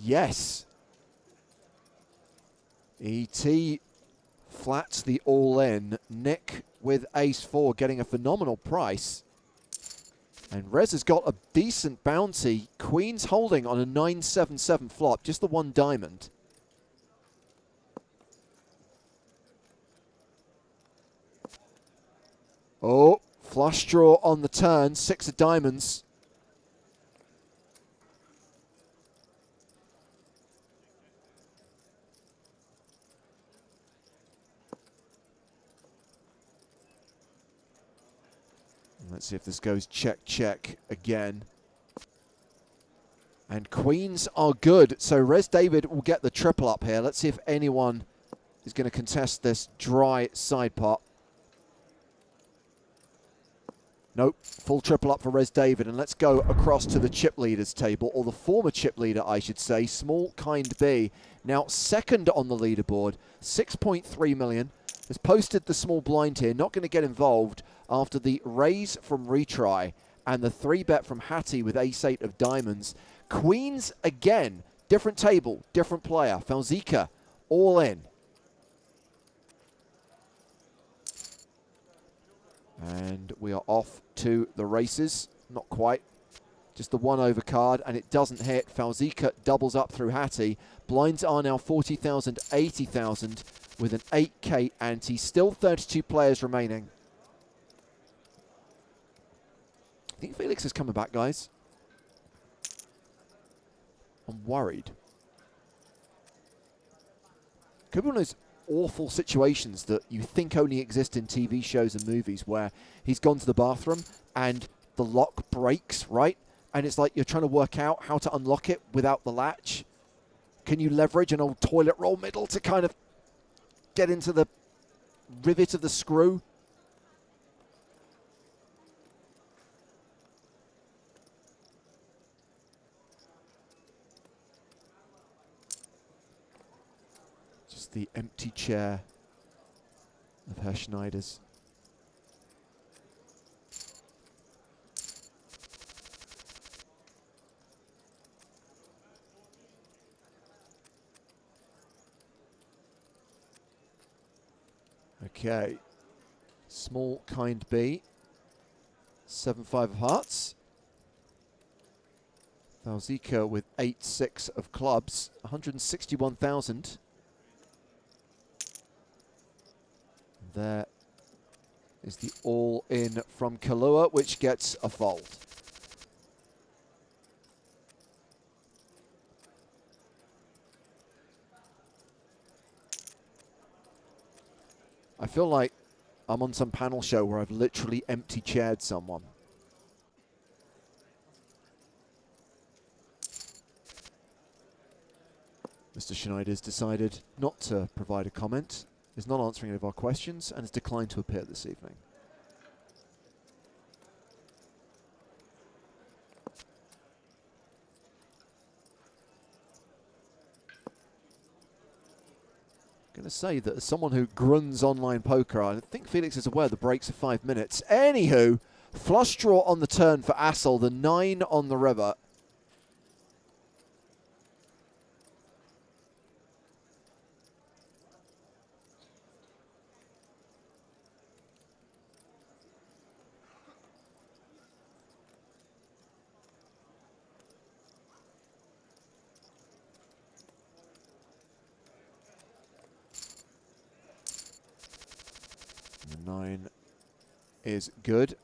Yes. E.T. flats the all-in. Nick with ace-4 getting a phenomenal price. And Rez has got a decent bounty. Queen's holding on a 9-7-7 flop, just the one diamond. Oh, flush draw on the turn, 6 of diamonds. Let's see if this goes check, check again. And queens are good. So Res David will get the triple up here. Let's see if anyone is going to contest this dry side pot. Nope, full triple up for Res David. And let's go across to the chip leaders table, or the former chip leader, I should say, Small Kind B. Now second on the leaderboard, 6.3 million. Has posted the small blind here, not going to get involved after the raise from retry and the 3-bet from Hattie with ace-8 of diamonds. Queens again, different table, different player. Falzika all in. And we are off to the races. Not quite. Just the one overcard, and it doesn't hit. Falzika doubles up through Hattie. Blinds are now 40,000, 80,000 with an 8K ante. Still 32 players remaining. I think Felix is coming back, guys. I'm worried. Could be one of those awful situations that you think only exist in TV shows and movies, where he's gone to the bathroom and the lock breaks, right? And it's like you're trying to work out how to unlock it without the latch. Can you leverage an old toilet roll middle to kind of get into the rivet of the screw? Just the empty chair of Herr Schneider's. Okay. Small kind B. 7-5 of hearts. Valzika with 8-6 of clubs. 161,000. There is the all-in from Kalua, which gets a fold. I feel like I'm on some panel show where I've literally empty chaired someone. Mr. Schneider's decided not to provide a comment, is not answering any of our questions, and has declined to appear this evening. Going to say that as someone who gruns online poker, I think Felix is aware the breaks are 5 minutes. Anywho, flush draw on the turn for Assel, the 9 on the river. The 9 is good.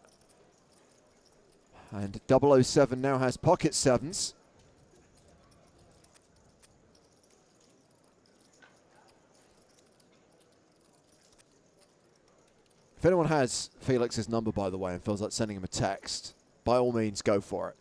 And 007 now has pocket sevens. If anyone has Felix's number, by the way, and feels like sending him a text, by all means, go for it.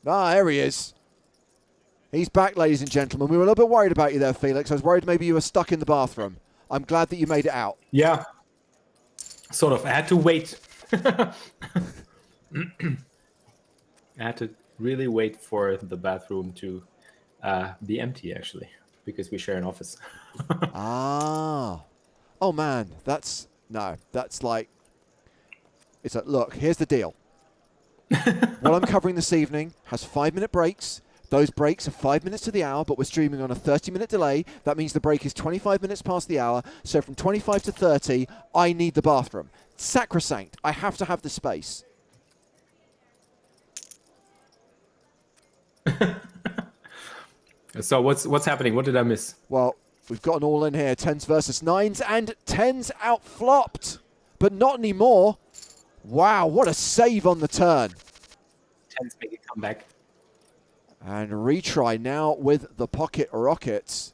Ah, there he is. He's back, ladies and gentlemen. We were a little bit worried about you there, Felix. I was worried maybe you were stuck in the bathroom. I'm glad that you made it out. Yeah. Sort of. I had to wait. I had to really wait for the bathroom to be empty, actually, because we share an office. Ah. Oh, man. That's like... It's like, look, here's the deal. What I'm covering this evening has 5-minute breaks. Those breaks are 5 minutes to the hour, but we're streaming on a 30-minute delay. That means the break is 25 minutes past the hour. So from 25 to 30, I need the bathroom. Sacrosanct. I have to have the space. So what's happening? What did I miss? Well, we've got an all in here. 10s versus 9s, and 10s outflopped. But not anymore. Wow, what a save on the turn. 10s make a comeback. And retry now with the pocket rockets.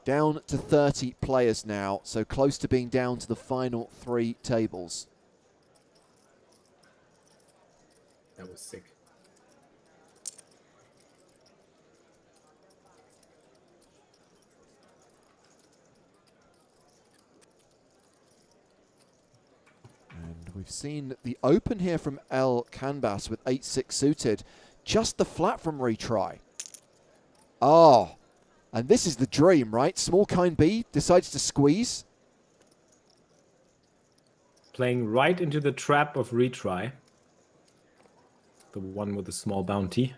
Down to 30 players now, so close to being down to the final 3 tables. That was sick. And we've seen the open here from El Canvas with 8-6 suited. Just the flat from retry. Oh, and this is the dream, right? Small kind B decides to squeeze. Playing right into the trap of retry. The one with the small bounty.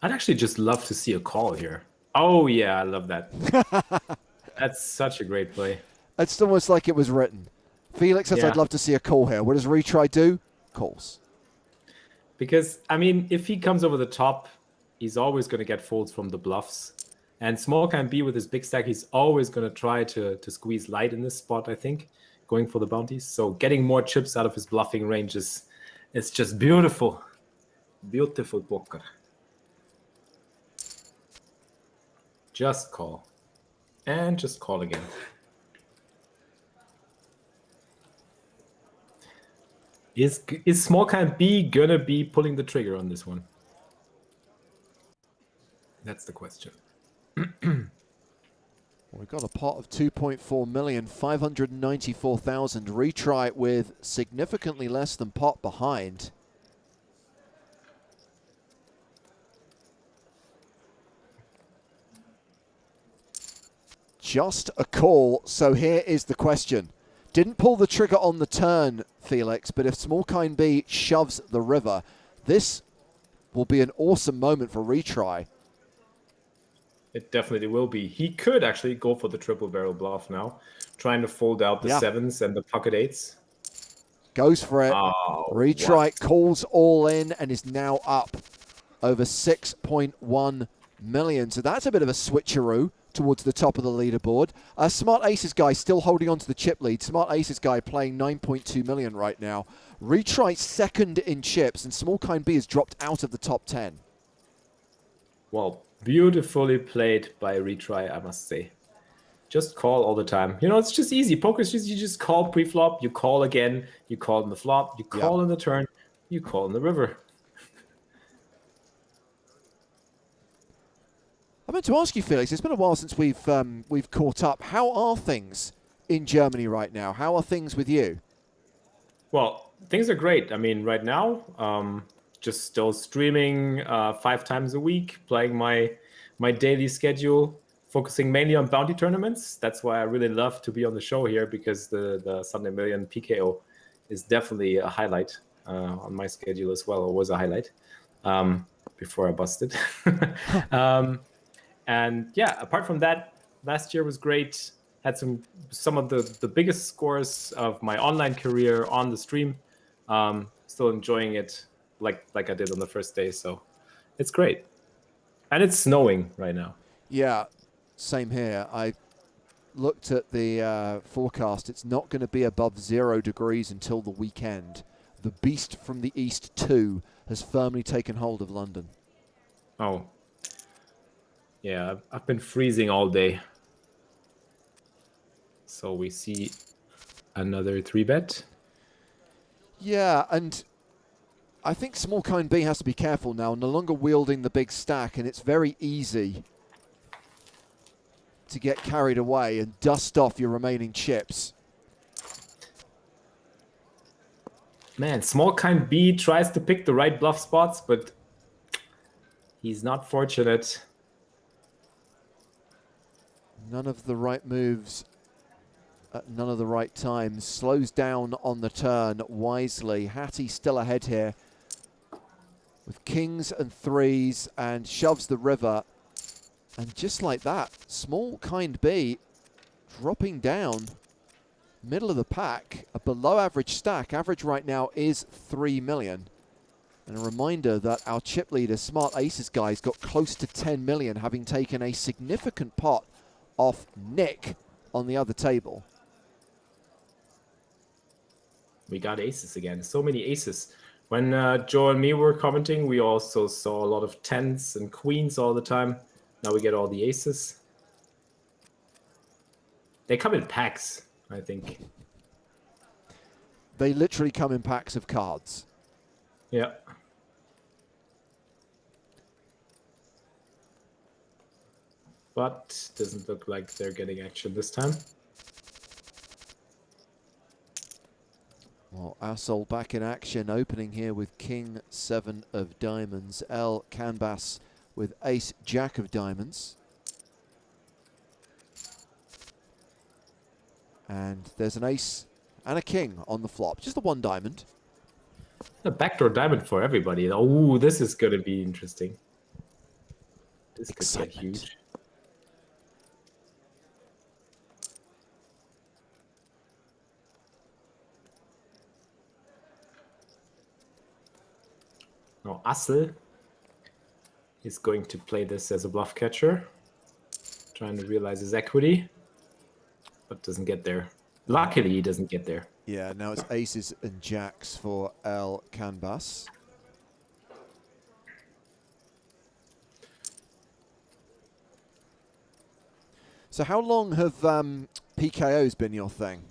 I'd actually just love to see a call here. Oh, yeah, I love that. That's such a great play. It's almost like it was written. Felix says, Yeah. I'd love to see a call here. What does retry do? Calls. Because, I mean, if he comes over the top, he's always going to get folds from the bluffs. And small can be with his big stack, he's always going to try to squeeze light in this spot, I think, going for the bounties. So getting more chips out of his bluffing range is just beautiful. Beautiful poker. Just call. And just call again. Is small can B gonna be pulling the trigger on this one? That's the question. We've got a pot of 2.4 million, 594,000. Retry with significantly less than pot behind. Just a call. So here is the question. Didn't pull the trigger on the turn, Felix, but if small kind B shoves the river, this will be an awesome moment for retry. It definitely will be. He could actually go for the triple barrel bluff now, trying to fold out the sevens and the pocket eights. Goes for it. Oh, Retry calls all in and is now up over 6.1 million. So that's a bit of a switcheroo towards the top of the leaderboard. Smart Aces guy still holding on to the chip lead. Smart Aces guy playing 9.2 million right now. Retry second in chips, and small kind B has dropped out of the top 10. Well, beautifully played by Retry, I must say. Just call all the time. You know, it's just easy. Poker's just, you just call pre-flop, you call again, you call in the flop, you call in the turn, you call in the river. I meant to ask you, Felix, it's been a while since we've caught up. How are things in Germany right now? How are things with you? Well, things are great. I mean, right now, just still streaming 5 times a week, playing my daily schedule, focusing mainly on bounty tournaments. That's why I really love to be on the show here, because the Sunday Million PKO is definitely a highlight on my schedule as well, or was a highlight before I busted. And yeah, apart from that, last year was great. Had some of the biggest scores of my online career on the stream. Still enjoying it like I did on the first day. So it's great. And it's snowing right now. Yeah, same here. I looked at the forecast. It's not going to be above 0 degrees until the weekend. The beast from the east 2 has firmly taken hold of London. Oh. Yeah, I've been freezing all day. So we see another 3-bet. Yeah, and I think small kind B has to be careful now, no longer wielding the big stack, and it's very easy to get carried away and dust off your remaining chips. Man, small kind B tries to pick the right bluff spots, but he's not fortunate. None of the right moves at none of the right times. Slows down on the turn wisely. Hattie still ahead here with kings and threes, and shoves the river. And just like that, small kind B dropping down middle of the pack, a below average stack. Average right now is 3 million. And a reminder that our chip leader, Smart Aces guys, got close to 10 million, having taken a significant pot off Nick on the other table. We got aces again. So many aces. When Joe and me were commenting, we also saw a lot of 10s and queens all the time. Now we get all the aces. They come in packs, I think. They literally come in packs of cards. Yeah. But doesn't look like they're getting action this time. Well, Asol back in action, opening here with King 7 of diamonds. El Canvas with Ace Jack of diamonds. And there's an ace and a king on the flop. Just the 1 diamond. A backdoor diamond for everybody. Oh, this is going to be interesting. This could get huge. Now Assel is going to play this as a bluff catcher, trying to realize his equity, but doesn't get there. Luckily, he doesn't get there. Yeah, now it's aces and jacks for El Canvas. So how long have PKOs been your thing?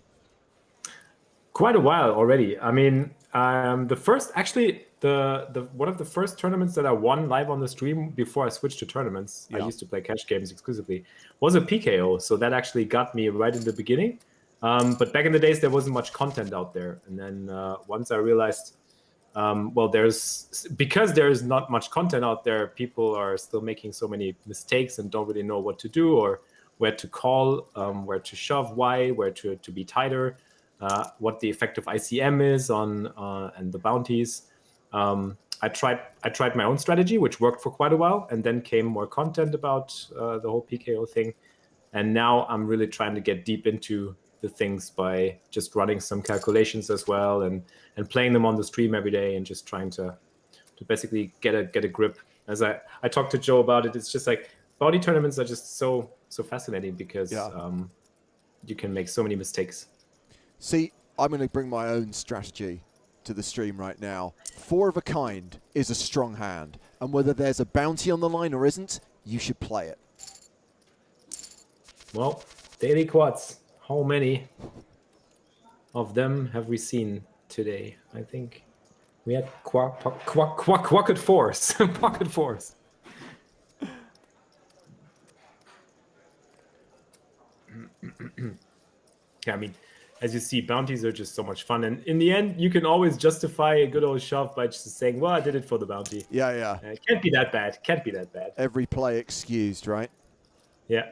Quite a while already. I mean, the first, actually, the one of the first tournaments that I won live on the stream before I switched to tournaments, I used to play cash games exclusively, was a PKO. So that actually got me right in the beginning. But back in the days, there wasn't much content out there. And then once I realized, well, because there's not much content out there, people are still making so many mistakes and don't really know what to do, or where to call, where to shove, why, where to be tighter, what the effect of ICM is on and the bounties. I tried my own strategy, which worked for quite a while, and then came more content about the whole PKO thing. And now I'm really trying to get deep into the things by just running some calculations as well, and playing them on the stream every day, and just trying to basically get a grip. As I talked to Joe about it, it's just like bounty tournaments are just so fascinating because you can make so many mistakes. See, I'm going to bring my own strategy to the stream right now. 4 of a kind is a strong hand, and whether there's a bounty on the line or isn't, you should play it. Well, daily quads. How many of them have we seen today? I think we had pocket fours. Pocket fours. Yeah, I mean, as you see, bounties are just so much fun. And in the end, you can always justify a good old shove by just saying, well, I did it for the bounty. Yeah. It can't be that bad. Can't be that bad. Every play excused, right? Yeah.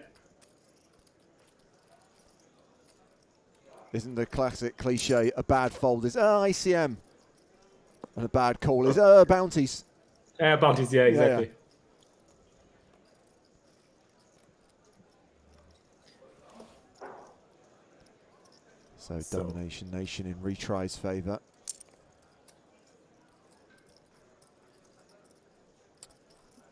Isn't the classic cliche, a bad fold is ICM, and a bad call is bounties. Bounties, yeah, exactly. So Domination Nation in retry's favour.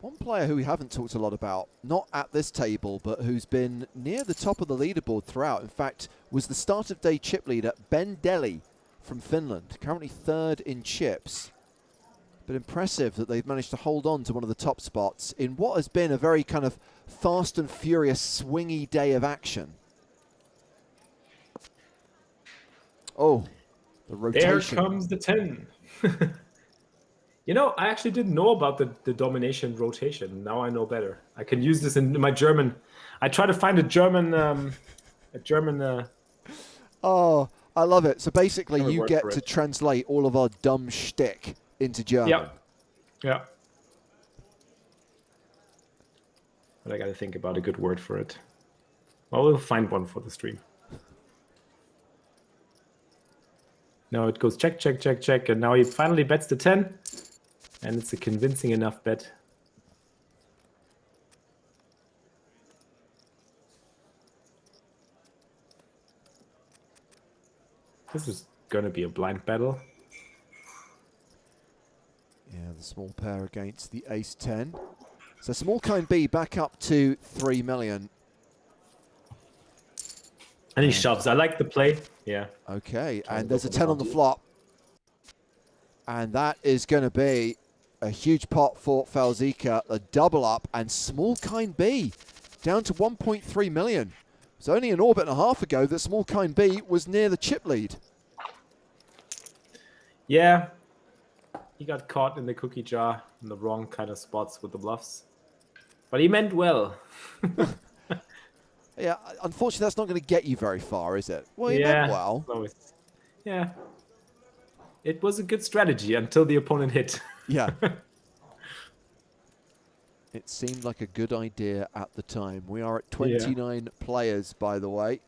One player who we haven't talked a lot about, not at this table, but who's been near the top of the leaderboard throughout, in fact, was the start of day chip leader, Ben Deli from Finland, currently 3rd in chips. But impressive that they've managed to hold on to one of the top spots in what has been a very kind of fast and furious, swingy day of action. Oh, the rotation. There comes the 10. You know, I actually didn't know about the domination rotation. Now I know better. I can use this in my German. I try to find a German. Oh, I love it. So basically, you get to translate all of our dumb shtick into German. Yeah. But I got to think about a good word for it. Well, we'll find one for the stream. Now it goes check, check, check, check, and now he finally bets the 10. And it's a convincing enough bet. This is going to be a blind battle. Yeah, the small pair against the ace-10. So small kind B back up to 3 million. And he shoves. I like the play. Yeah. Okay, and there's a 10 on the flop. And that is going to be a huge pot for Falzika, a double up, and small kind B down to 1.3 million. It's only an orbit and a half ago that small kind B was near the chip lead. Yeah, he got caught in the cookie jar in the wrong kind of spots with the bluffs. But he meant well. Yeah, unfortunately, that's not going to get you very far, is it? Well, he meant well. Yeah. It was a good strategy until the opponent hit. Yeah. It seemed like a good idea at the time. We are at 29 players, by the way.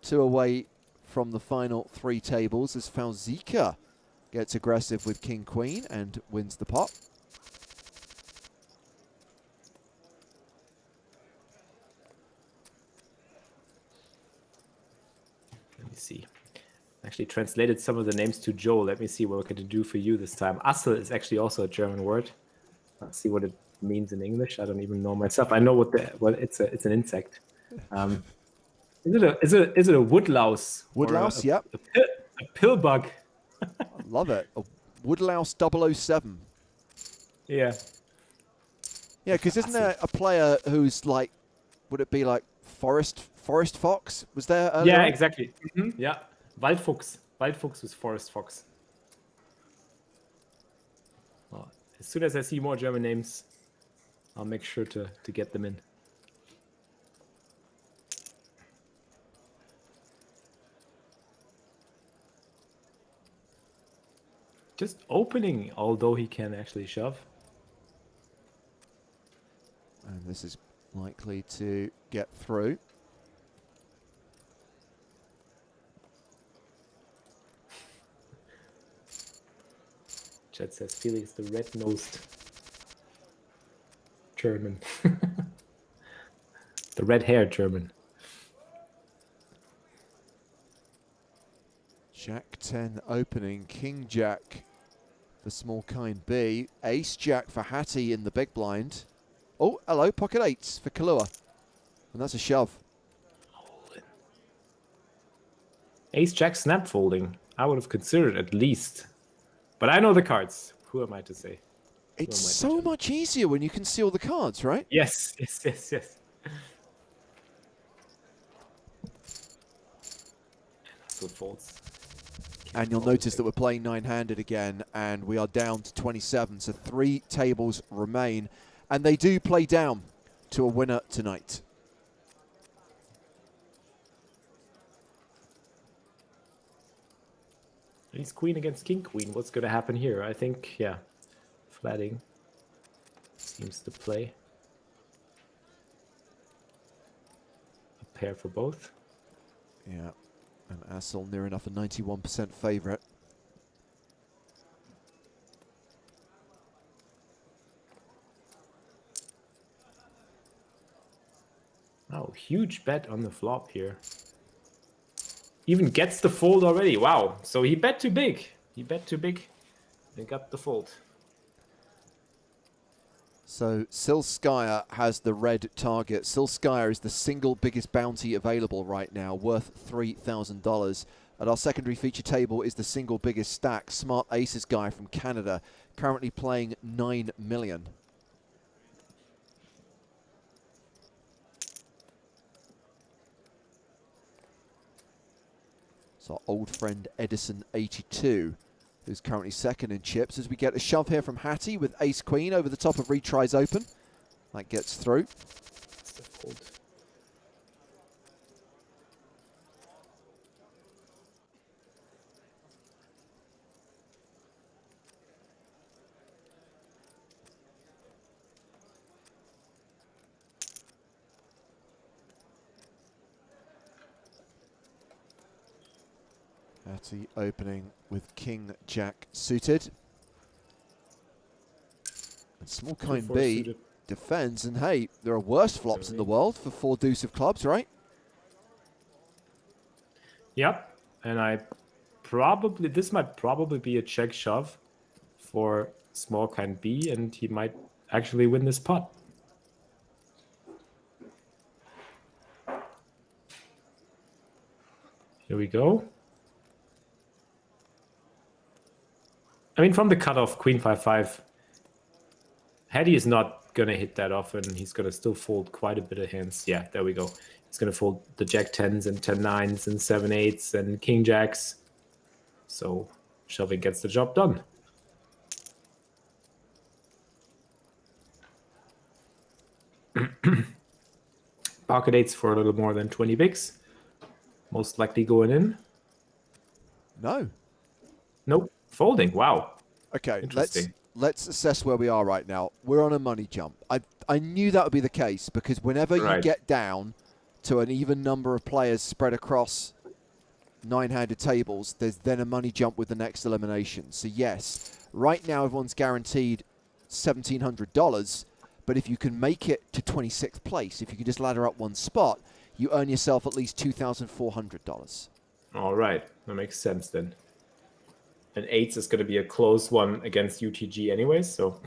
2 away from the final 3 tables as Falzika gets aggressive with King-Queen and wins the pot. Let me see. Actually translated some of the names to Joe. Let me see what we can do for you this time. Assel is actually also a German word. Let's see what it means in English. I don't even know myself. I know it's an insect. Is it a woodlouse? Woodlouse, yep. A pill bug. I love it. A woodlouse 007. Yeah. Yeah, because isn't there a player who's like, would it be like Forest Fox? Was there earlier? Yeah, exactly. Mm-hmm. Yeah. Waldfuchs. Waldfuchs was Forest Fox. Well, as soon as I see more German names, I'll make sure to get them in. Just opening, although he can actually shove. And this is likely to get through. Chat says Felix, the red-nosed German. The red-haired German. Jack 10 opening, King Jack for small kind B, Ace Jack for Hattie in the big blind. Oh, hello, pocket eights for Kahlua. And that's a shove. Ace Jack snap folding. I would have considered at least. But I know the cards. Who am I to say? It's so much easier when you can see all the cards, right? Yes, yes, yes, yes. So folds. And you'll notice that we're playing nine-handed again, and we are down to 27. So 3 tables remain, and they do play down to a winner tonight. Ace Queen against King Queen. What's going to happen here? I think, yeah, flatting seems to play. A pair for both. Yeah, and Assel near enough a 91% favourite. Oh, huge bet on the flop here. Even gets the fold already. Wow. So he bet too big. He bet too big and got the fold. So Silskaya has the red target. Silskaya is the single biggest bounty available right now, worth $3,000. At our secondary feature table is the single biggest stack, Smart Aces guy from Canada, currently playing 9 million. So our old friend Edison82, who's currently second in chips, as we get a shove here from Hattie with Ace Queen over the top of retries open. That gets through. That's the fold. Hattie opening with King Jack suited. And small kind B suited. defends, and hey, there are worse flops in the world for 4 deuce of clubs, right? Yep. And this might probably be a check shove for small kind B, and he might actually win this pot. Here we go. I mean, from the cutoff, Queen 5-5, Hattie is not going to hit that often. He's going to still fold quite a bit of hands. Yeah, there we go. He's going to fold the Jack 10s and 10 9s and 7 8s and King Jacks. So shoving gets the job done. Pocket 8s for a little more than 20 bigs. Most likely going in. No. Nope. Folding. Wow. Okay, Interesting. let's assess where we are right now. We're on a money jump. I knew that would be the case, because whenever you get down to an even number of players spread across 9-handed tables, there's then a money jump with the next elimination. So yes, right now everyone's guaranteed $1,700, but if you can make it to 26th place, if you can just ladder up one spot, you earn yourself at least $2,400. All right. That makes sense then. And 8s is going to be a close one against UTG anyways, so,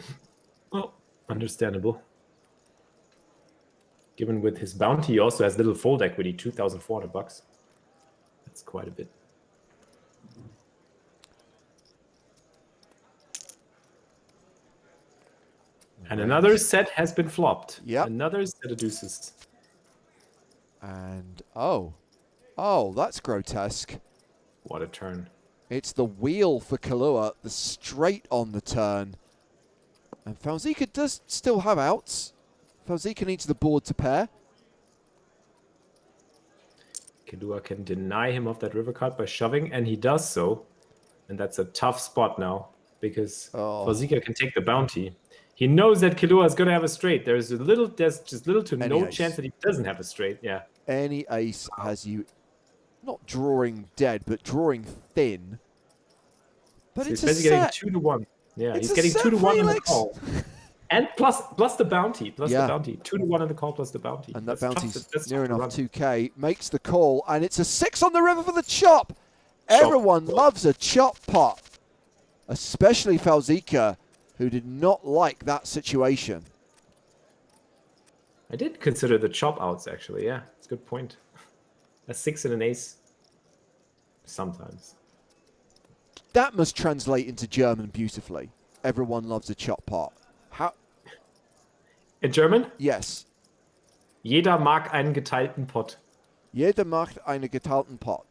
well, understandable. Given with his bounty, he also has little fold equity, $2,400. That's quite a bit. And another set has been flopped. Yep. Another set of deuces. And, oh, that's grotesque. What a turn. It's the wheel for Kahlua, the straight on the turn. And Falzika does still have outs. Falzika needs the board to pair. Kahlua can deny him of that river card by shoving, and he does so. And that's a tough spot now, because Falzika can take the bounty. He knows that Kahlua is going to have a straight. There's just little to no chance that he doesn't have a straight. Yeah. Any ace has you not drawing dead, but drawing thin. But So it's he's a basically getting set. 2-1. Yeah, It's he's a getting set, 2 to 1 on the Felix. call. And plus the bounty. The Yeah. bounty. 2 to 1 on the call plus the bounty. And that That's bounty's that's near tough to enough run. 2K. Makes the call, and it's a 6 on the river for the chop. Everyone loves a chop pot, especially Falzika, who did not like that situation. I did consider the chop outs, actually. Yeah, it's a good point. A 6 and an ace. Sometimes. That must translate into German beautifully. Everyone loves a chop pot. How? In German? Yes. Jeder mag einen geteilten Pot. Jeder macht einen geteilten Pot.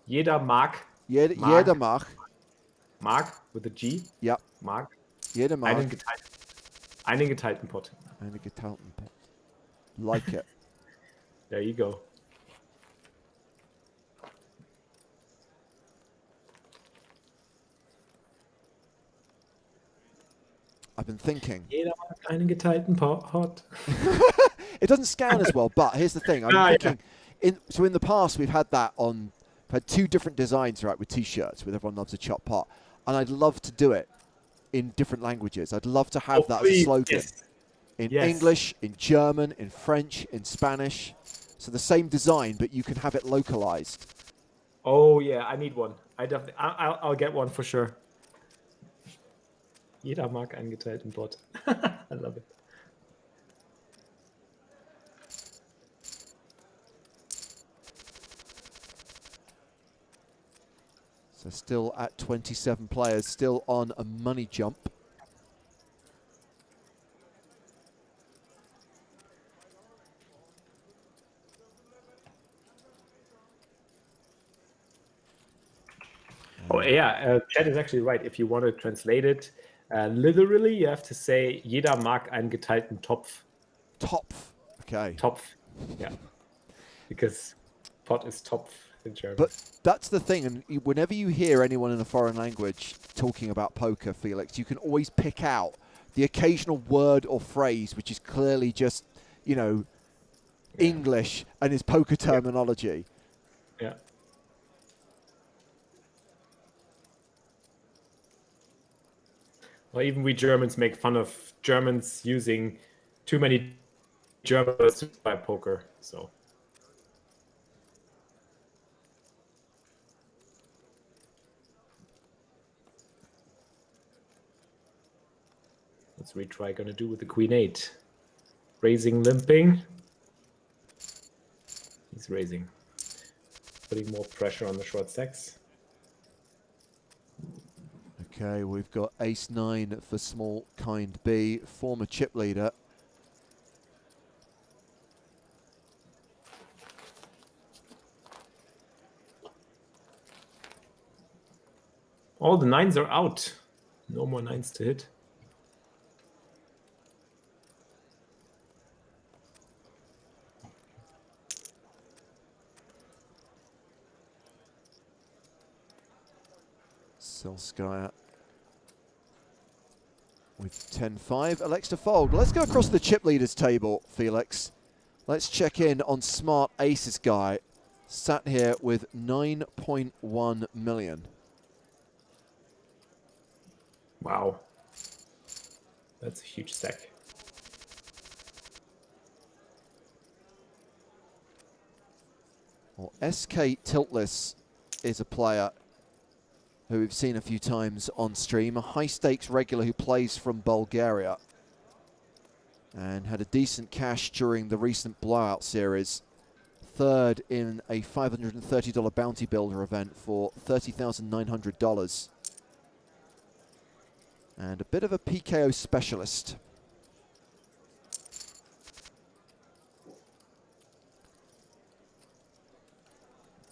Jeder mag. Jeder mag. Mag with a G. Ja. Mag. Jeder mag Einen geteilten Pot. einen geteilten Pot. Like it. There you go. I've been thinking. Jeder mag einen geteilten Pot. It doesn't scan as well, but here's the thing. I'm thinking, in the past, we've had that on, we've had 2 different designs, right, with T-shirts, with Everyone Loves a Chop Pot. And I'd love to do it in different languages. I'd love to have that as a slogan. Yes. In English, in German, in French, in Spanish. So the same design, but you can have it localized. Oh, yeah, I need one. I'll get one for sure. Jeder mag einen geteilten Pot. I love it. So still at 27 players, still on a money jump. Oh, yeah, Chad is actually right. If you want to translate it literally, you have to say, jeder mag einen geteilten Topf. Topf. Okay. Topf, yeah. Because pot is Topf in German. But that's the thing, and whenever you hear anyone in a foreign language talking about poker, Felix, you can always pick out the occasional word or phrase which is clearly just, you know, English and is poker terminology. Yeah. Well, even we Germans make fun of Germans using too many German words to buy poker, so. Let's retry gonna do with the Queen 8. Raising, limping. He's raising. Putting more pressure on the short stacks. Okay, we've got ace-9 for small kind B, former chip leader. All the 9s are out. No more 9s to hit. Solskjaer with 10-5, elects to fold. Let's go across the chip leaders table, Felix. Let's check in on Smart Aces guy, sat here with 9.1 million. Wow. That's a huge stack. Well, SK Tiltless is a player who we've seen a few times on stream, a high-stakes regular who plays from Bulgaria and had a decent cash during the recent blowout series. Third in a $530 bounty builder event for $30,900. And a bit of a PKO specialist.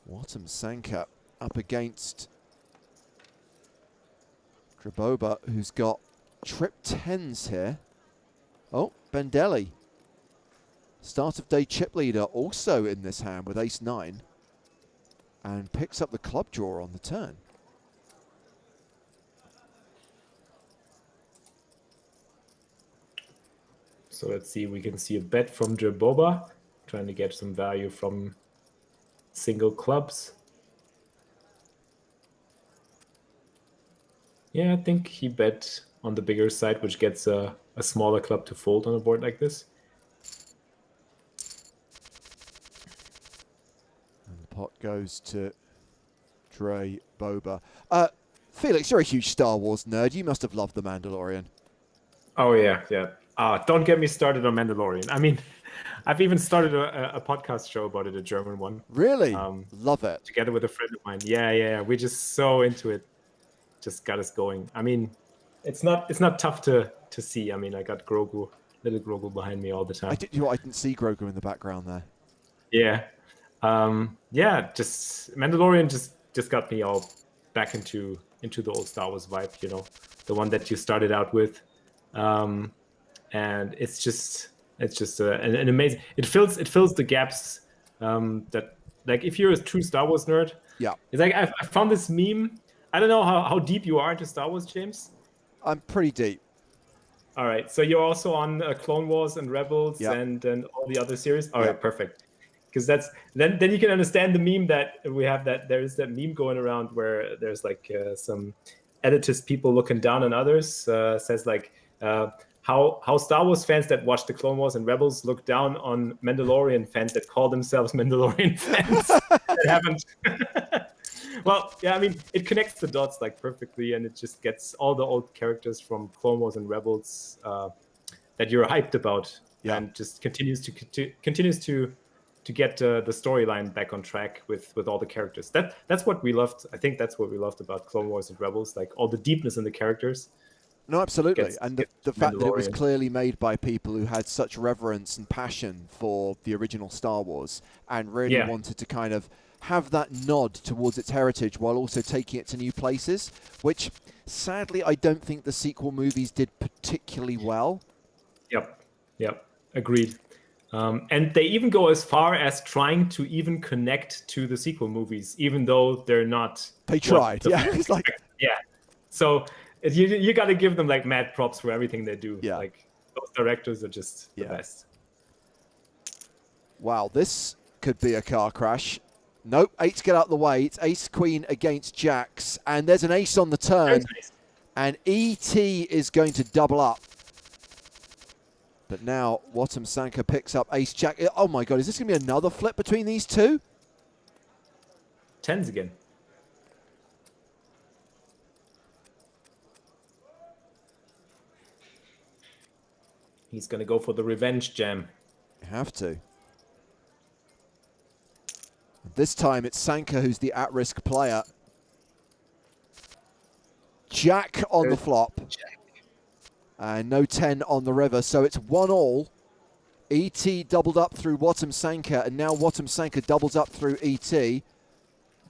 Wattam Sanka up against Draboba, who's got trip 10s here. Oh, Bendelli. Start of day chip leader also in this hand with ace-9. And picks up the club draw on the turn. So let's see, we can see a bet from Draboba, trying to get some value from single clubs. Yeah, I think he bet on the bigger side, which gets a smaller club to fold on a board like this. And the pot goes to Dre Boba. Felix, you're a huge Star Wars nerd. You must have loved The Mandalorian. Oh, yeah. Don't get me started on Mandalorian. I mean, I've even started a podcast show about it, a German one. Really? Love it. Together with a friend of mine. Yeah. We're just so into it. Just got us going. I mean, it's not tough to see. I mean, I got little Grogu behind me all the time. I didn't see Grogu in the background there. Yeah. Just Mandalorian just got me all back into the old Star Wars vibe, the one that you started out with. And it's just an amazing. It fills the gaps that, like, if you're a true Star Wars nerd. Yeah. It's like I found this meme. I don't know how deep you are into Star Wars, James. I'm pretty deep. All right, so you're also on Clone Wars and Rebels and all the other series. All right, perfect. Because then you can understand the meme that we have. That there is that meme going around where there's like some elitist people looking down on others. Says like how Star Wars fans that watch the Clone Wars and Rebels look down on Mandalorian fans that call themselves Mandalorian fans that haven't. Well, yeah, I mean, it connects the dots like perfectly, and it just gets all the old characters from Clone Wars and Rebels that you're hyped about, and just continues to get the storyline back on track with all the characters. That's what we loved. I think that's what we loved about Clone Wars and Rebels, like all the deepness in the characters. No, absolutely. And the fact that it was clearly made by people who had such reverence and passion for the original Star Wars and really wanted to kind of have that nod towards its heritage while also taking it to new places, which sadly I don't think the sequel movies did particularly well. Yep. Agreed. And they even go as far as trying to even connect to the sequel movies, even though they're not. They tried, It's like, So you got to give them like mad props for everything they do. Yeah. Like those directors are just the best. Wow, this could be a car crash. Nope, 8 get out of the way. It's ace queen against jacks, and there's an ace on the turn, and ET is going to double up. But now Wattam Sanka picks up ace jack. Oh my god, is this going to be another flip between these two? Tens again. He's going to go for the revenge jam. You have to. This time it's Sanka who's the at-risk player. Jack on the flop. And no 10 on the river, so it's 1-all. ET doubled up through Wattam Sanka, and now Wattam Sanka doubles up through ET. I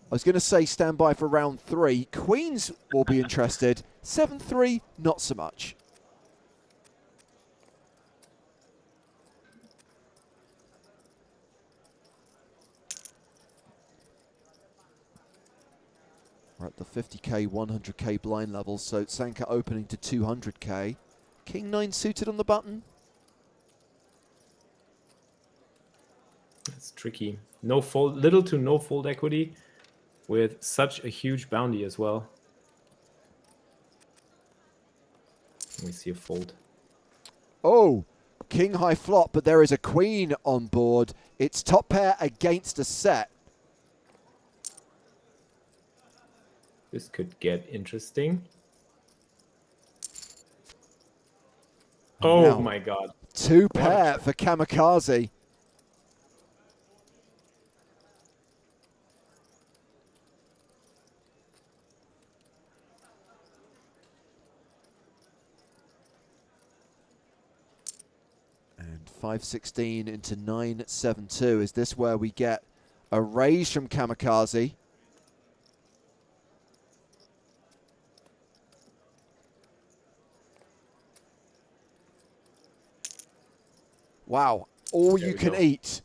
was going to say stand by for round 3. Queens will be interested. 7-3, not so much. We're at the 50k, 100k blind levels, so Sanka opening to 200k. King 9 suited on the button. It's tricky. No fold, little to no fold equity with such a huge bounty as well. Let me see a fold. Oh, king high flop, but there is a queen on board. It's top pair against a set. This could get interesting. Oh my god. 2 pair for Kamikaze. And 5-16 into 9-7-2. Is this where we get a raise from Kamikaze? Wow, all you can eat.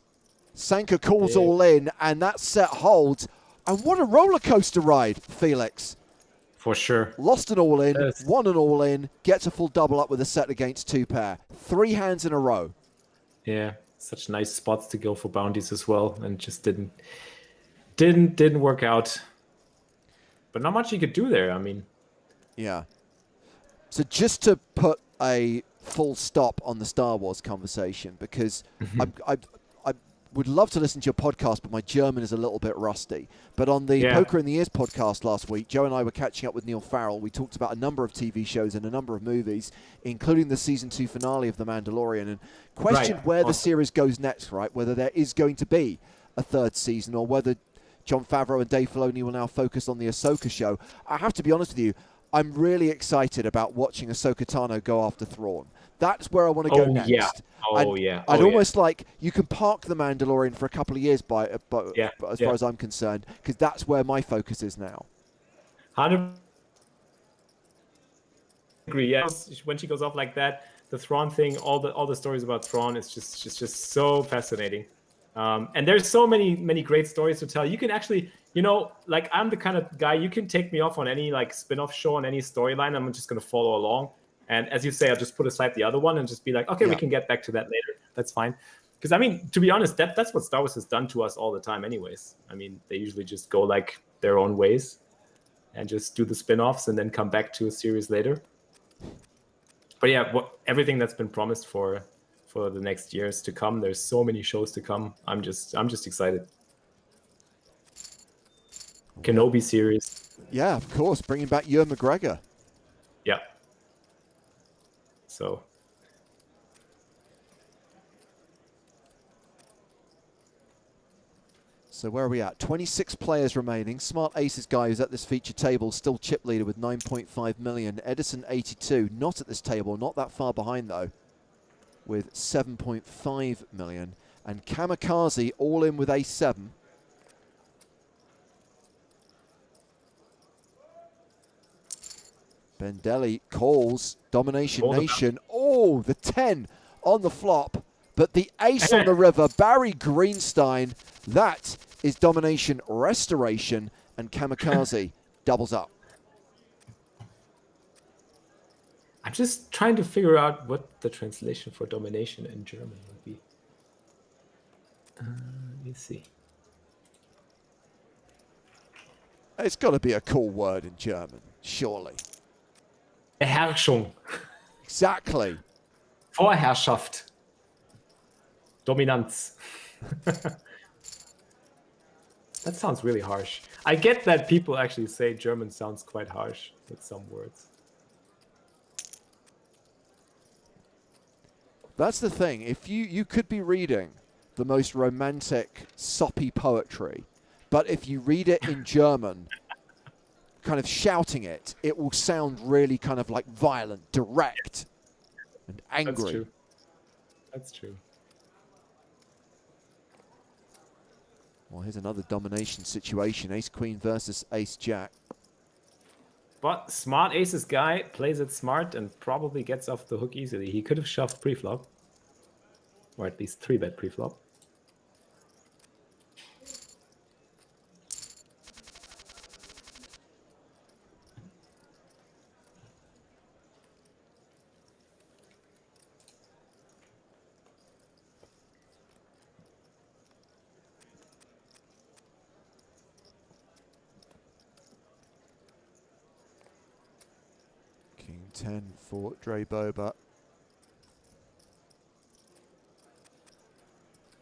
Sanka calls all in, and that set holds. And what a roller coaster ride, Felix. For sure. Lost an all in, won an all in, gets a full double up with a set against 2 pair. 3 hands in a row. Yeah, such nice spots to go for bounties as well, and just didn't work out. But not much you could do there. I mean, Yeah. So just to put a full stop on the Star Wars conversation, because I would love to listen to your podcast, but my German is a little bit rusty. But on the Poker in the Ears podcast last week, Joe and I were catching up with Neil Farrell. We talked about a number of TV shows and a number of movies, including the season 2 finale of The Mandalorian, and questioned where the series goes next, right? Whether there is going to be a third season or whether Jon Favreau and Dave Filoni will now focus on the Ahsoka show. I have to be honest with you, I'm really excited about watching Ahsoka Tano go after Thrawn. That's where I want to go next. Yeah. I'd almost like, you can park The Mandalorian for a couple of years as far as I'm concerned, because that's where my focus is now. 100% agree. Yeah, when she goes off like that, the Thrawn thing, all the stories about Thrawn is just so fascinating. And there's so many great stories to tell. You can actually, like, I'm the kind of guy, you can take me off on any like spin-off show on any storyline. I'm just going to follow along. And as you say, I'll just put aside the other one and just be like, okay, we can get back to that later. That's fine. Because, I mean, to be honest, that's what Star Wars has done to us all the time anyways. I mean, they usually just go like their own ways and just do the spin-offs and then come back to a series later. But yeah, everything that's been promised for the next years to come, there's so many shows to come. I'm just excited. Kenobi series. Yeah, of course, bringing back Ewan McGregor. Yeah. So where are we at? 26 players remaining. Smart Aces guy who's at this feature table, still chip leader with 9.5 million. Edison 82, not at this table, not that far behind though, with 7.5 million. And Kamikaze all in with ace 7. Bendelli calls Domination Nation. Oh, the 10 on the flop, but the ace on the river. Barry Greenstein, that is Domination Restoration, and Kamikaze doubles up. I'm just trying to figure out what the translation for domination in German would be. Let me see. It's got to be a cool word in German, surely. Beherrschung. Exactly. Vorherrschaft. Dominanz. That sounds really harsh. I get that people actually say German sounds quite harsh with some words. That's the thing. If you could be reading the most romantic, soppy poetry, but if you read it in German, kind of shouting it, it will sound really kind of like violent, direct, and angry. That's true. That's true. Well, here's another domination situation. Ace-Queen versus Ace-Jack. But smart aces guy plays it smart and probably gets off the hook easily. He could have shoved pre-flop. Or at least 3-bet pre-flop. King 10 for Dre Boba.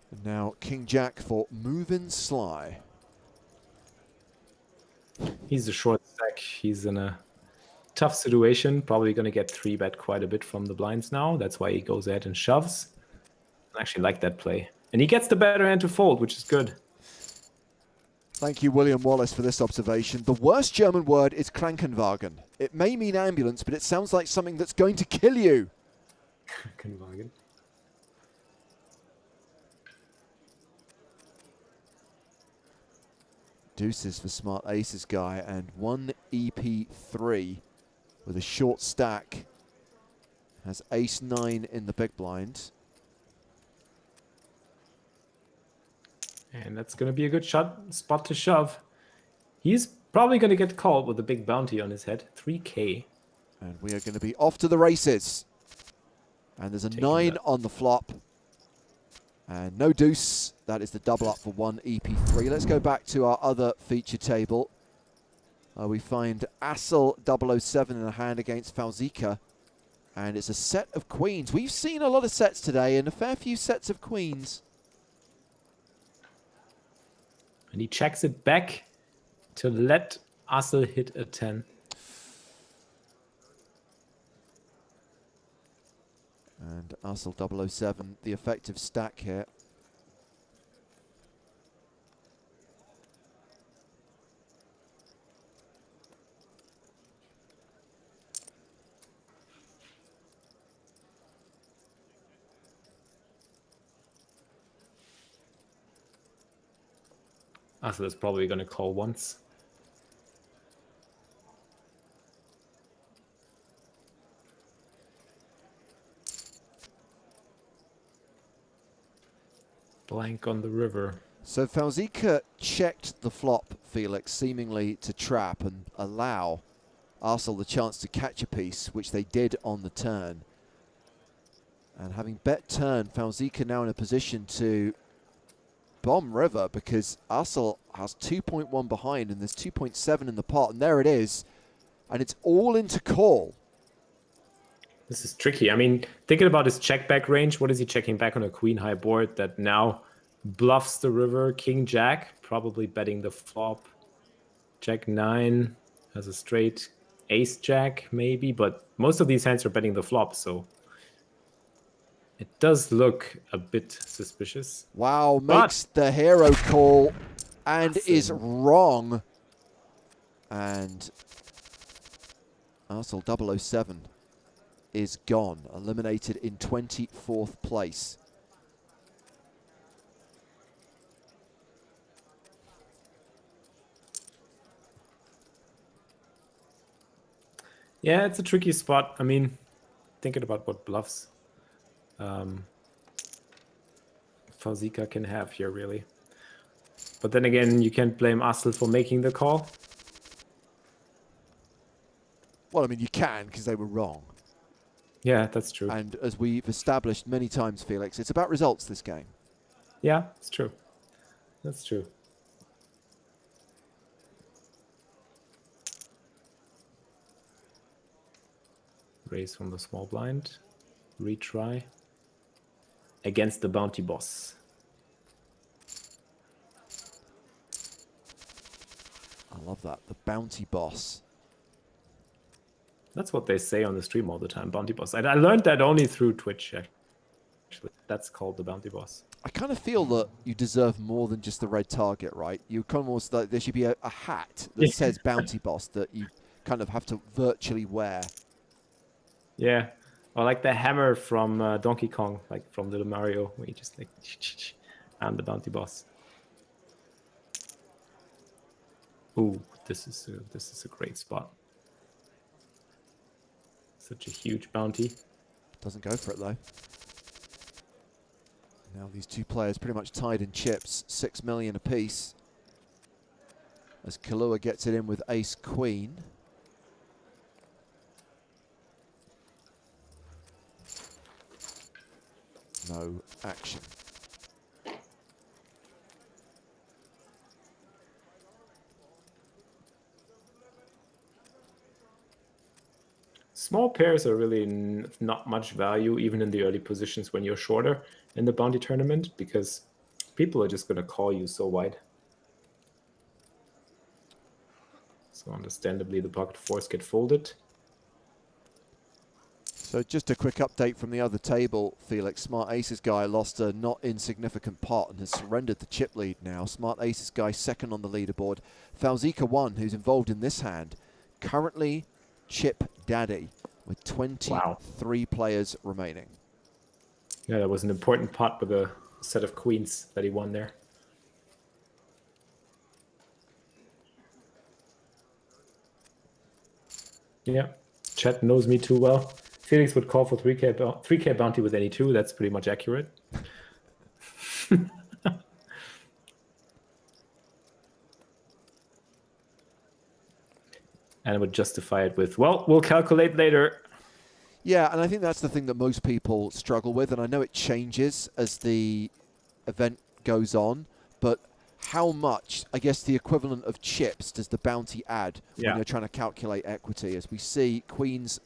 And now King Jack for Movin' Sly. He's a short stack. He's in a tough situation. Probably going to get 3-bet quite a bit from the blinds now. That's why he goes ahead and shoves. I actually like that play. And he gets the better hand to fold, which is good. Thank you, William Wallace, for this observation. The worst German word is Krankenwagen. It may mean ambulance, but it sounds like something that's going to kill you. Krankenwagen. Deuces for smart aces guy, and 1 EP3 with a short stack. Has ace-9 in the big blind. And that's going to be a good spot to shove. He's probably going to get called with a big bounty on his head. 3K. And we are going to be off to the races. And there's a 9 on the flop. And no deuce. That is the double up for 1 EP3. Let's go back to our other feature table. We find Assel 007 in a hand against Falzica. And it's a set of queens. We've seen a lot of sets today and a fair few sets of queens. And he checks it back to let Assel hit a 10. And Assel 007, the effective stack here. Assel is probably going to call once. Blank on the river. So Falzica checked the flop, Felix, seemingly to trap and allow Assel the chance to catch a piece, which they did on the turn. And having bet turn, Falzica now in a position to bomb river because Assel has 2.1 behind and there's 2.7 in the pot, and there it is. And it's all into call. This is tricky. I mean, thinking about his check back range, what is he checking back on a queen high board that now bluffs the river? King jack, probably betting the flop. Jack 9 has a straight ace jack maybe, but most of these hands are betting the flop, so it does look a bit suspicious. Wow, makes the hero call and is wrong. And Assel 007 is gone, eliminated in 24th place. Yeah, it's a tricky spot. I mean, thinking about what bluffs Falzica can have here, really. But then again, you can't blame Assel for making the call. Well, I mean, you can, because they were wrong. Yeah, that's true. And as we've established many times, Felix, it's about results, this game. Yeah, it's true. That's true. Raise from the small blind. Retry. Against the bounty boss. I love that. The bounty boss. That's what they say on the stream all the time, bounty boss. I learned that only through Twitch, actually. That's called the bounty boss. I kind of feel that you deserve more than just the red target, right? You kind of almost like there should be a hat that says bounty boss that you kind of have to virtually wear. Yeah. Or like the hammer from Donkey Kong, like from Little Mario, where you just like, I'm the bounty boss. Ooh, this is a great spot. Such a huge bounty. Doesn't go for it though. Now these two players pretty much tied in chips, 6 million apiece. As Kahlua gets it in with ace queen. No action. Small pairs are really not much value, even in the early positions when you're shorter in the bounty tournament, because people are just going to call you so wide. So understandably, the pocket fours get folded. So just a quick update from the other table, Felix. Smart Aces guy lost a not insignificant pot and has surrendered the chip lead now. Smart Aces guy second on the leaderboard. Falzica 1, who's involved in this hand, currently chip daddy with 23 players remaining. Yeah, that was an important pot with a set of queens that he won there. Yeah, chat knows me too well. Felix would call for 3K bounty with any two. That's pretty much accurate. And I would justify it with, well, we'll calculate later. Yeah, and I think that's the thing that most people struggle with, and I know it changes as the event goes on, but how much, I guess, the equivalent of chips does the bounty add when you're trying to calculate equity? As we see queens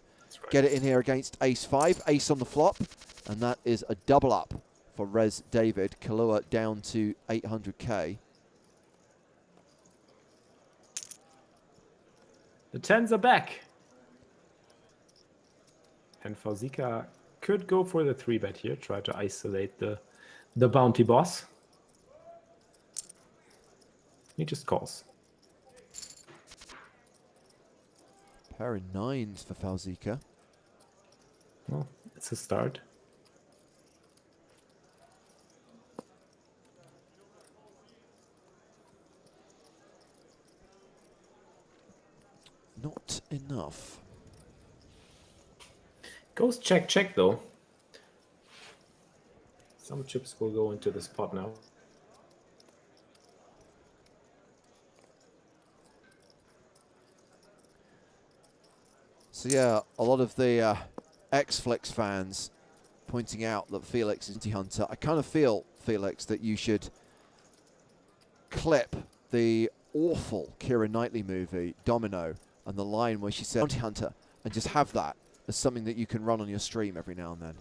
get it in here against ace-5, ace on the flop, and that is a double up for Res David. Kahlua down to 800k. The 10s are back. And Fauzika could go for the 3-bet here, try to isolate the bounty boss. He just calls. Pair of 9s for Fauzika. Well, it's a start. Not enough. Goes check, check, though. Some chips will go into this pot now. So yeah, a lot of the ex-Flix fans pointing out that Felix is anti-hunter. I kind of feel, Felix, that you should clip the awful Keira Knightley movie, Domino, and the line where she said anti-hunter, and just have that as something that you can run on your stream every now and then.